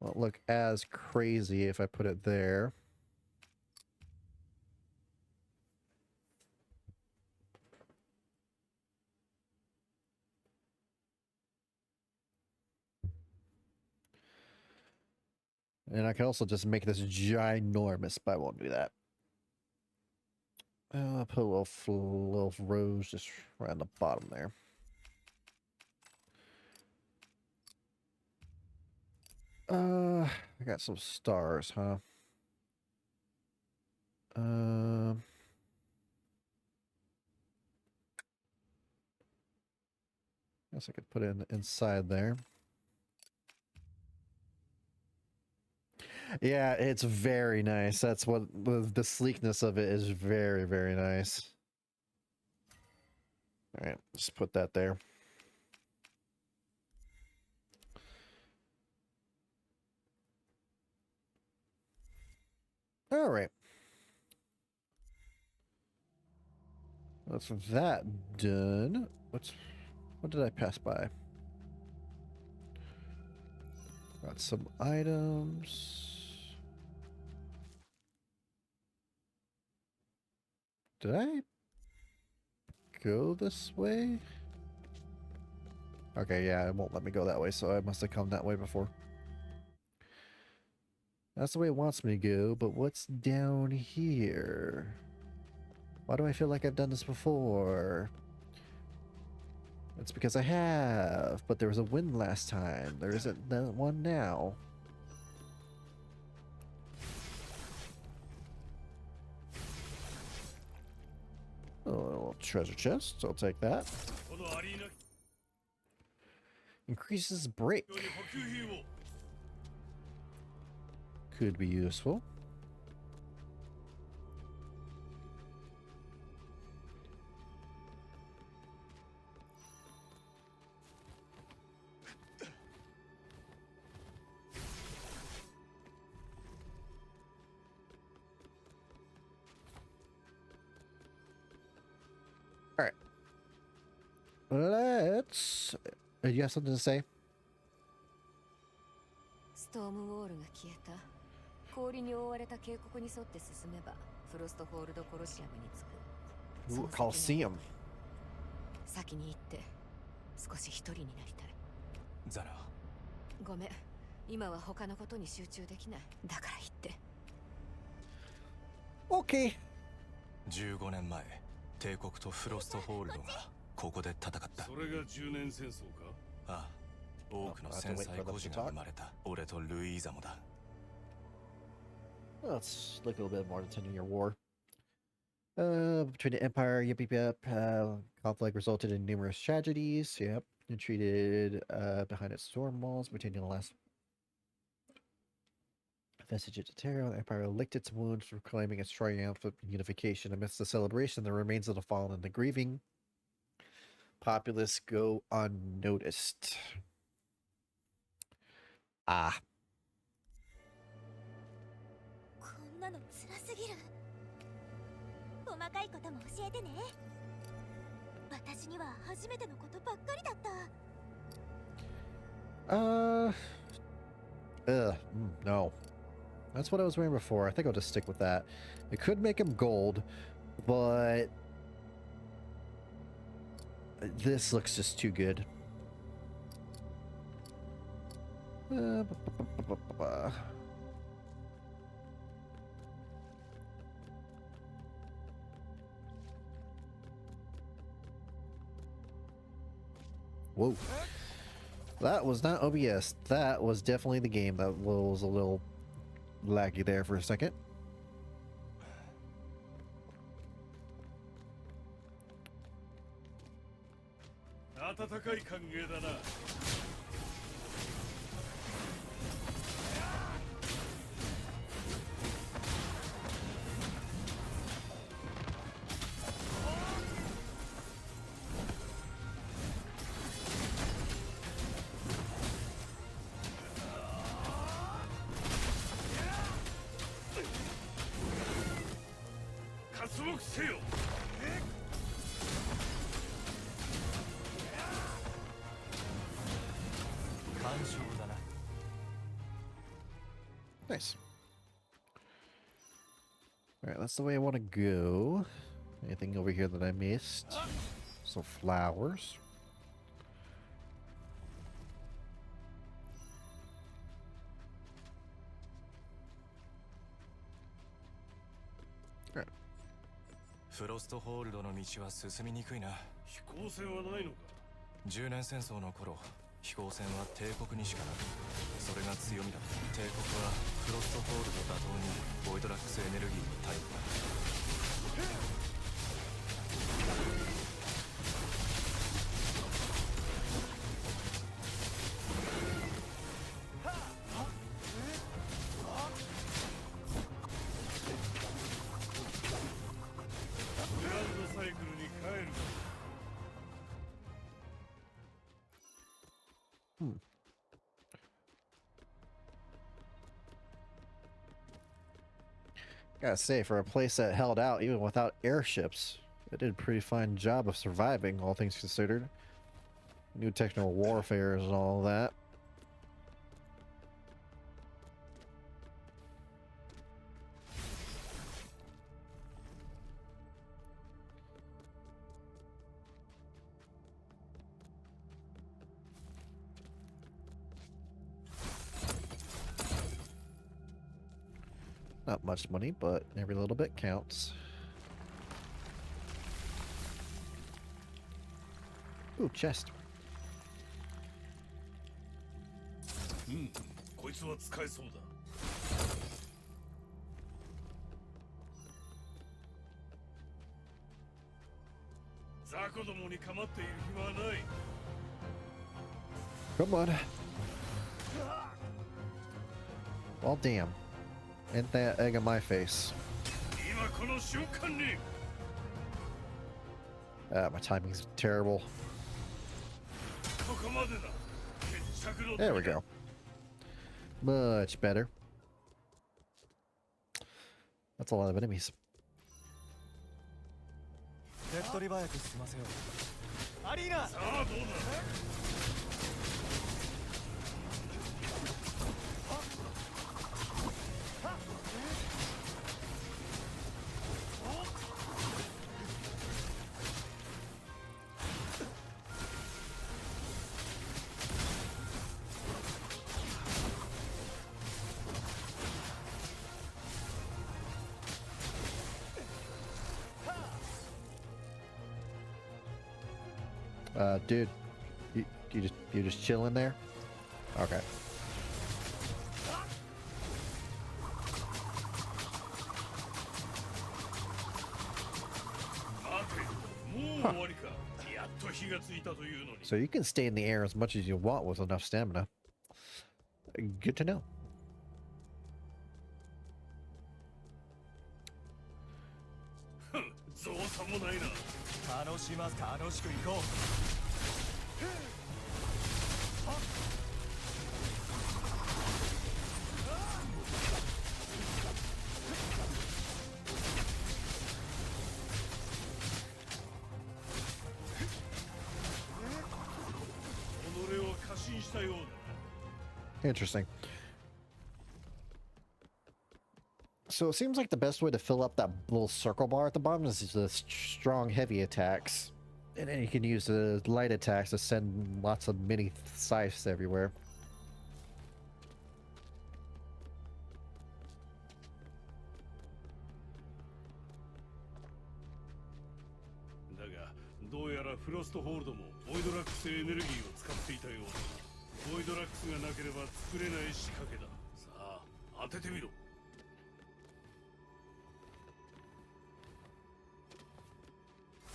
Won't look as crazy if I put it there. And I can also just make this ginormous, but I won't do that. I'll put a little rose just around the bottom there. I got some stars, huh? Guess I could put it inside there. Yeah, it's very nice. That's what the sleekness of it is. Very, very nice. All right, just put that there. All right. That's that done. What did I pass by? Got some items. Did I go this way? Okay, yeah, it won't let me go that way, so I must have come that way before. That's the way it wants me to go, but what's down here? Why do I feel like I've done this before? It's because I have, but there was a wind last time. There isn't one now. Oh, a little treasure chest. I'll take that. Increases break. Could be useful. you have something to say? ストームウォールが消えた。氷に覆われた渓谷に沿って進めばフロストホールドコロシアムに着く。 Ooh, Coliseum. 先に行って少し一人になりたい。ザナ。ごめん、今は他のことに集中できない。だから言って。 OK。 15年前、帝国とフロストホールドがここで戦った。それが10年戦争か？ああ、多くの戦災孤児が生まれた。俺とルイーザもだ。 Let's look a little bit more at the 10-year war. Between the Empire, conflict resulted in numerous tragedies. Yep, retreated behind its storm walls, maintaining the last vestige of terror. The Empire licked its wounds, proclaiming its triumphant unification. Amidst the celebration, the remains of the fallen and the grieving populace go unnoticed. Ah. こんなの辛すぎる。細かいことも教えてね。私には初めてのことばっかりだった。No. That's what I was wearing before. I think I'll just stick with that. It could make him gold, but this looks just too good. Whoa. That was not OBS. That was definitely the game that was a little laggy there for a second. Nice. Alright, that's the way I want to go. Anything over here that I missed? Some flowers. Alright. フロストホールドの道は進みにくいな。飛行船はないのか？10年戦争の頃、飛行船は帝国にしかなく、それが強みだ。帝国はフロストホールド打倒にボイドラックスエネルギーを頼った。Gotta say, for a place that held out even without airships, it did a pretty fine job of surviving, all things considered. New technical warfare and all that. Not much money, but every little bit counts. Ooh, chest. こいつは使えそうだ。雑魚どもに構っている暇はない。Come on. Well, damn. Ain't that egg on my face? My timing's terrible. There we go. Much better. That's a lot of enemies. Dude, you just chilling there? Okay. So you can stay in the air as much as you want with enough stamina. Good to know. 造作もないな。楽しく行こう。己を過信したようだ。 Interesting. So it seems like the best way to fill up that little circle bar at the bottom is the strong heavy attacks. And then you can use the light attacks to send lots of mini scythes everywhere.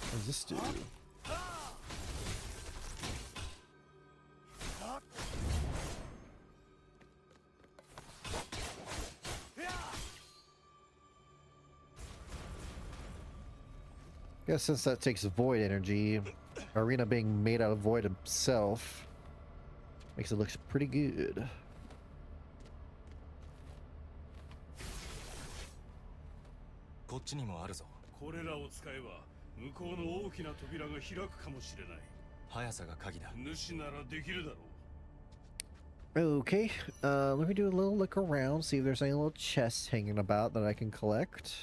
What does this do? Guess since that takes void energy, Arena being made out of void himself makes it look pretty good. Okay, let me do a little look around, see if there's any little chests hanging about that I can collect.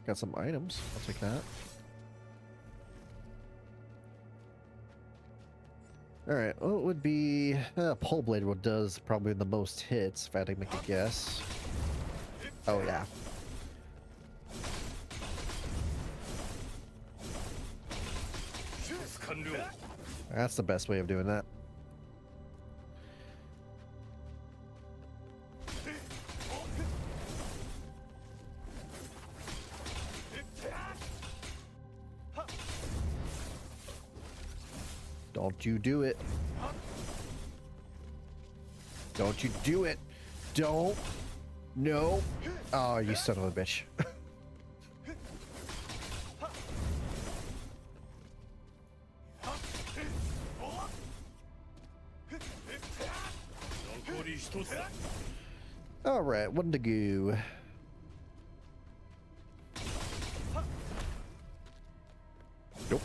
Got some items. I'll take that. Alright, what would be... Pole Blade does probably the most hits, if I had to make a guess. Oh, yeah. That's the best way of doing that. Don't you do it. Don't you do it. Don't. No. Oh, you son of a bitch. Alright, one to go. Nope.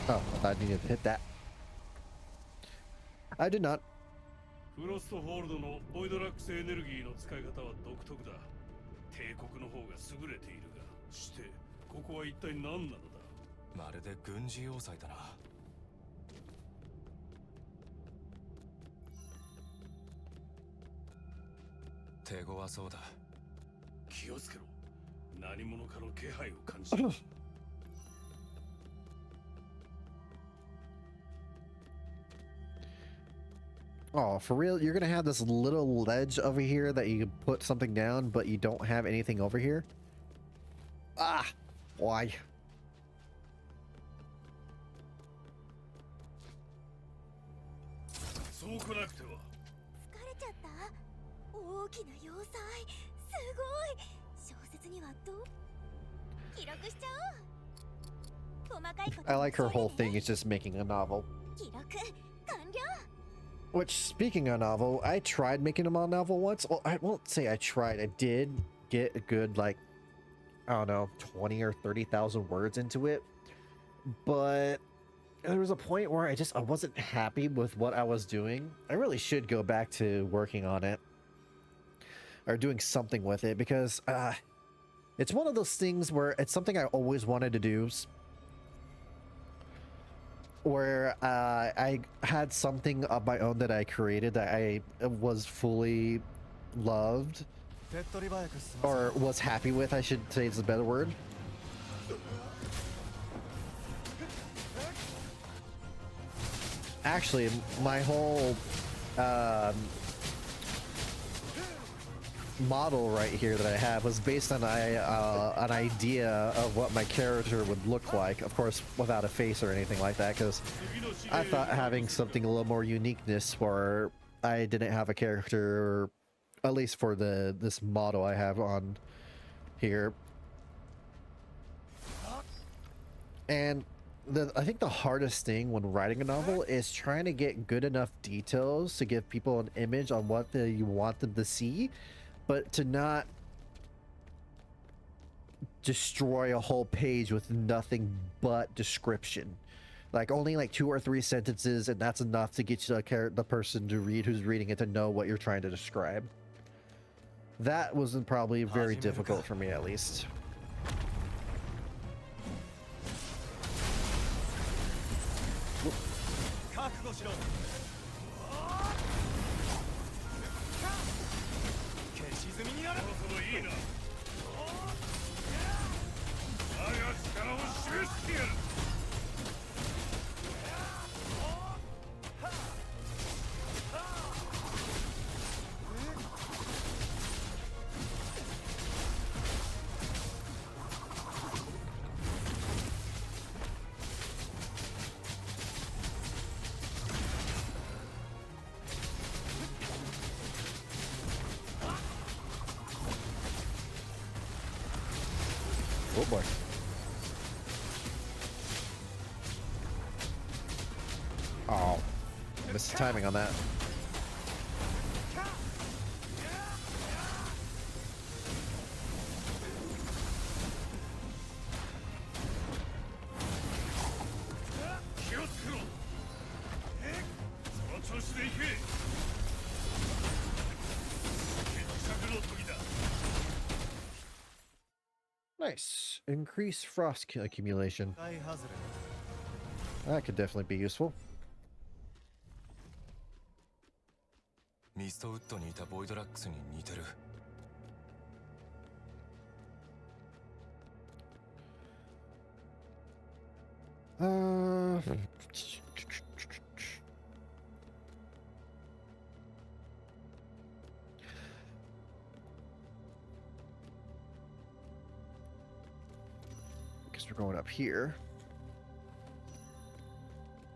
Oh, I thought I needed to hit that. I did not. フロストホールドのボイドラックスエネルギーの使い方は独特だ。帝国の方が優れているが、してここは一体何なのだ。まるで軍事要塞だな。手強そうだ。気をつけろ。何者かの気配を感じる。Oh, for real? You're gonna have this little ledge over here that you can put something down, but you don't have anything over here? Ah! Why? I like her whole thing is just making a novel. Which, speaking of novel, I tried making a novel once. Well, I won't say I tried. I did get a good, like, I don't know, 20 or 30,000 words into it. But there was a point where I wasn't happy with what I was doing. I really should go back to working on it. Or doing something with it, because it's one of those things where it's something I always wanted to do. where I had something of my own that I created that I was fully loved or was happy with, I should say is a better word. Actually, my whole model right here that I have was based on an idea of what my character would look like, of course without a face or anything like that, because I thought having something a little more uniqueness where I didn't have a character, at least for this model I have on here. And I think the hardest thing when writing a novel is trying to get good enough details to give people an image on what you want them to see, but to not destroy a whole page with nothing but description. Like only like 2 or 3 sentences, and that's enough to get you the person to read who's reading it to know what you're trying to describe. That was probably very difficult for me, at least. Oh boy. Oh, missed the timing on that. Nice. Increase frost accumulation. That could definitely be useful. ミストウッドにいたボイドラックスに似てる。Guess we're going up here.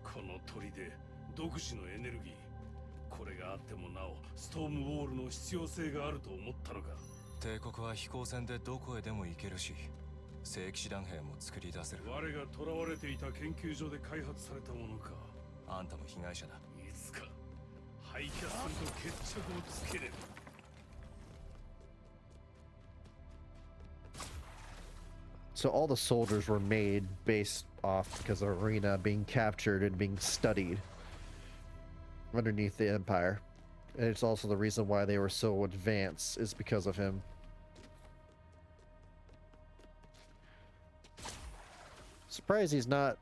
この砦、独自のエネルギー。これがあってもなおストームウォールの必要性があると思ったのか。帝国は飛行船でどこへでも行けるし、聖騎士団兵も作り出せる。我が囚われていた研究所で開発されたものか。あんたも被害者だ。いつか廃墟すると決着をつけれる。So all the soldiers were made based off because of Arena being captured and being studied underneath the Empire. And it's also the reason why they were so advanced is because of him. Surprised he's not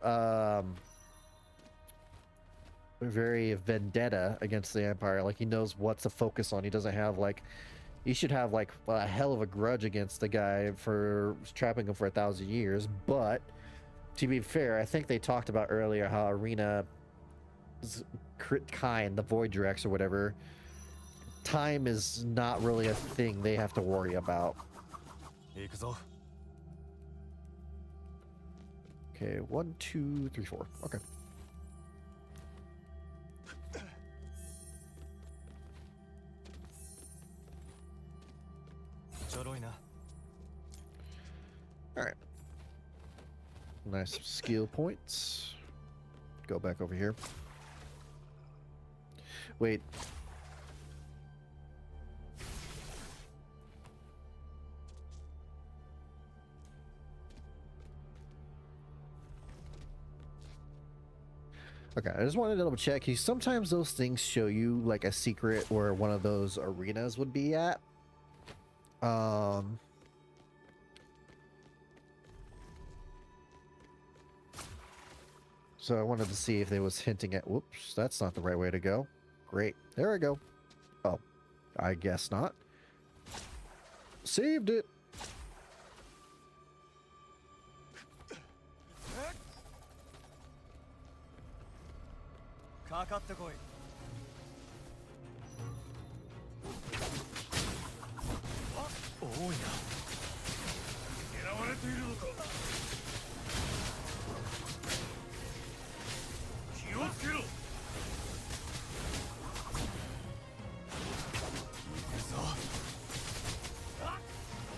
very vendetta against the Empire. Like he knows what to focus on. He doesn't have like, you should have like a hell of a grudge against the guy for trapping him for 1,000 years. But to be fair, I think they talked about earlier how Arena kind, the Void Directs or whatever, time is not really a thing they have to worry about. Okay, 1, 2, 3, 4. Okay. Alright. Nice skill points. Go back over here. Wait. Okay, I just wanted to double check. Sometimes those things show you like a secret where one of those arenas would be at. So I wanted to see if they was hinting at, whoops, that's not the right way to go. Great. There we go. Oh, I guess not. Saved it. Oh, yeah. 狙われているのか。気をつけろ。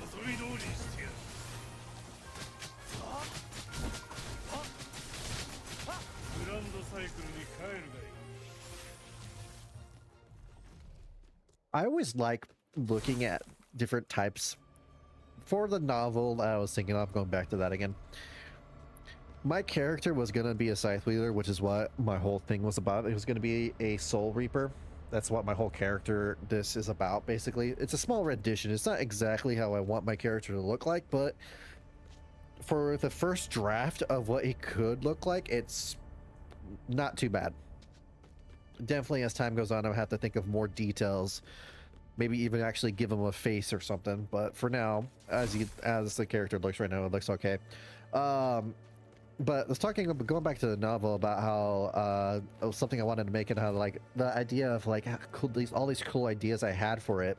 望み通りにしてやる。グランドサイクルに帰るがいい。 I always like looking at different types. For the novel, I was thinking of going back to that again. My character was going to be a Scythe Wheeler, which is what my whole thing was about. It was going to be a Soul Reaper. That's what my whole character this is about, basically. It's a small rendition. It's not exactly how I want my character to look like, but for the first draft of what he could look like, it's not too bad. Definitely as time goes on, I'll have to think of more details. Maybe even actually give him a face or something. But for now, as the character looks right now, it looks okay. But going back to the novel about how something I wanted to make, and how like the idea of like cool, all these cool ideas I had for it.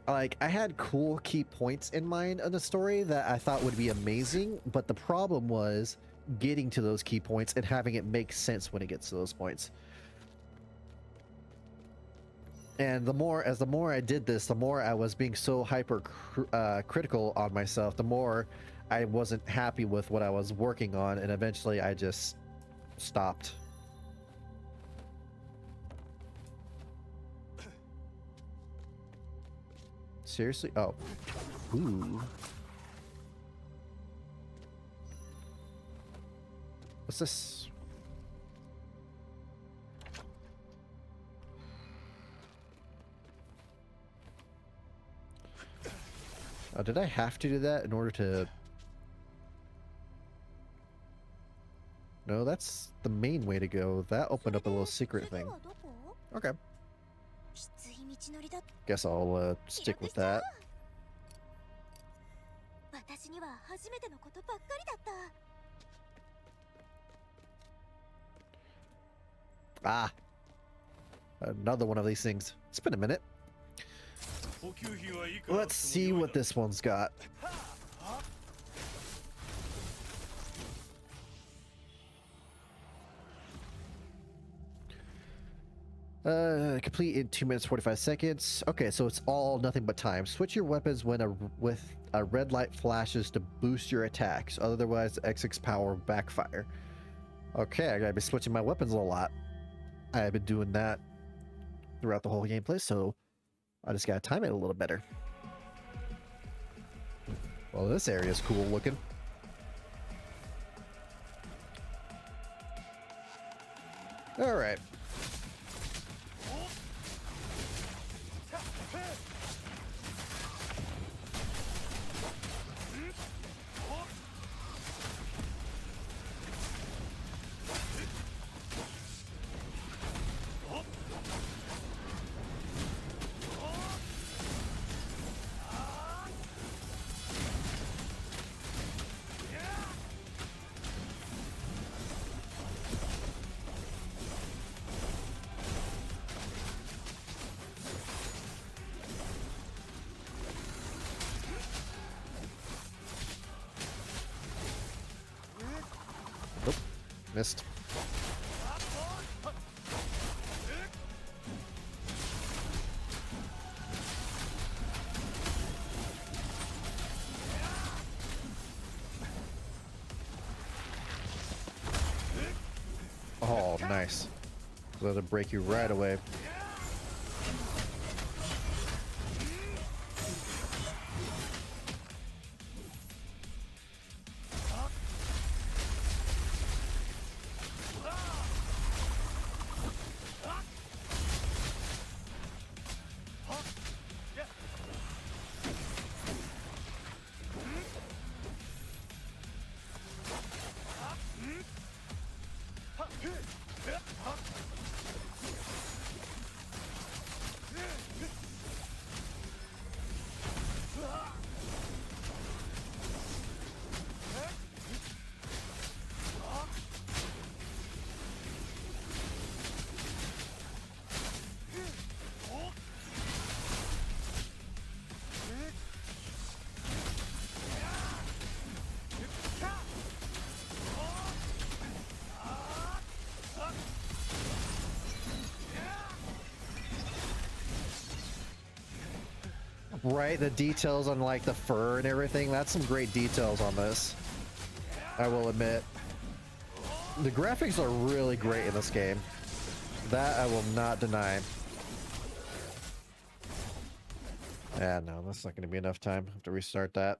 Like I had cool key points in mind in the story that I thought would be amazing, but the problem was getting to those key points and having it make sense when it gets to those points. And the more I did this, the more I was being so hyper critical on myself, the more I wasn't happy with what I was working on, and eventually I just stopped. Seriously? Oh. Ooh. What's this? Oh, did I have to do that in order to... No, that's the main way to go. That opened up a little secret thing. Okay. Guess I'll stick with that. Ah! Another one of these things. It's been a minute. Let's see what this one's got. Complete in 2 minutes 45 seconds. Okay, so it's all nothing but time. Switch your weapons when with a red light flashes to boost your attacks. Otherwise, XX power will backfire. Okay, I gotta be switching my weapons a lot. I've been doing that throughout the whole gameplay, so I just gotta time it a little better. Well, this area is cool looking. All right. Nope. Missed. Oh, nice. Let it break you right away. Right, the details on like the fur and everything. That's some great details on this. I will admit. The graphics are really great in this game. That I will not deny. Yeah, no, that's not going to be enough time. I have to restart that.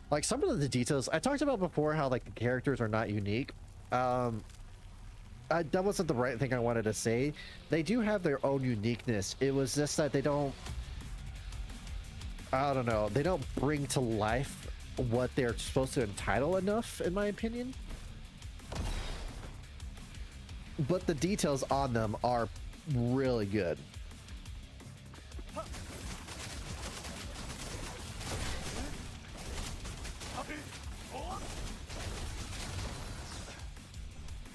Like some of the details I talked about before, how like the characters are not unique. That wasn't the right thing I wanted to say. They do have their own uniqueness. It was just that they don't, I don't know, they don't bring to life what they're supposed to entitle enough, in my opinion. But the details on them are really good.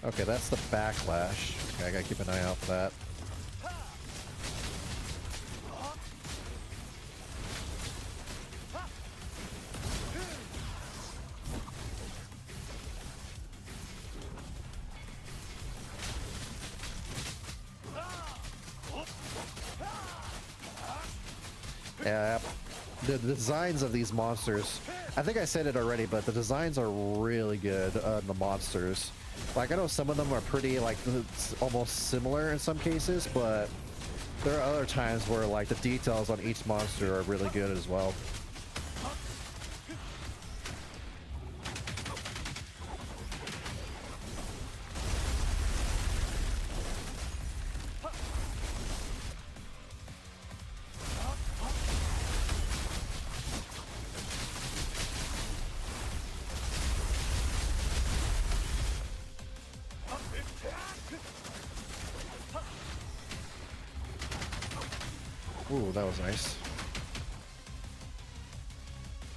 Okay, that's the backlash. Okay, I gotta keep an eye out for that. Yeah, the designs of these monsters, I think I said it already, but the designs are really good on the monsters. Like, I know some of them are pretty, like, almost similar in some cases, but there are other times where, like, the details on each monster are really good as well. Ooh, that was nice.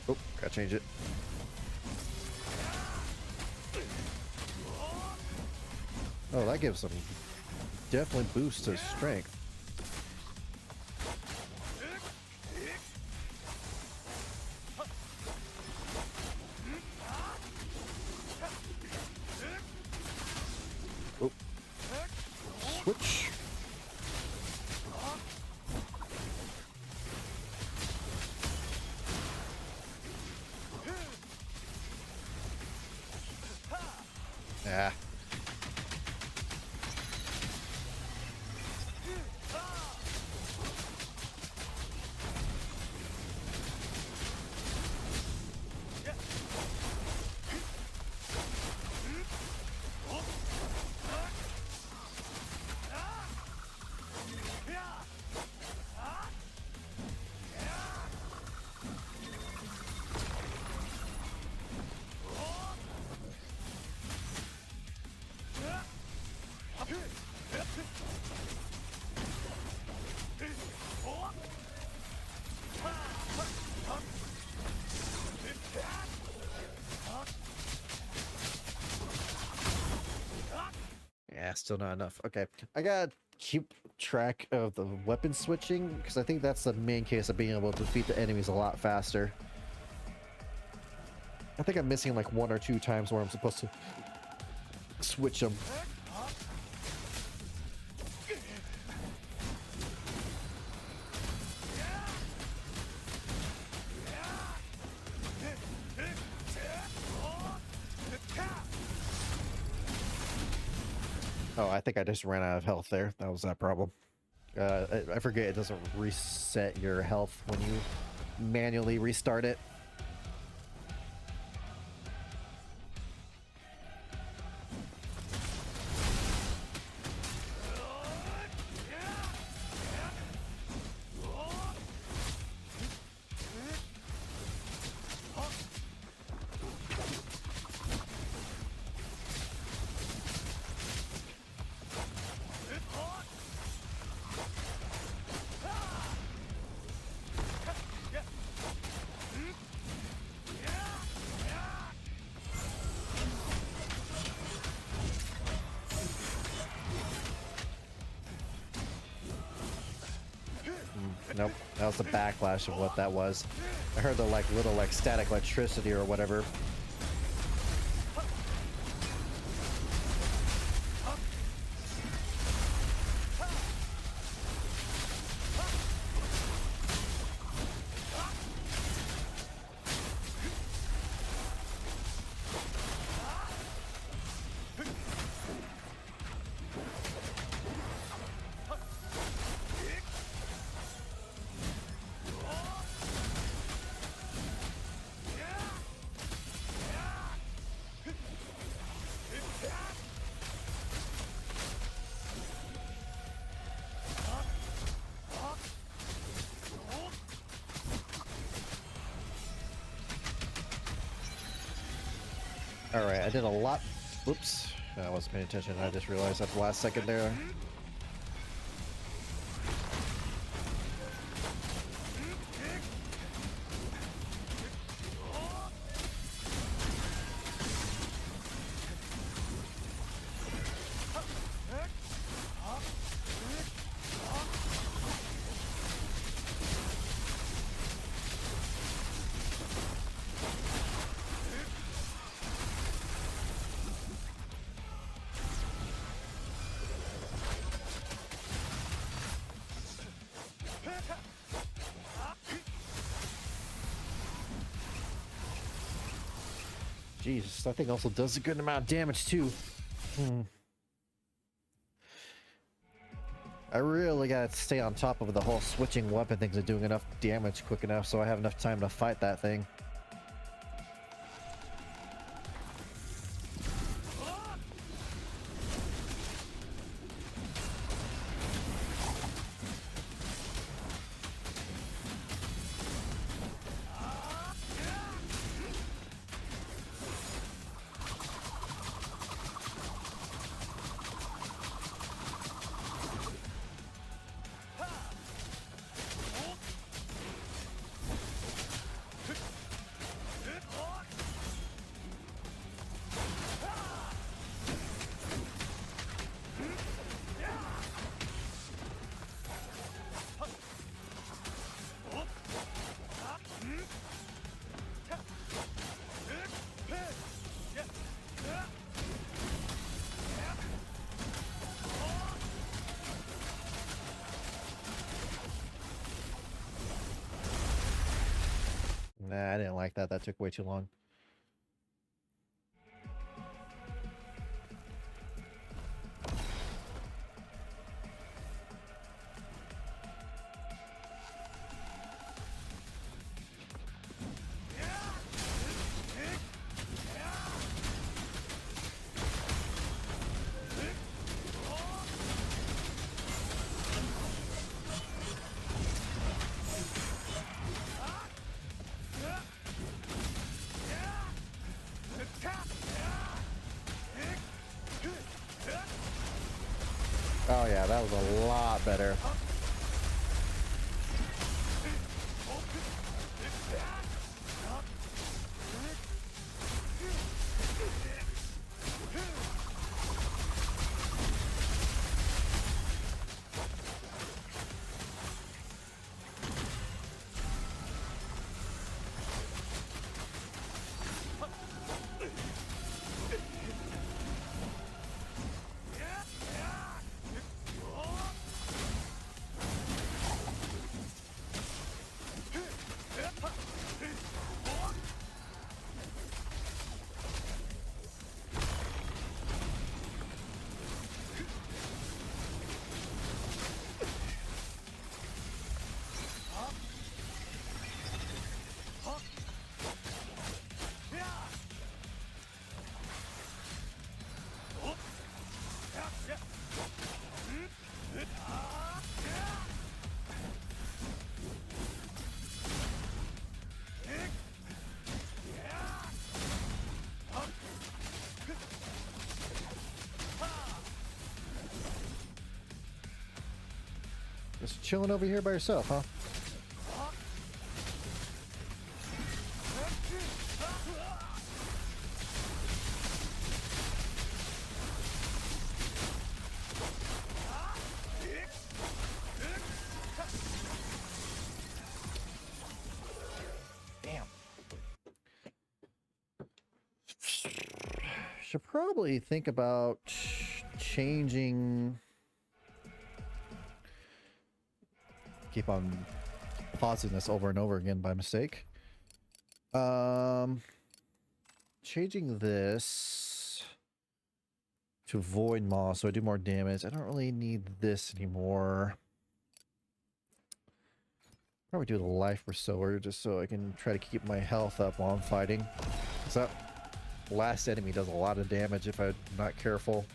Oh, gotta change it. Oh, that gives some definitely boost to strength. Oh. Switch. Yeah. Yeah, still not enough. Okay, I gotta keep track of the weapon switching because I think that's the main case of being able to defeat the enemies a lot faster. I think I'm missing like 1 or 2 times where I'm supposed to switch them. Oh, I think I just ran out of health there. That was that problem. I forget it doesn't reset your health when you manually restart it. Nope, that was the backlash of what that was. I heard the like little like static electricity or whatever. Alright, I did a lot. Oops. I wasn't paying attention. I just realized at the last second there. Jesus, that thing also does a good amount of damage too. I really gotta stay on top of the whole switching weapon things and doing enough damage quick enough so I have enough time to fight that thing. Nah, I didn't like that. That took way too long. Oh yeah, that was a lot better. Just chilling over here by yourself, huh? Damn. Should probably think about changing. Keep on pausing this over and over again by mistake. Changing this to Void Maw so I do more damage. I don't really need this anymore. Probably do the Life Restorer just so I can try to keep my health up while I'm fighting. Because that last enemy does a lot of damage if I'm not careful.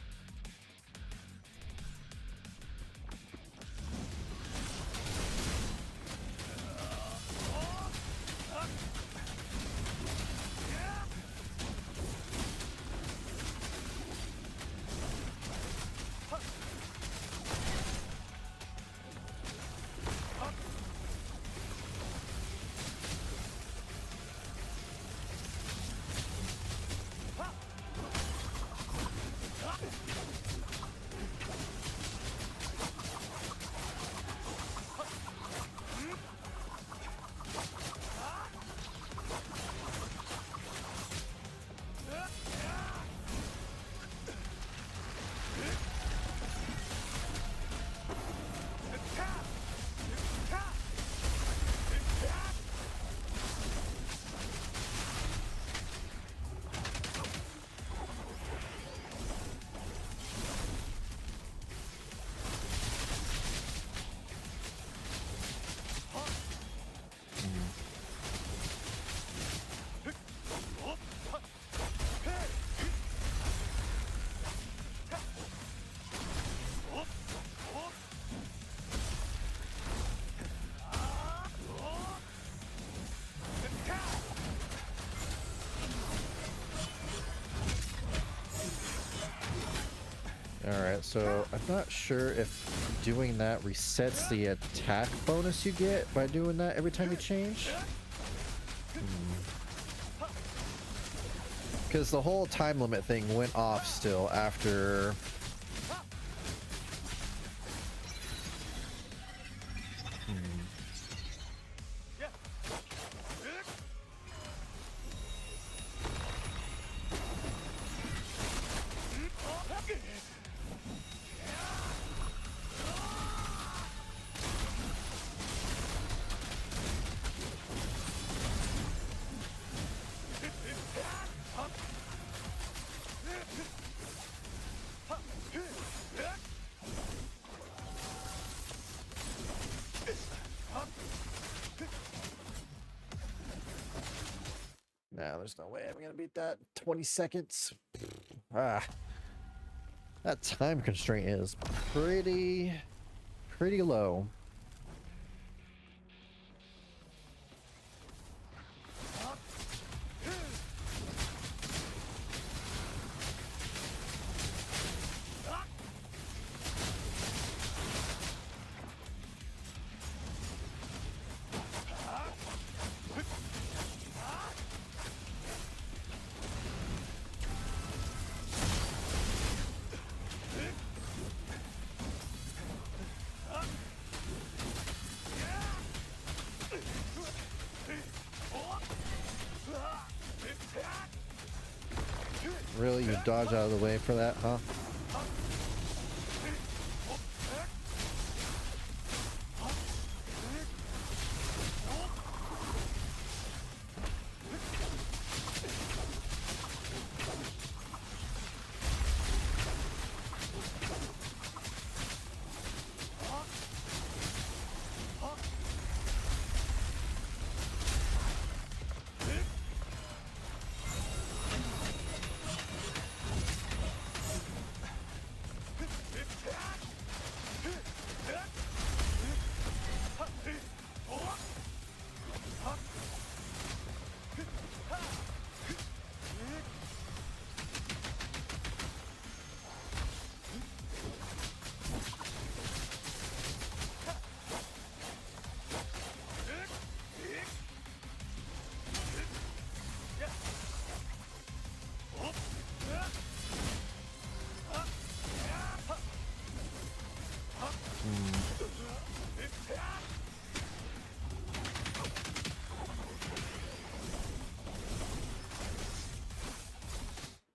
so I'm not sure if doing that resets the attack bonus you get by doing that every time you change. Because the whole time limit thing went off still after... Nah, there's no way I'm gonna beat that. 20 seconds. Ah. That time constraint is pretty low. Really? You dodge out of the way for that, huh?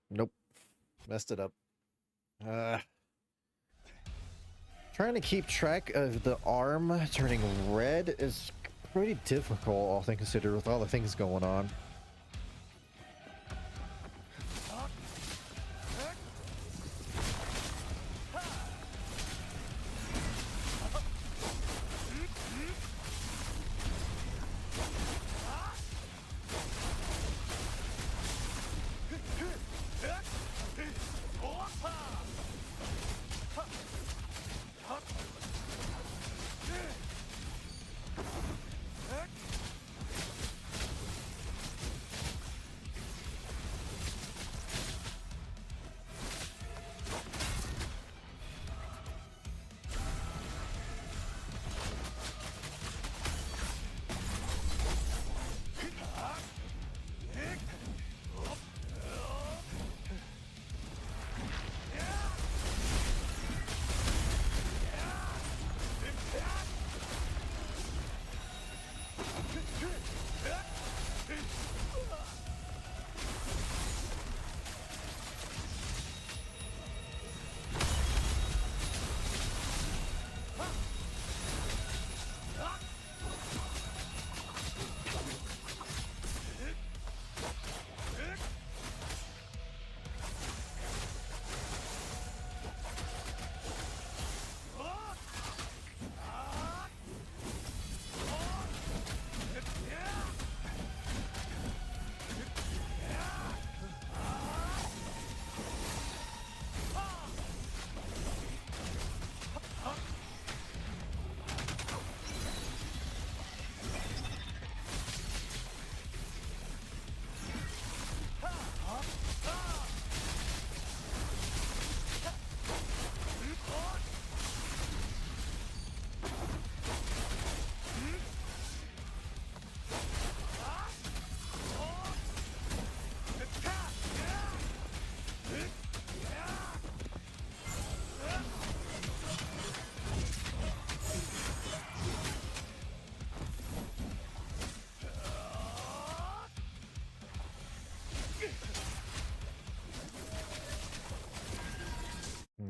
Nope. Messed it up. Trying to keep track of the arm turning red is pretty difficult, all things considered, with all the things going on.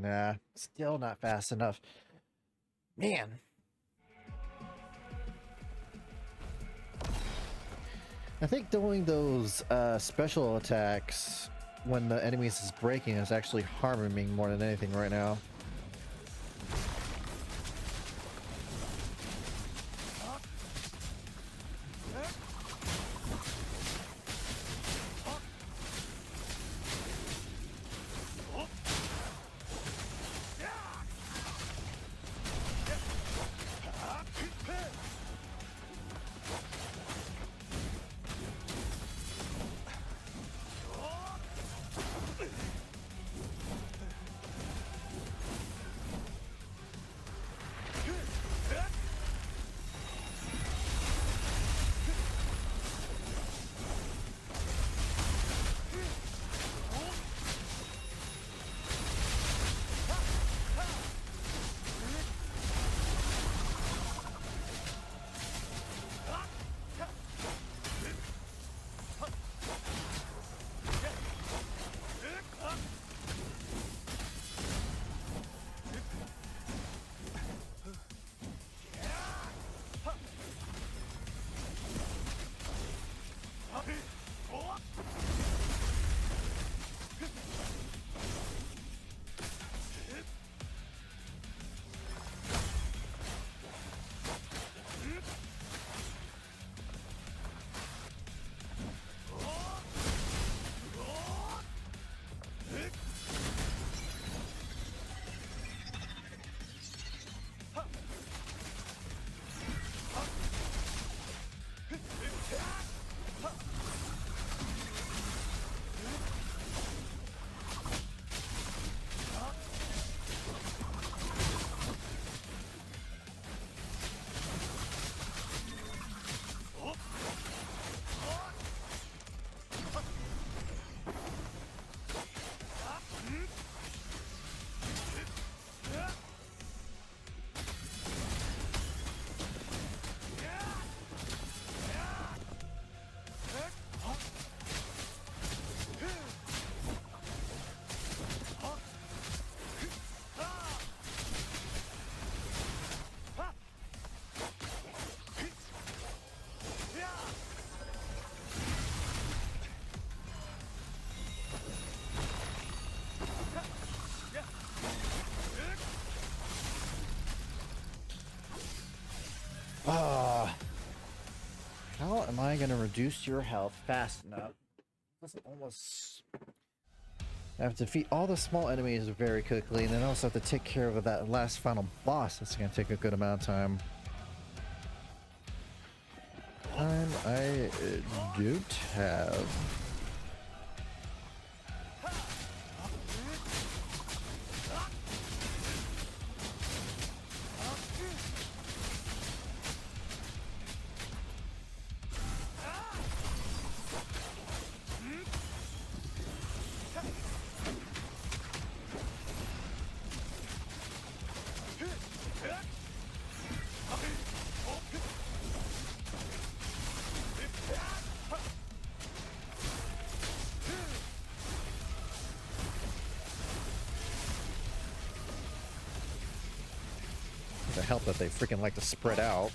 Nah, still not fast enough. Man. I think doing those special attacks when the enemies is breaking is actually harming me more than anything right now. How am I going to reduce your health fast enough? That's almost... I have to defeat all the small enemies very quickly, and then I also have to take care of that last final boss. That's going to take a good amount of time. Time I don't have. To help that they freaking like to spread out.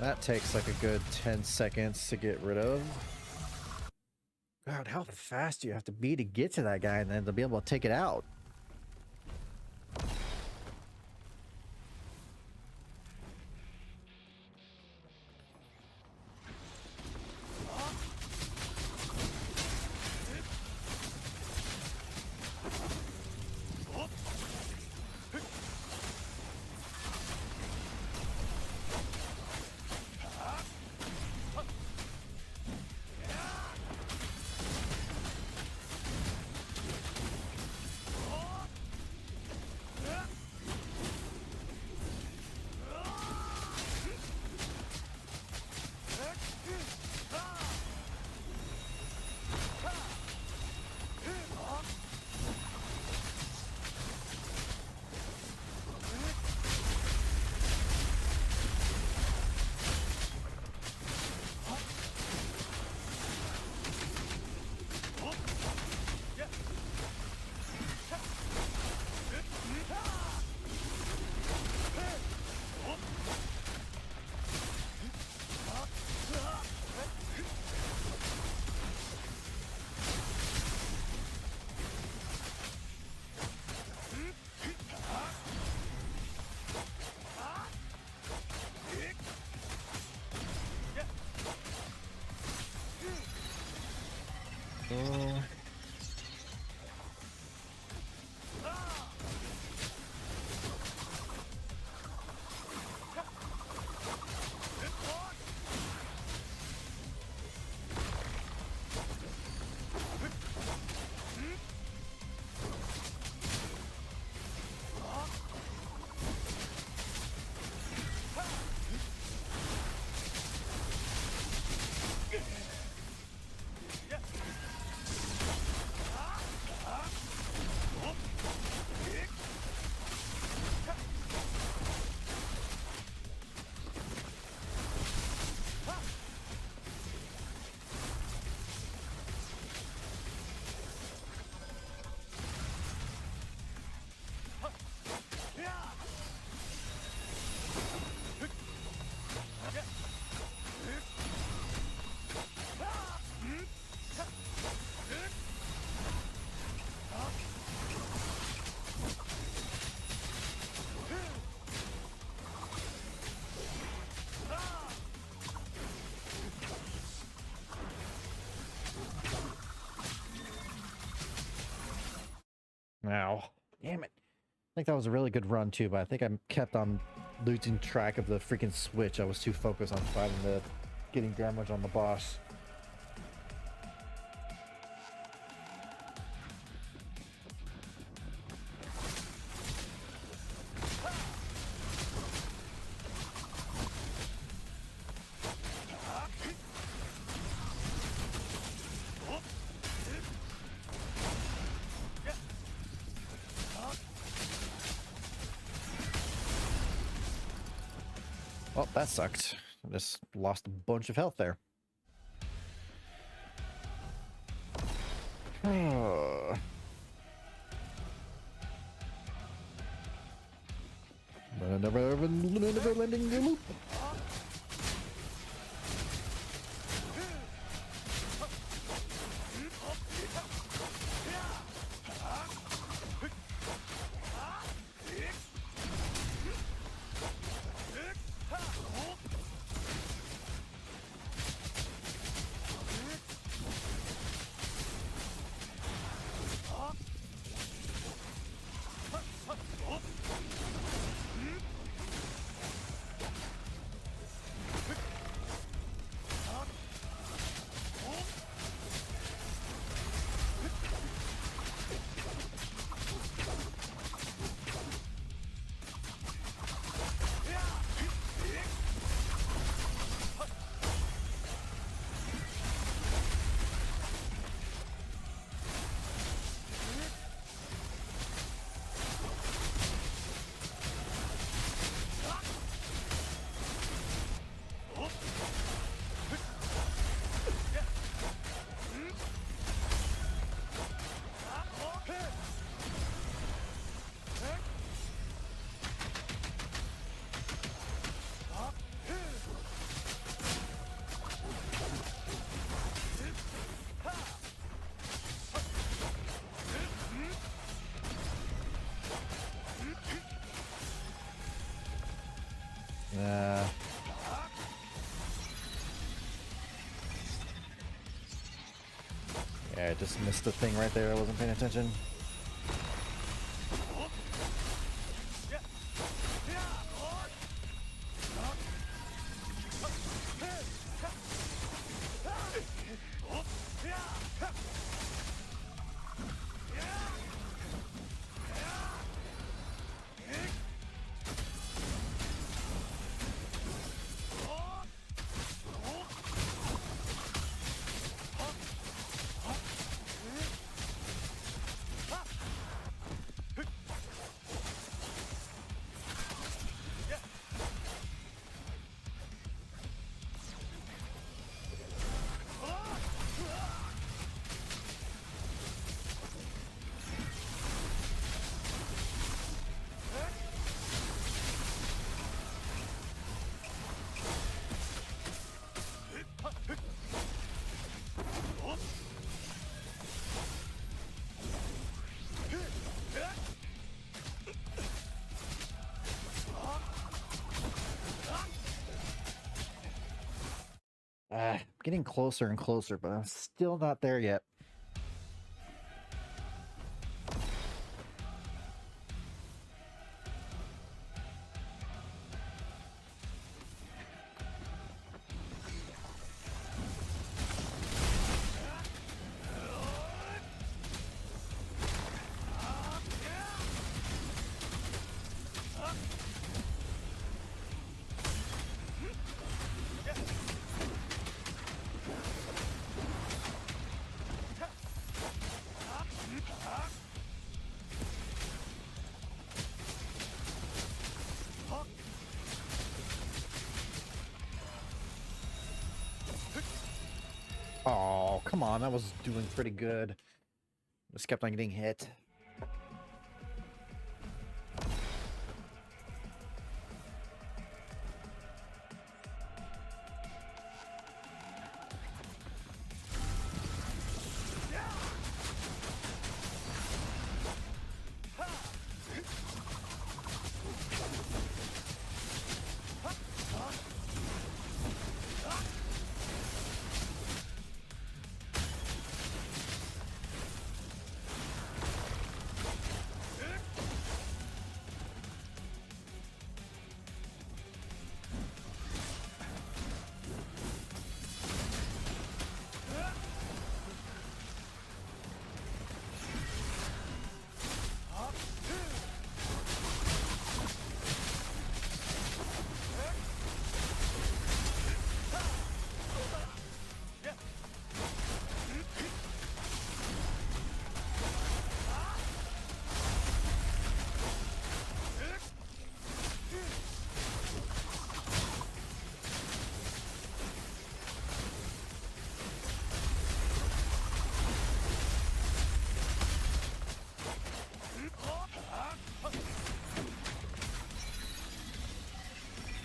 That takes like a good 10 seconds to get rid of. God, how fast do you have to be to get to that guy and then to be able to take it out? Now, damn it. I think that was a really good run too, but I think I kept on losing track of the freaking switch. I was too focused on fighting getting damage on the boss. Well, that sucked. I just lost a bunch of health there. Never ending loop. Yeah, I just missed the thing right there. I wasn't paying attention. Getting closer and closer, but I'm still not there yet. Oh, come on. That was doing pretty good. Just kept on getting hit.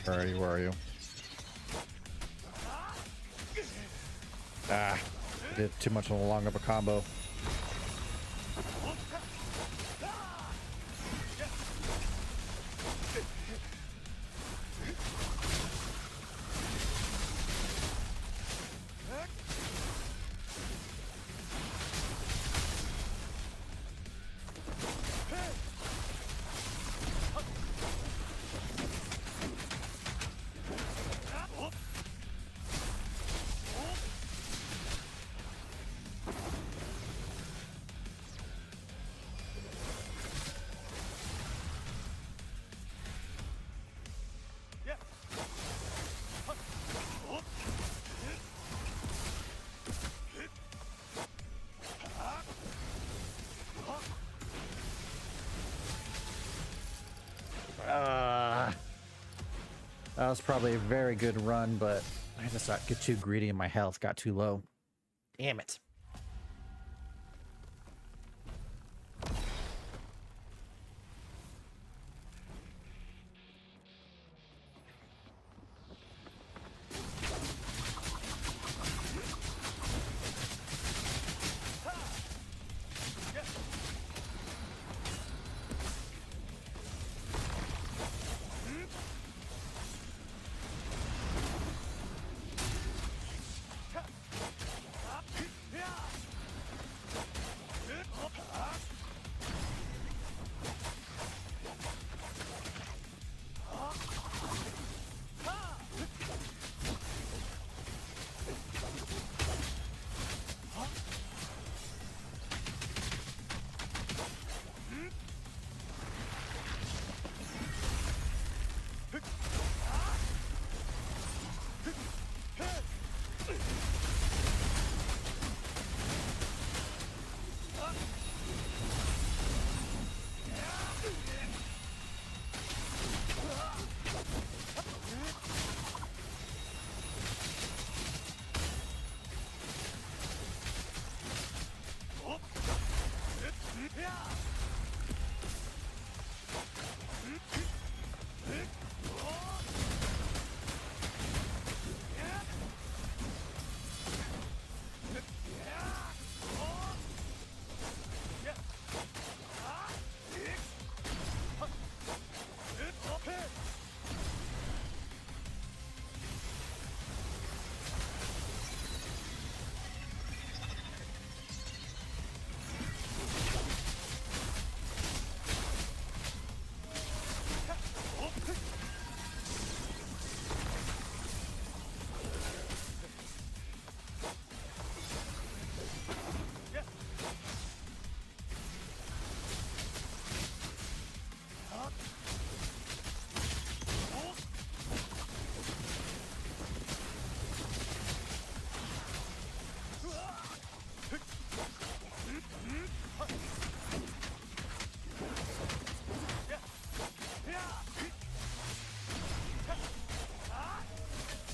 Alrighty, where are you? Ah, did too much of a long of a combo. That was probably a very good run, but I just got too greedy and my health got too low. Damn it.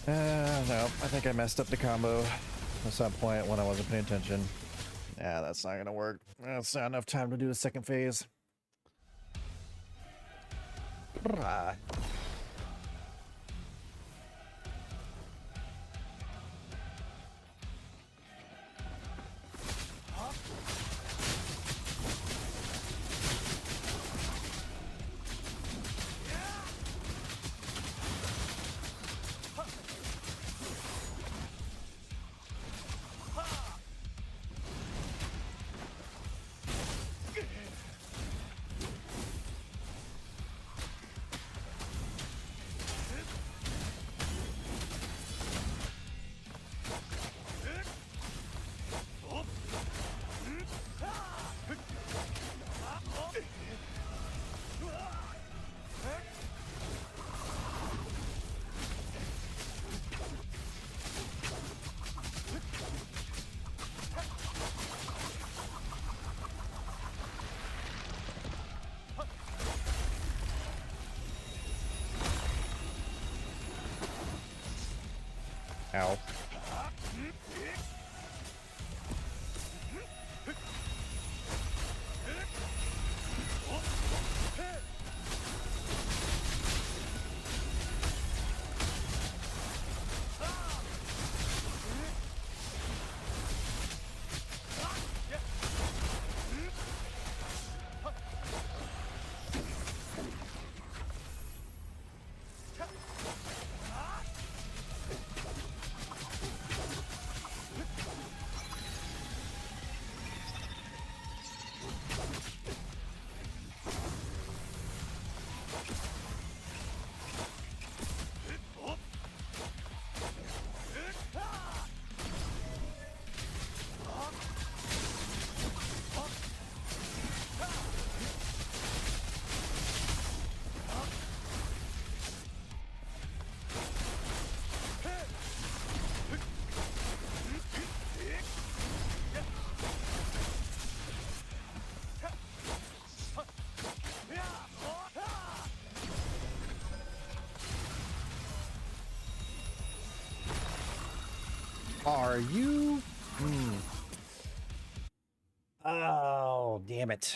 No, I think I messed up the combo at some point when I wasn't paying attention. Yeah, that's not gonna work. That's not enough time to do the second phase. Brah. Ow. Are you? Oh, damn it.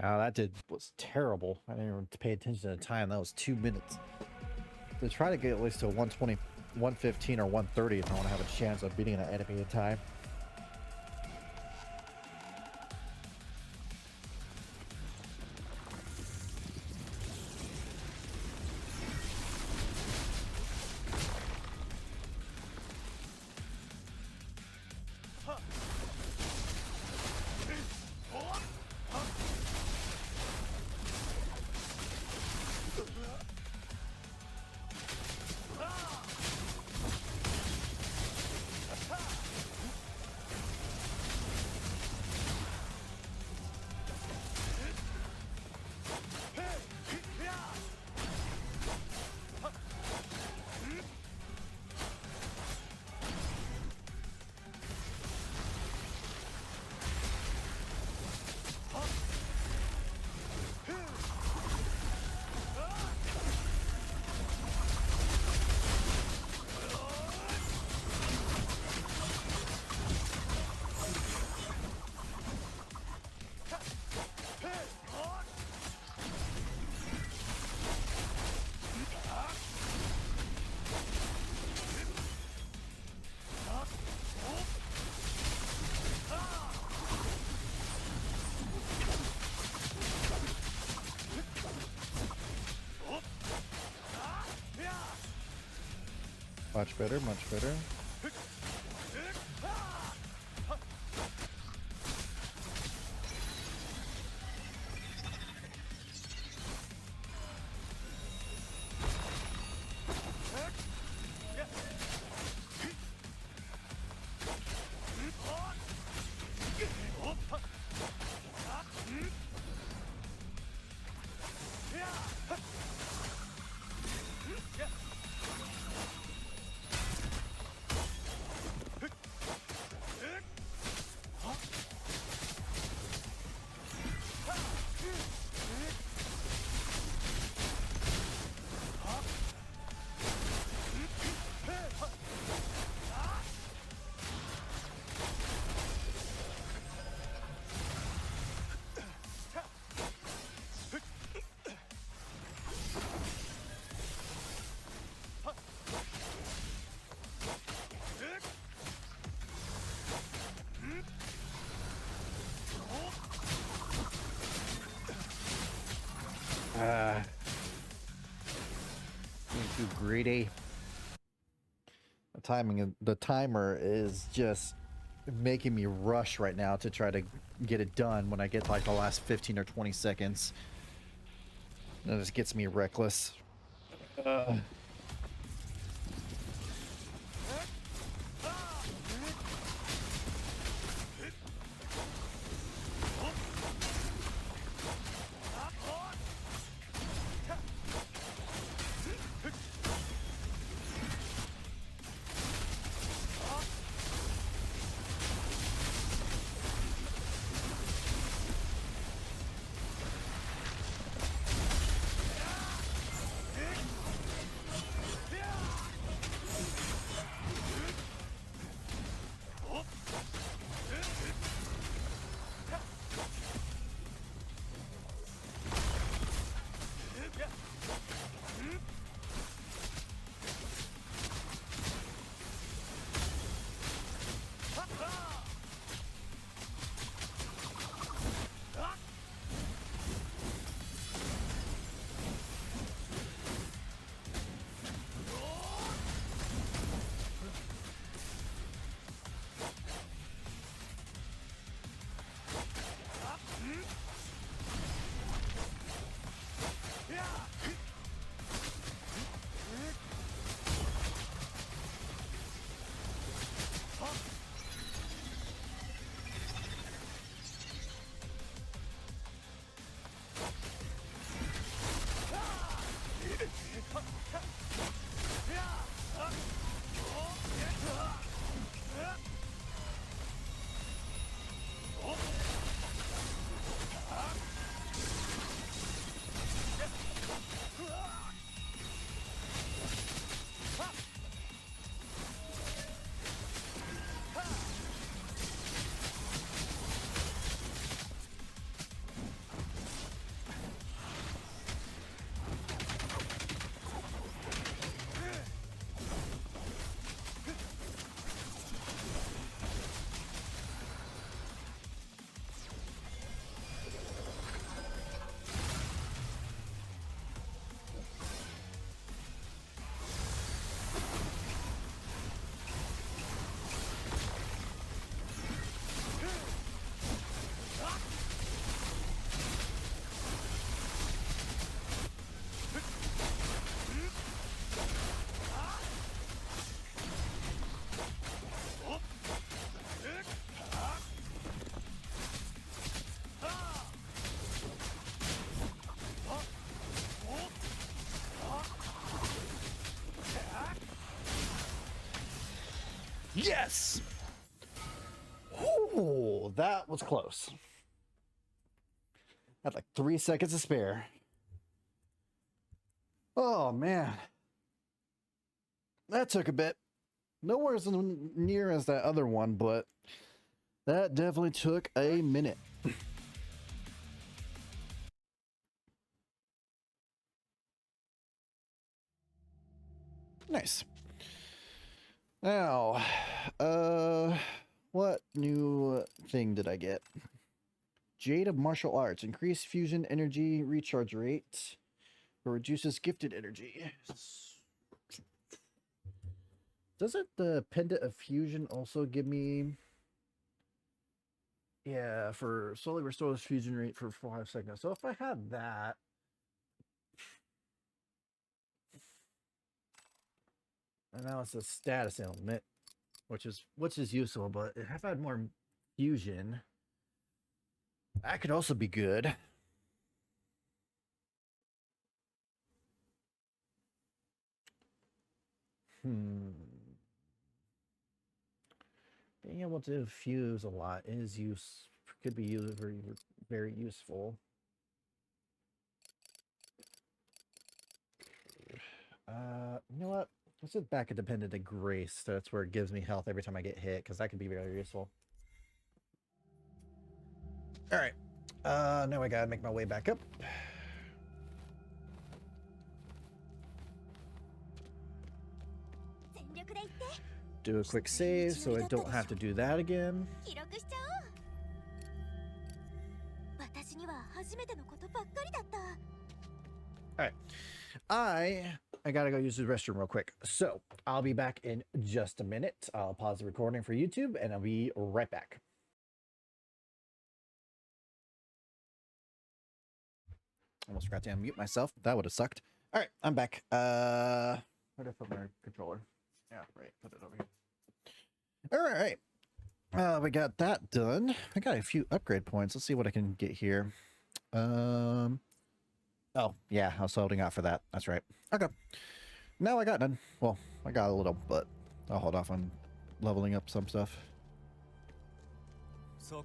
Wow, was terrible. I didn't even pay attention to the time. That was 2 minutes. To try to get at least to 120 115 or 130 if I want to have a chance of beating an enemy in time. Much better, much better. Being too greedy. The timer is just making me rush right now to try to get it done when I get like the last 15 or 20 seconds. That just gets me reckless. Yes! Ooh, that was close. Had like 3 seconds to spare. Oh man. That took a bit. Nowhere as near as that other one, but that definitely took a minute. Nice. Now, what new thing did I get? Jade of Martial Arts. Increase fusion energy recharge rate. Or reduces gifted energy. Doesn't the Pendant of Fusion also give me... Yeah, for slowly restores fusion rate for 5 seconds. So if I had that... And now it's a status element, which is useful, but if I had more fusion, that could also be good. Being able to fuse a lot could be very, very useful. You know what? Let's just back a dependent to Grace. That's where it gives me health every time I get hit, because that could be very useful. All right. Now I gotta make my way back up. Do a quick save so I don't have to do that again. Alright. I gotta go use the restroom real quick. So I'll be back in just a minute. I'll pause the recording for YouTube and I'll be right back. Almost forgot to unmute myself. That would have sucked. Alright, I'm back. Where did I put my controller? Yeah, right. Put it over here. All right. We got that done. I got a few upgrade points. Let's see what I can get here. Oh, yeah. I was holding out for that. That's right. Okay. Now I got none. Well, I got a little, but I'll hold off on leveling up some stuff. All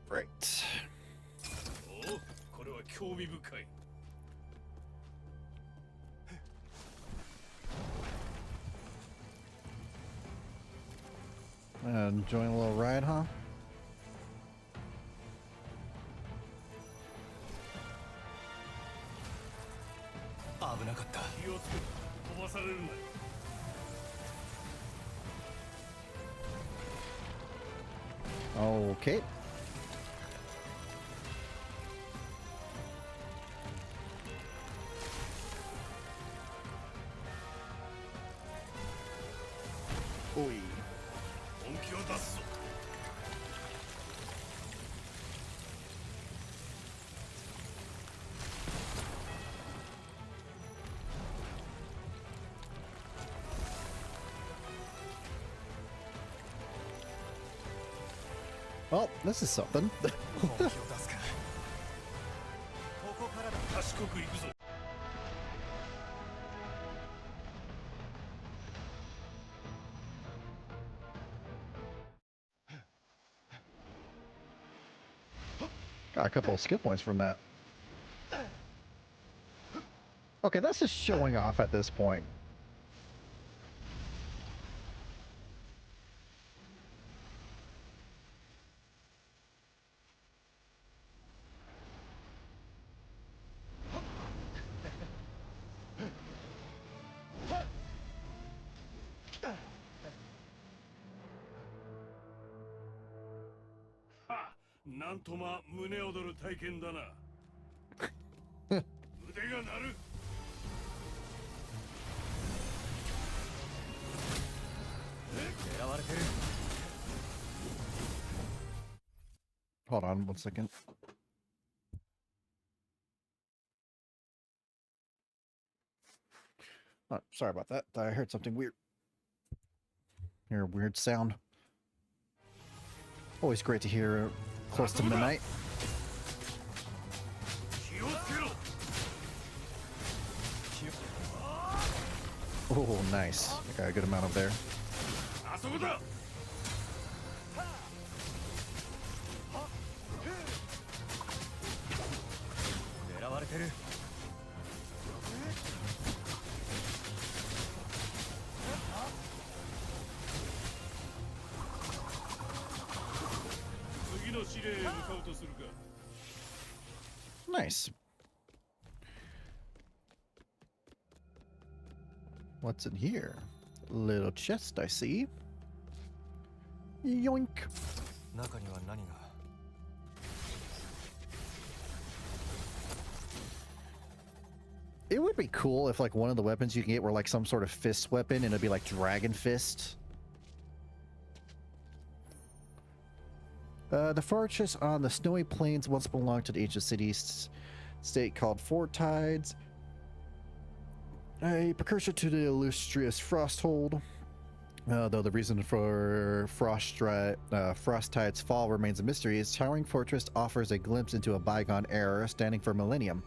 right. Enjoying a little ride, huh? Okay. Oi. Well, this is something. Got a couple of skill points from that. Okay, that's just showing off at this point. Hold on 1 second. Oh, sorry about that. I heard something weird. Hear a weird sound. Always great to hear close to midnight. Oh, nice. I got a good amount up there. Nice. What's in here? Little chest, I see. Yoink. 中には何が It would be cool if like one of the weapons you can get were like some sort of fist weapon and it'd be like Dragon Fist. The fortress on the snowy plains once belonged to the ancient city-state called Four Tides, a precursor to the illustrious Frosthold. Though the reason for Frosttide's fall remains a mystery, its towering fortress offers a glimpse into a bygone era standing for millennium.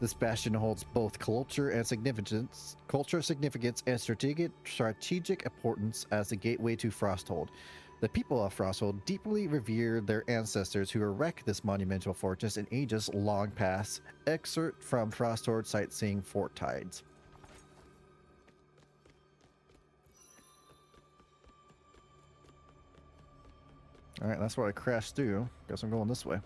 This bastion holds both cultural significance, and strategic importance as a gateway to Frosthold. The people of Frosthold deeply revered their ancestors who erected this monumental fortress in ages long past. Excerpt from Frosthold Sightseeing Fort Tides. Alright, that's where I crashed through. Guess I'm going this way.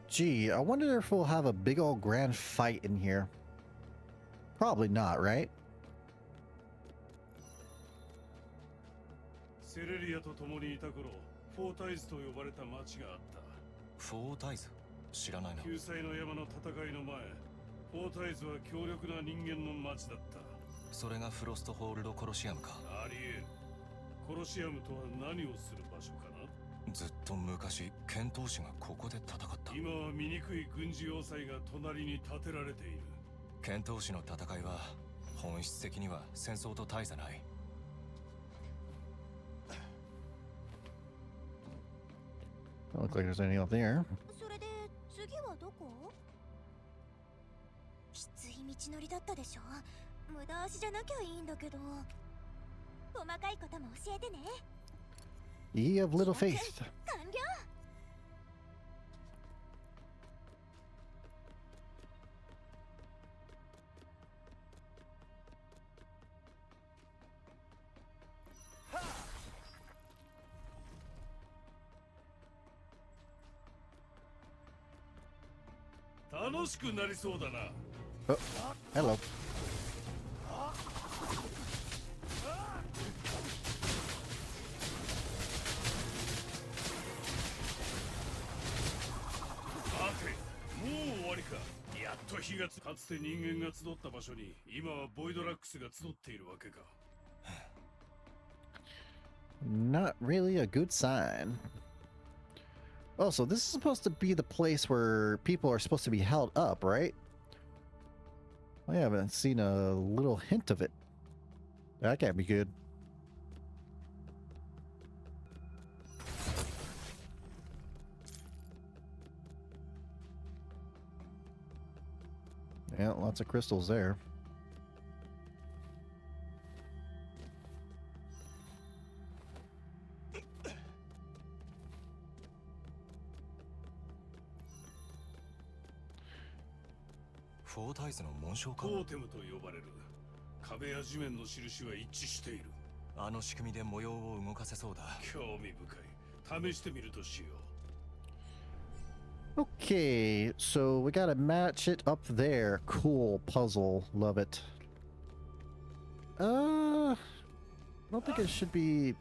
Gee, I wonder if we'll have a big old grand fight in here. Probably not, right? セレリアと共にいた頃、フォータイズと呼ばれた町があった。フォータイズ？知らないな。救済の山の戦いの前、フォータイズは強力な人間の町だった。それがフロストホールドコロシアムか。ありえる。コロシアムとは何をする場所かな。ずっと昔、剣闘士がここで戦った。今は醜い軍事要塞が隣に建てられている。剣闘士の戦いは本質的には戦争と大差ない。Don't look like there's any up there. それで次はどこ？きつい道のりだったでしょ。無駄足じゃなきゃいいんだけど。細かいことも教えてね。Ye of little faith. 完了。楽しくなりそうだな。Oh, hello. やっと火がかつて人間が集った場所に今はボイドラックスが集っているわけか。Not really a good sign. Oh, so this is supposed to be the place where people are supposed to be held up, right? I haven't seen a little hint of it. That can't be good. Yeah, lots of crystals there. Four Tides の紋章か。トーテムと呼ばれる。壁や地面の印は一致している。あの仕組みで模様を動かせそうだ。興味深い。試してみるとしよ Okay, so we gotta match it up there. Cool puzzle, love it. I don't think it should be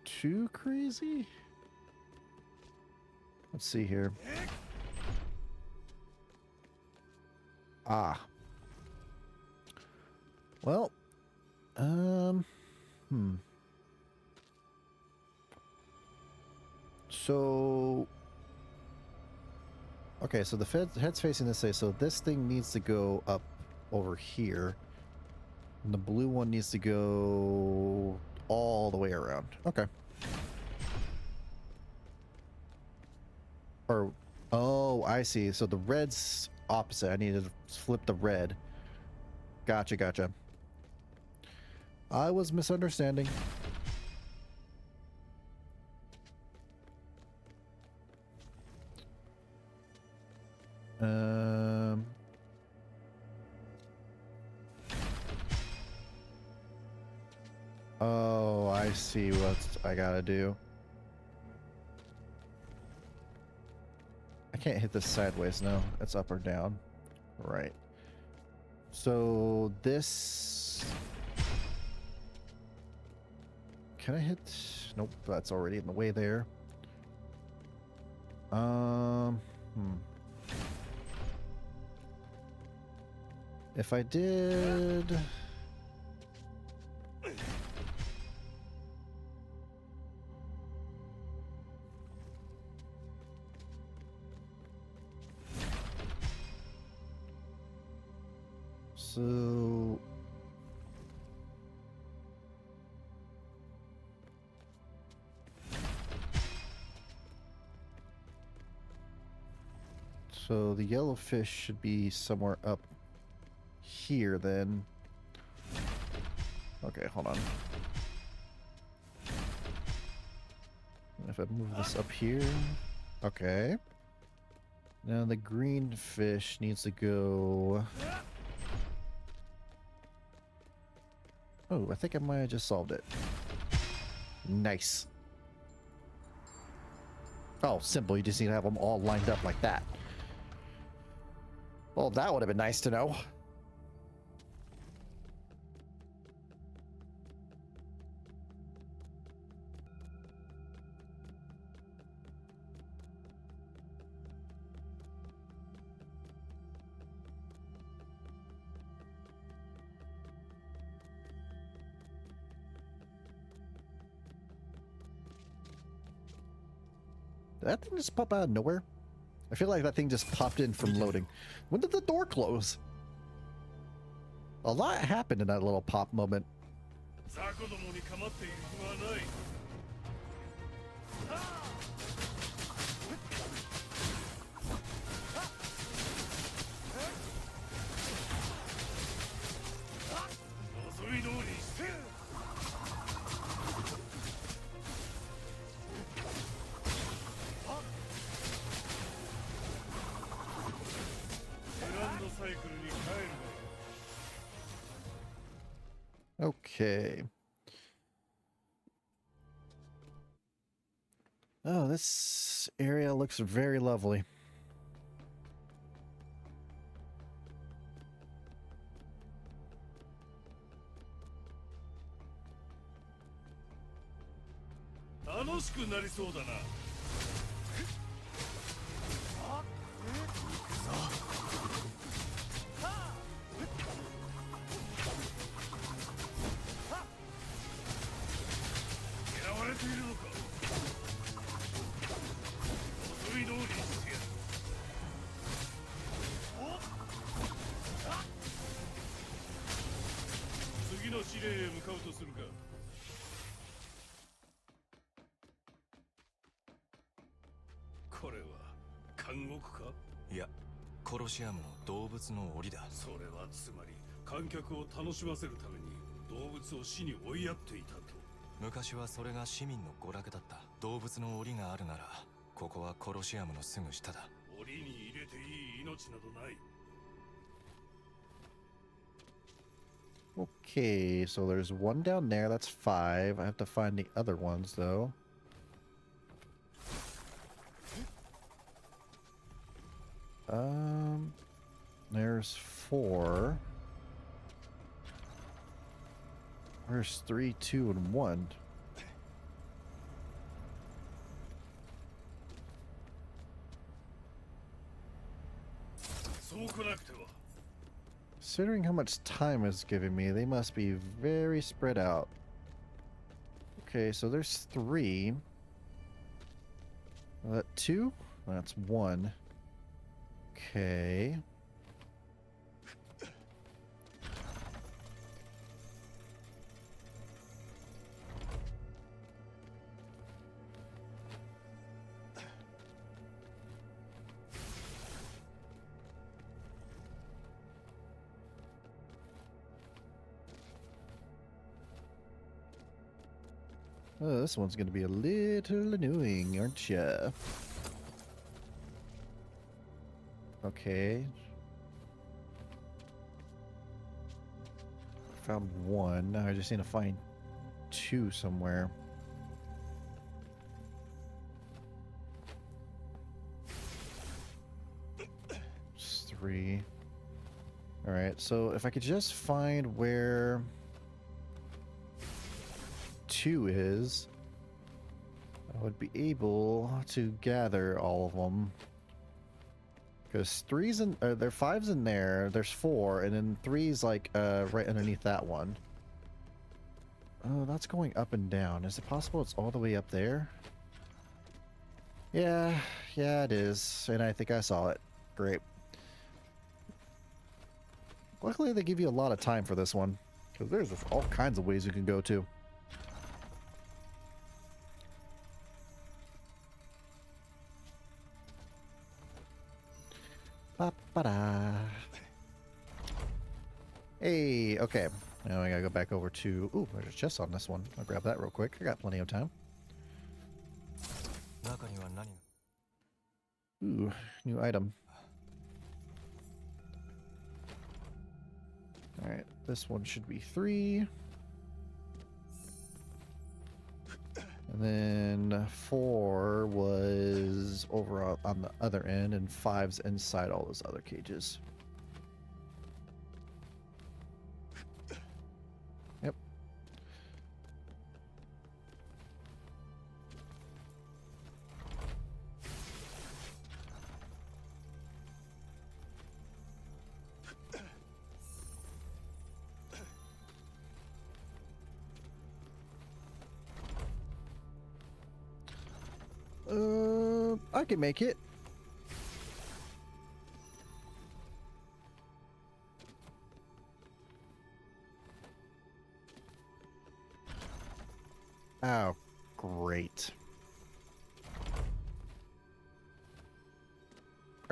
too crazy. Let's see here. Ah. Well, So, okay, so the head's facing this way, so this thing needs to go up over here. And the blue one needs to go all the way around. Okay. Or, oh, I see. So the red's opposite. I need to flip the red. Gotcha, gotcha. I was misunderstanding. Oh, I see what I gotta do. I can't hit this sideways, no. It's up or down. Right. So this... Can I hit... Nope, that's already in the way there. If I did... So... So the yellow fish should be somewhere up here then. Okay, hold on. If I move this up here. Okay. Now the green fish needs to go... Oh, I think I might have just solved it. Nice. Oh, simple. You just need to have them all lined up like that. Well, that would have been nice to know. Did that thing just pop out of nowhere? I feel like that thing just popped in from loading. When did the door close? A lot happened in that little pop moment. Okay. Oh, this area looks very lovely.いや、コロシアムの動物の檻だ。それはつまり観客を楽しませるために動物を死に追いやっていたと。昔はそれが市民の娯楽だった。動物の檻があるなら、ここはコロシアムのすぐ下だ。檻に入れていい命などない。Okay, so there's one down there. That's 5. I have to find the other ones, though. There's 4. Where's 3, 2, and 1? Considering how much time it's giving me, they must be very spread out. Okay, so there's 3. That 2? That's 1. Okay. Oh, this one's going to be a little annoying, aren't ya? Okay. Found 1. Now I just need to find 2 somewhere. It's 3. Alright, so if I could just find where 2 is, I would be able to gather all of them. Because 3's in, there 5's in there, there's 4, and then 3's like right underneath that one. Oh, that's going up and down. Is it possible it's all the way up there? Yeah, it is, and I think I saw it. Great. Luckily, they give you a lot of time for this one, because there's just all kinds of ways you can go to. Ba-ba-da. Hey, okay. Now I gotta go back over to... Ooh, there's a chest on this one. I'll grab that real quick. I got plenty of time. Ooh, new item. Alright, this one should be 3. And then 4 was over on the other end, and 5's inside all those other cages. Yep. I can make it. Oh, great.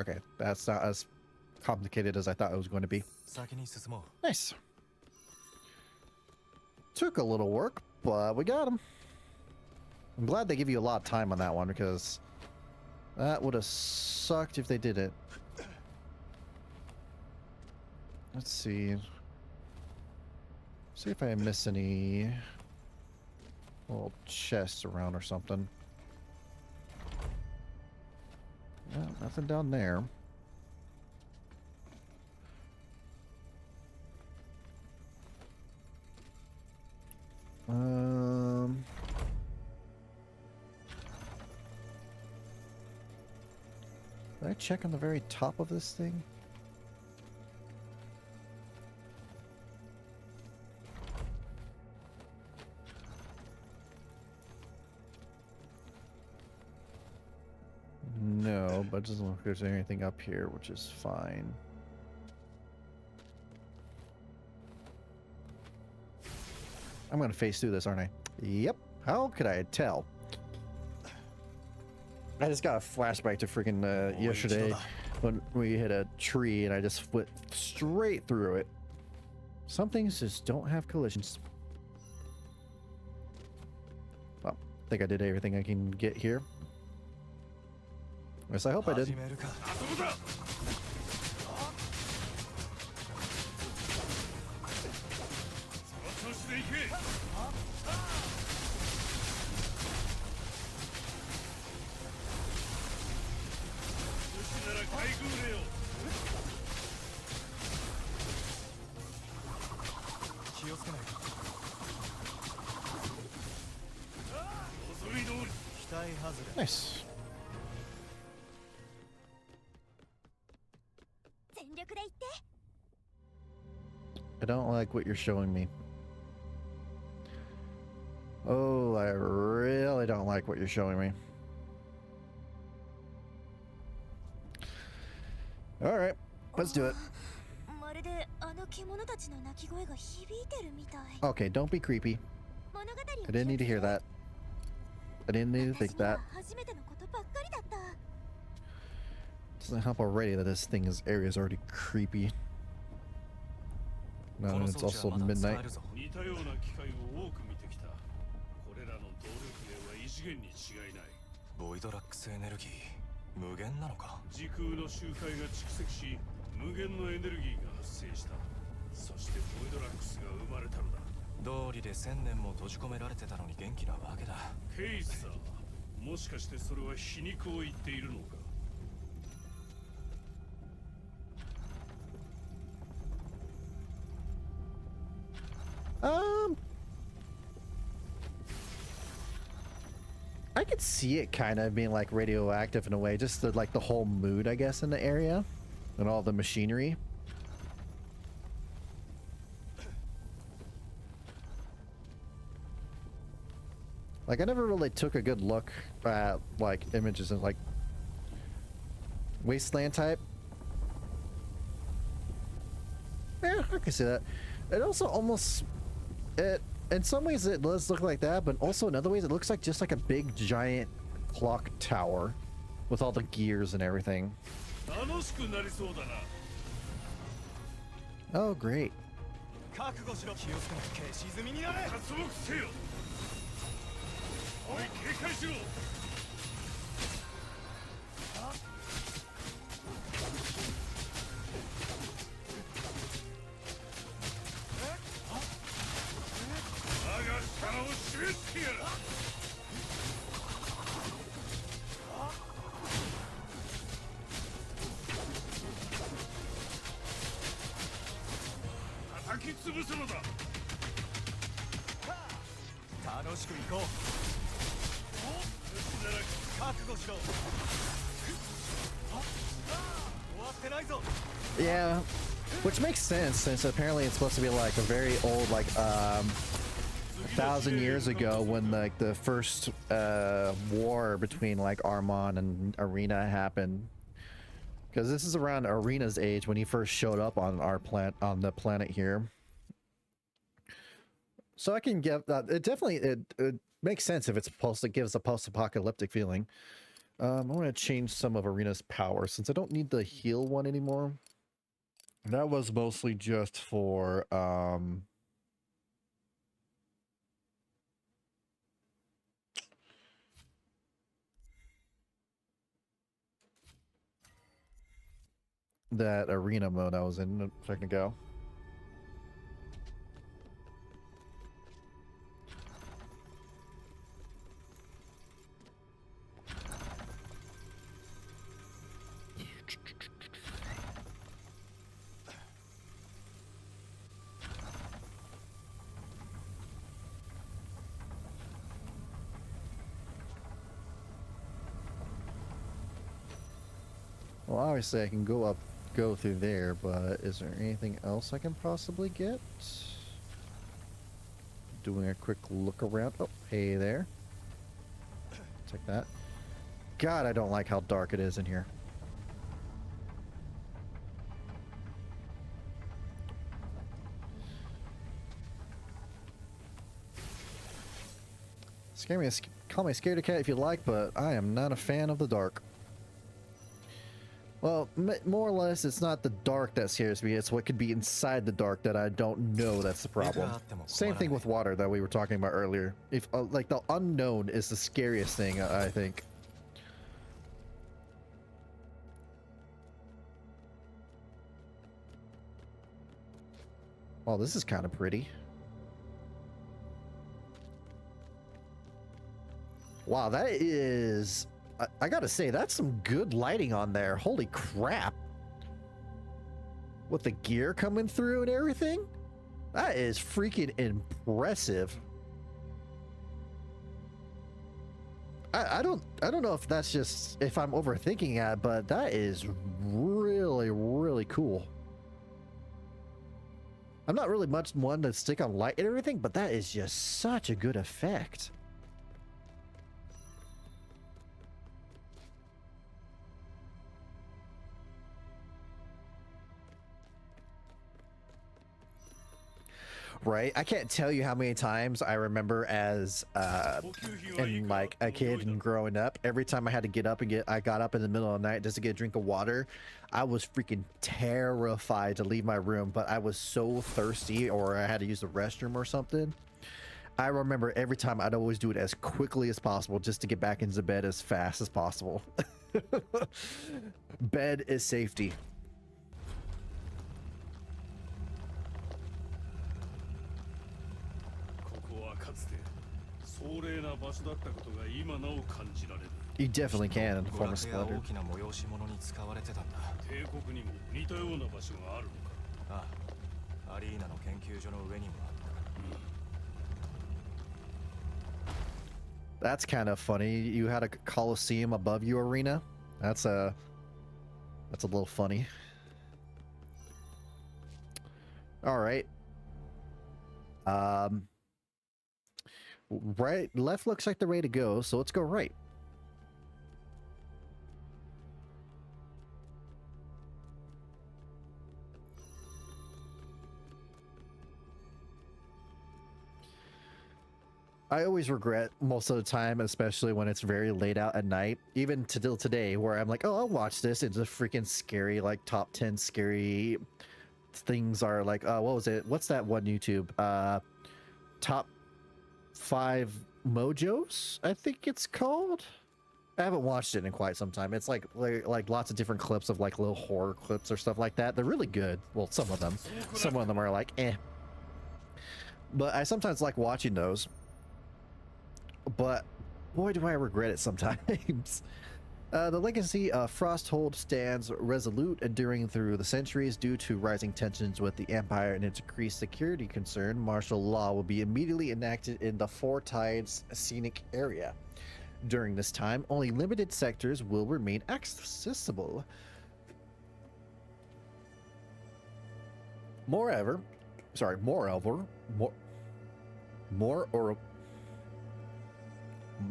Okay, that's not as complicated as I thought it was going to be. Nice. Took a little work, but we got him. I'm glad they give you a lot of time on that one, because that would have sucked if they didn't. Let's see. See if I miss any little chests around or something. Yeah, nothing down there. Did I check on the very top of this thing? No, but it doesn't look like there's anything up here, which is fine. I'm gonna face through this, aren't I? Yep. How could I tell? I just got a flashback to freaking yesterday when we hit a tree and I just went straight through it. Some things just don't have collisions. Well, I think I did everything I can get here. Yes, I hope I did. なら海軍令を。気をつけないと。望み通り。期待外れ。 Nice. 全力で言って。 I don't like what you're showing me. Oh, I really don't like what you're showing me. All right, let's do it. まるであの獣たちの鳴き声が響いてるみたい。 Okay, don't be creepy. 物語を I didn't need to hear that. I didn't need to think that. 初めてのことばっかりだった。 Doesn't help already that this area is already creepy. No, and it's also midnight. 似たような機会を多く見てきた。これらの動力源は異次元に違いない。ボイドラックスエネルギー無限なのか。時空の周回が蓄積し、無限のエネルギーが発生した。そしてボイドラックスが生まれたのだ。道理で1000年も閉じ込められてたのに元気なわけだ。ケイサー、もしかしてそれは皮肉を言っているのか。 I could see it kind of being like radioactive in a way, just the, like the whole mood, I guess, in the area and all the machinery. Like, I never really took a good look at like images of like wasteland type. Yeah, I can see that. It also almost in some ways it does look like that, but also in other ways it looks like just like a big giant clock tower with all the gears and everything. Oh, great. 覚悟しろ。気をつけない。消し済みになれ。脱獄せよ。おい、警戒しろ。力を示してやる。叩き潰すのだ。楽しく行こう。なら覚悟しろ。終わってないぞ。 Yeah, which makes sense since apparently it's supposed to be like a very old, like 1,000 years ago when like the first war between like Armon and Arena happened. Because this is around Arena's age when he first showed up on our the planet here. So I can get that. It definitely it makes sense if it's it gives a post-apocalyptic feeling. I want to change some of Arena's power since I don't need the heal one anymore. That was mostly just for that arena mode I was in a second ago. Well, obviously I can go through there, but is there anything else I can possibly get? Doing a quick look around. Oh, hey there. Take that. God, I don't like how dark it is in here. Call me scaredy cat if you like, but I am not a fan of the dark. Well, more or less, it's not the dark that scares me. It's what could be inside the dark that I don't know that's the problem. Same thing with water that we were talking about earlier. If like the unknown is the scariest thing, I think. Oh, this is kind of pretty. Wow, that is... I gotta say, that's some good lighting on there. Holy crap. With the gear coming through and everything? That is freaking impressive. I don't know if that's just if I'm overthinking it, but that is really, really cool. I'm not really much one to stick on light and everything, but that is just such a good effect. Right? I can't tell you how many times I remember as in like a kid and growing up, every time I had to get up and I got up in the middle of the night just to get a drink of water, I was freaking terrified to leave my room, but I was so thirsty or I had to use the restroom or something. I remember every time I'd always do it as quickly as possible just to get back into bed as fast as possible. Bed is safety. 壮麗な場所だったことが今なお感じられる。 You definitely can in the form of 娯楽や Splendor. 大きな催し物に使われてたんだ。帝国にも似たような場所があるのか。ああ、アリーナの研究所の上にもあった。 That's kind of funny. You had a Coliseum above you arena. That's a little funny. All right. Right, left looks like the way to go, so let's go right. I always regret most of the time, especially when it's very late out at night, even till today, where I'm like, oh, I'll watch this. It's a freaking scary, like top 10 scary things are like, what was it? What's that one YouTube? Top 5 Mojos, I think it's called. I haven't watched it in quite some time. It's like lots of different clips of like little horror clips or stuff like that. They're really good. Well, some of them are like eh, but I sometimes like watching those. But boy, do I regret it sometimes. The legacy of Frosthold stands resolute, enduring through the centuries due to rising tensions with the Empire and its increased security concern. Martial law will be immediately enacted in the Four Tides scenic area. During this time, only limited sectors will remain accessible. Moreover,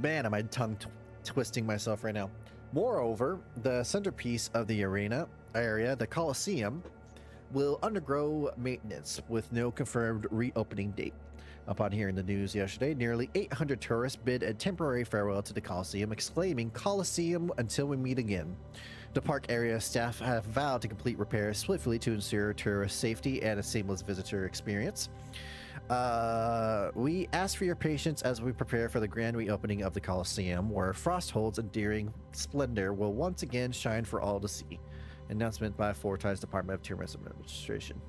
man, am I tongue twisting myself right now. Moreover, the centerpiece of the arena area, the Coliseum, will undergo maintenance with no confirmed reopening date. Upon hearing the news yesterday, nearly 800 tourists bid a temporary farewell to the Coliseum, exclaiming, "Coliseum until we meet again." The park area staff have vowed to complete repairs swiftly to ensure tourist safety and a seamless visitor experience. We ask for your patience as we prepare for the grand reopening of the Coliseum, where Frosthold's endearing splendor will once again shine for all to see. Announcement by Four Tides Department of Tourism Administration.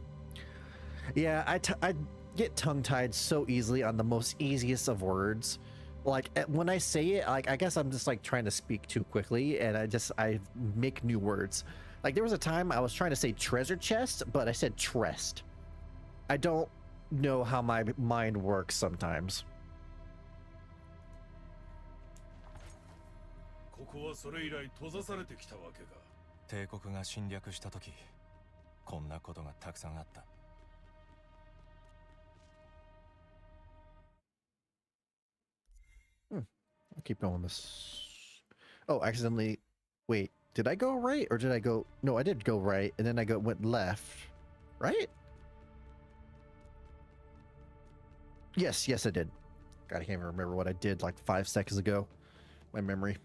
Yeah, I get tongue-tied so easily on the most easiest of words. Like when I say it, like I guess I'm just like trying to speak too quickly, and I make new words. Like there was a time I was trying to say treasure chest, but I said trest. I don't know how my mind works sometimes. ここはそれ以来閉ざされてきたわけか。帝国が侵略した時、こんなことがたくさんあった。 I'll keep going this. Oh, accidentally. Wait, did I go right or did I go? No, I did go right, and then I went left. Right? Yes, I did. God, I can't even remember what I did like 5 seconds ago. My memory.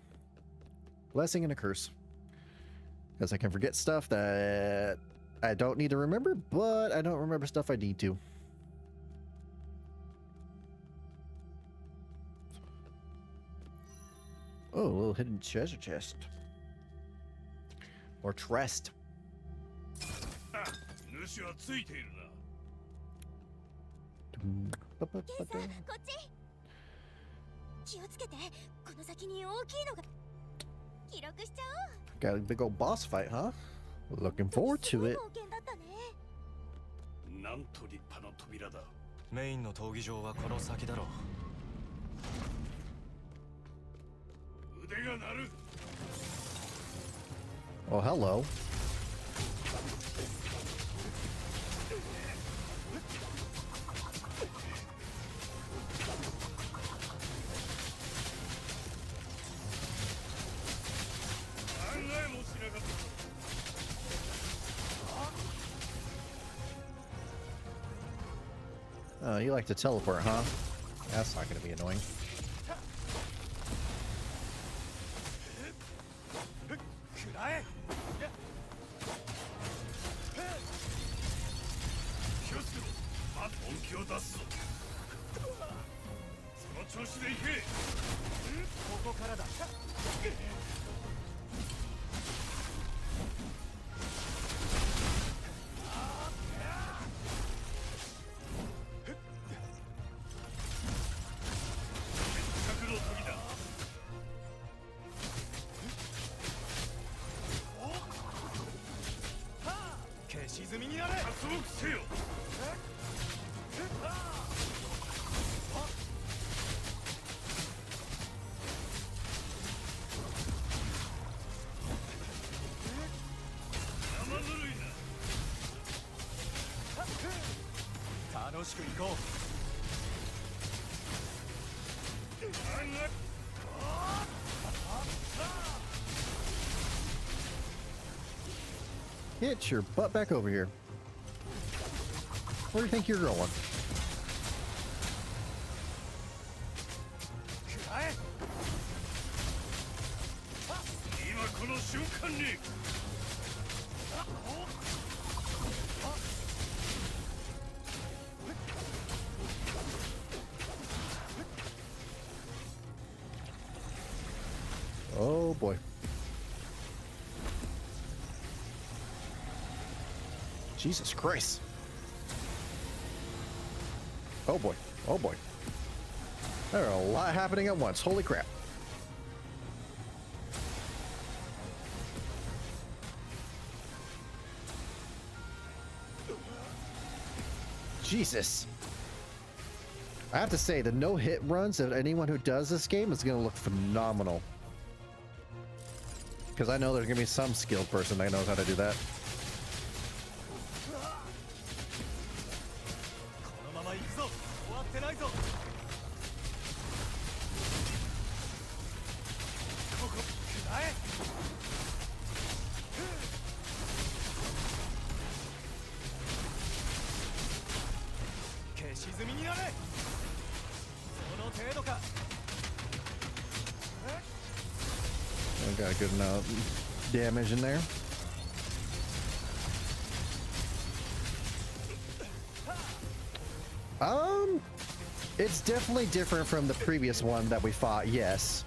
Blessing and a curse. Because I can forget stuff that I don't need to remember, but I don't remember stuff I need to. Oh, a little hidden treasure chest. Or trest. 主はついているな。気をつけて。この先に大きいのが。記録しちゃおう。 Got a big old boss fight, huh? Looking forward to it. 冒険だったね。なんと立派な扉だ。メインの闘技場はこの先だろう。腕が鳴る。 Oh, hello. 考えもしなかった。 Oh, you like to teleport, huh? That's not gonna be annoying. くらえ。気をつけろ。まず本気を出すぞ。その調子でいけ。ここからだ。 角の時だ。消し済みになれ。加速せよ。 生ぬるいな。 楽しく行こう。 Get your butt back over here. Where do you think you're going? くらえ。 今この瞬間に。 Oh boy. Jesus Christ. Oh boy. Oh boy. There are a lot happening at once. Holy crap. Jesus. I have to say, the no-hit runs of anyone who does this game is going to look phenomenal. Because I know there's going to be some skilled person that knows how to do that. このまま行くぞ。終わってないぞ。ここくらえ。消し済みになれ。その程度か。 I got good enough damage in there. It's definitely different from the previous one that we fought, yes.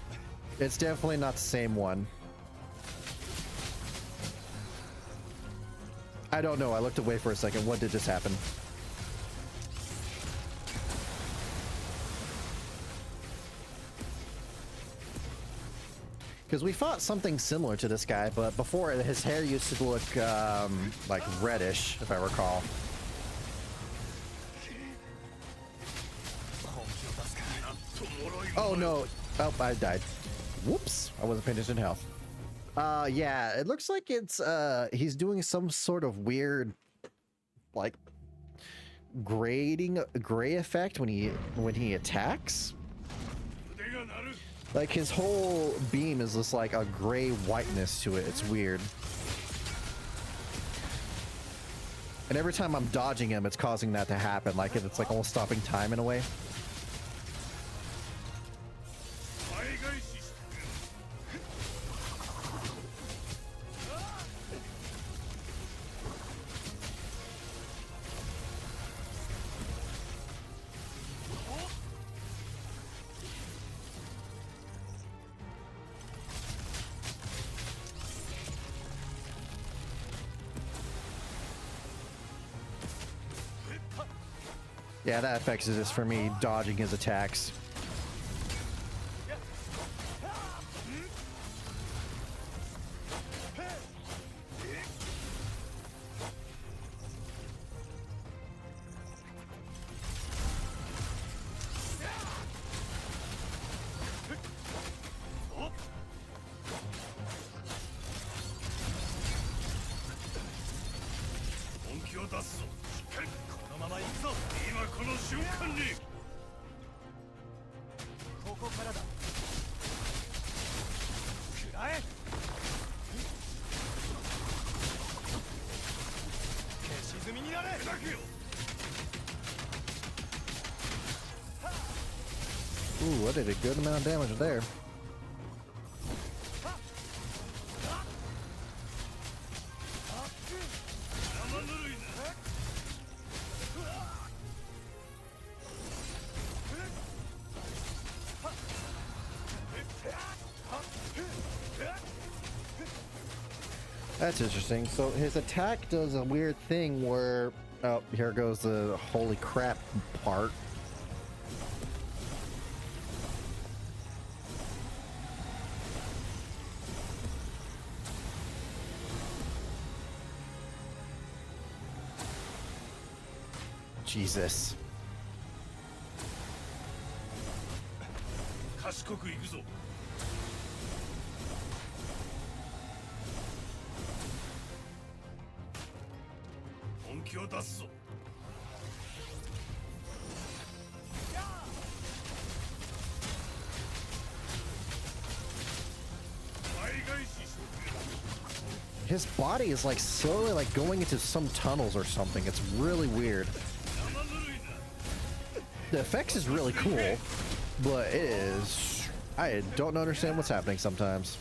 It's definitely not the same one. I don't know, I looked away for a second. What did just happen? Because we fought something similar to this guy, but before his hair used to look like reddish, if I recall. Oh no! Oh, I died. Whoops! I wasn't paying attention to health. Yeah, it looks like it's he's doing some sort of weird, like, gray effect when he attacks. Like his whole beam is just like a gray whiteness to it. It's weird. And every time I'm dodging him, it's causing that to happen. Like it's like almost stopping time in a way. Yeah, that affects this for me, dodging his attacks. を出すぞ。しっかりこのまま行くぞ。今この瞬間に。ここからだ。食らえ。消し済みになれ。砕けよ。 Ooh, I did a good amount of damage there. That's interesting. So his attack does a weird thing where, oh, here goes the holy crap part. Jesus. 賢く行くぞ。本気を出すぞ。His body is like slowly like going into some tunnels or something. It's really weird. The effects is really cool, but it is... I don't understand what's happening sometimes.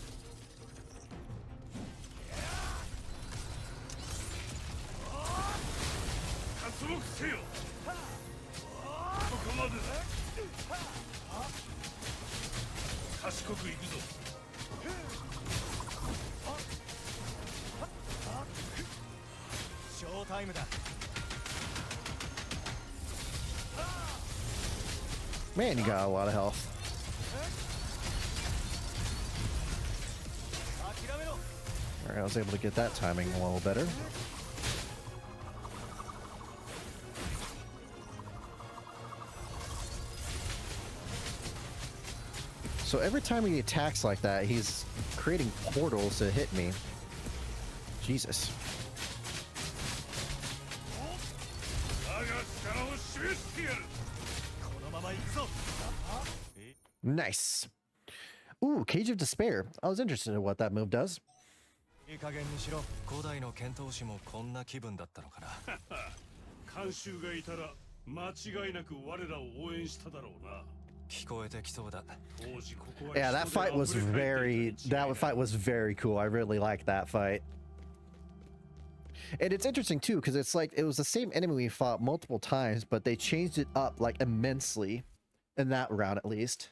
Man, you got a lot of health. Alright, I was able to get that timing a little better. So every time he attacks like that, he's creating portals to hit me. Jesus. Nice. Ooh, Cage of Despair. I was interested in what that move does. いい加減にしろ。古代の剣闘士もこんな気分だったのかな。監修がいたら間違いなく我らを応援しただろうな。聞こえてきそうだ。 Yeah, that fight was very cool. I really liked that fight. And it's interesting too, because it's like it was the same enemy we fought multiple times, but they changed it up like immensely in that round at least.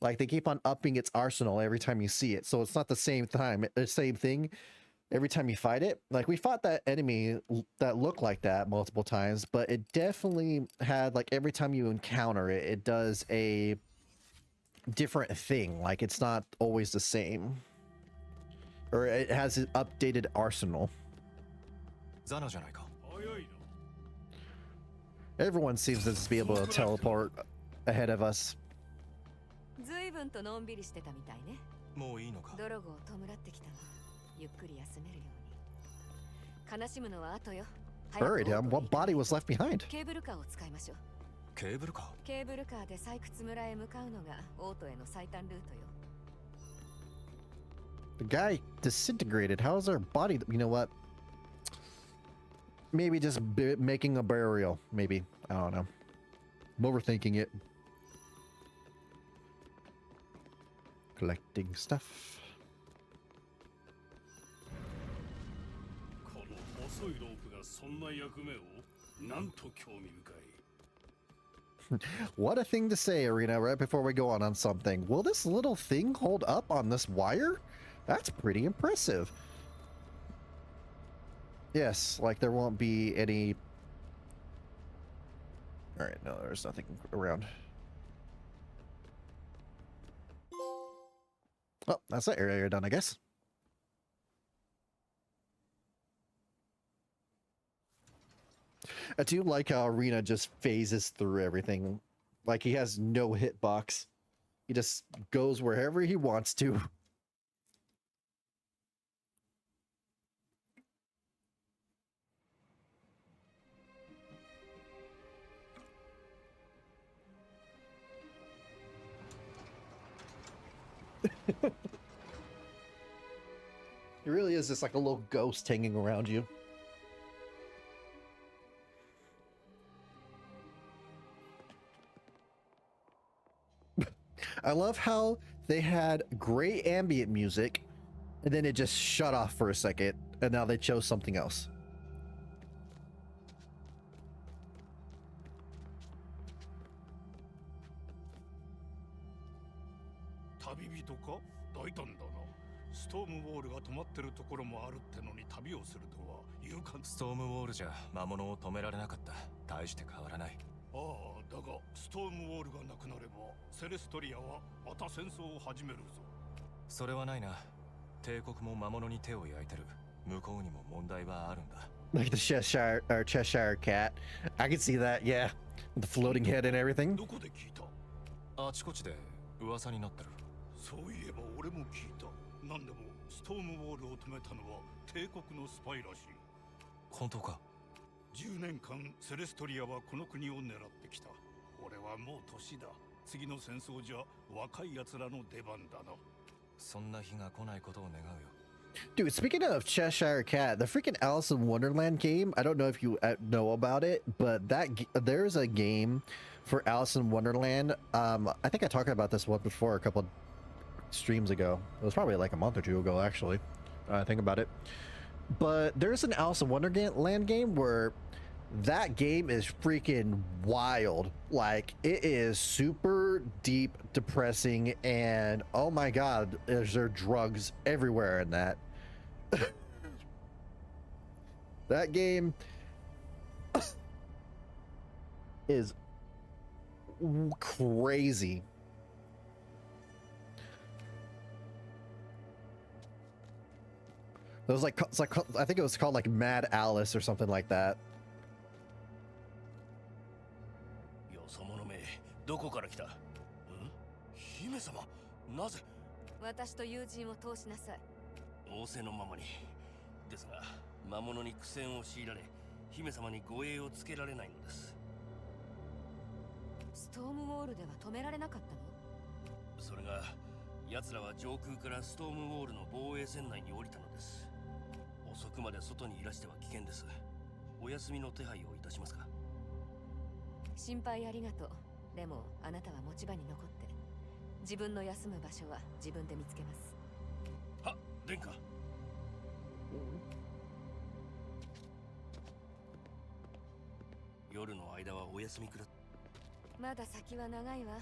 Like they keep on upping its arsenal every time you see it, so it's not the same thing every time you fight it. Like we fought that enemy that looked like that multiple times, but it definitely had like every time you encounter it, it does a different thing. Like it's not always the same, or it has an updated arsenal. Everyone seems to be able to teleport ahead of us. 随分とのんびりしてたみたいね。もういいのか。ドロゴを弔ってきたの。ゆっくり休めるように。悲しむのは後よ。 Buried him? What body was left behind? ケーブルカーを使いましょう。ケーブルカー？ケーブルカーで採掘村へ向かうのがオートへの最短ルートよ。 The guy disintegrated. How is our body? You know what? Maybe just making a burial. Maybe. I don't know. I'm overthinking it. Collecting stuff. What a thing to say, Arena, right before we go on something. Will this little thing hold up on this wire? That's pretty impressive. Yes, like there won't be any... Alright, no, there's nothing around. Oh, that's that area done, I guess. I do like how Arena just phases through everything. Like he has no hitbox. He just goes wherever he wants to. It really is just like a little ghost hanging around you. I love how they had great ambient music and then it just shut off for a second and now they chose something else. 旅人か大胆だな。ストームウォールが止まってるところもあるってのに旅をするとは勇敢。ストームウォールじゃ魔物を止められなかった。大して変わらない。ああ、だがストームウォールがなくなればセレストリアはまた戦争を始めるぞ。それはないな。帝国も魔物に手を焼いてる。向こうにも問題はあるんだ。Like the Cheshire cat. I can see that, yeah. With the floating head and everything. どこで聞いた？あちこちで噂になってる。そういえば俺も聞いた。なんでもストームウォールを止めたのは帝国のスパイらしい。本当か？10年間セレストリアはこの国を狙ってきた。俺はもう年だ。次の戦争じゃ若い奴らの出番だな。そんな日が来ないことを願うよ。Dude, speaking of Cheshire Cat, the freaking Alice in Wonderland game, I don't know if you know about it, but there's a game for Alice in Wonderland. I think I talked about this one before a couple streams ago. It was probably like a month or two ago, actually. Think about it. But there's an Alice in Wonderland game where that game is freaking wild. Like, it is super deep, depressing, and oh my god, is there drugs everywhere in that. That game is crazy. It was like, it's like, I think it was called like Mad Alice or something like that. よそ者め、どこから来た？姫様、なぜ？私と友人を通しなさい。仰せのままに。ですが、魔物に苦戦を強いられ、姫様に護衛をつけられないのです。ストームウォールでは止められなかったの？それが、奴らは上空からストームウォールの防衛線内に降りたのです。遅くまで外にいらしては危険です。お休みの手配をいたしますか？心配ありがとう。でもあなたは持ち場に残って自分の休む場所は自分で見つけます。は、殿下。夜の間はお休みくだ。まだ先は長いわ。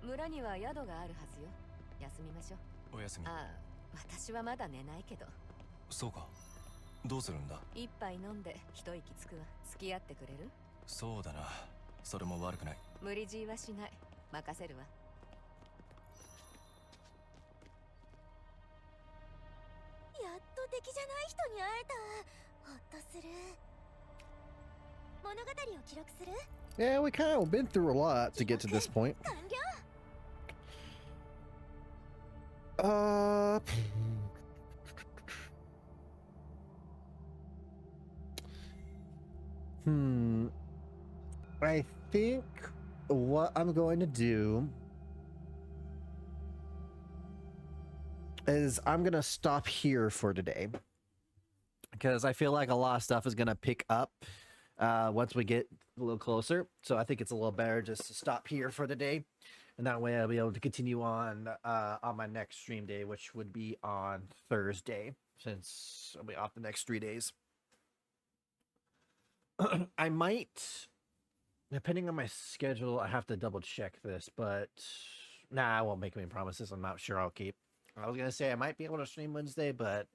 村には宿があるはずよ。休みましょう。お休み。ああ、私はまだ寝ないけど。そうか。どうするんだ？一杯飲んで一息つくわ。付き合ってくれる？そうだな。それも悪くない。無理強いはしない。任せるわ。やっと敵じゃない人に会えた。ほっとする。物語を記録する？ Yeah, we kind of been through a lot to get to this point. 完了。I think what I'm going to do is I'm going to stop here for today because I feel like a lot of stuff is going to pick up once we get a little closer. So I think it's a little better just to stop here for the day. And that way I'll be able to continue on my next stream day, which would be on Thursday, since I'll be off the next 3 days. I might, depending on my schedule, I have to double check this, but nah, I won't make any promises. I'm not sure I'll keep. I was gonna say I might be able to stream Wednesday, but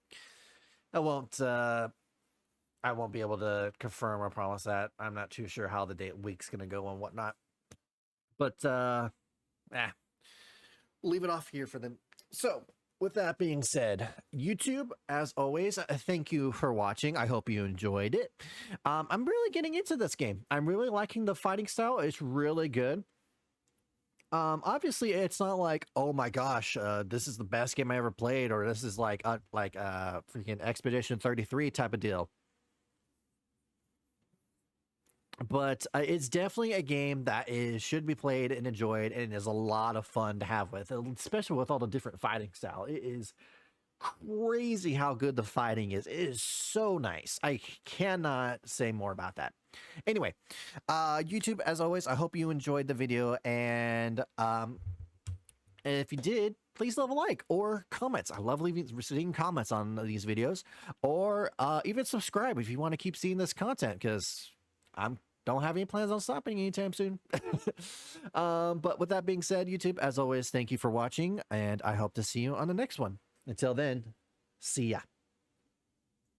I won't be able to confirm or promise that. I'm not too sure how the week's gonna go and whatnot. But leave it off here for them. So with that being said, YouTube, as always, thank you for watching. I hope you enjoyed it. I'm really getting into this game. I'm really liking the fighting style. It's really good. Obviously it's not like, oh my gosh, this is the best game I ever played, or this is like freaking Expedition 33 type of deal. but it's definitely a game that should be played and enjoyed, and is a lot of fun to have with, especially with all the different fighting style. It is crazy how good the fighting is. It is so nice. I cannot say more about that. Anyway, YouTube, as always, I hope you enjoyed the video, and if you did, please leave a like or comments. I love receiving comments on these videos, or even subscribe if you want to keep seeing this content, because don't have any plans on stopping anytime soon. But with that being said, YouTube, as always, thank you for watching, and I hope to see you on the next one. Until then, see ya.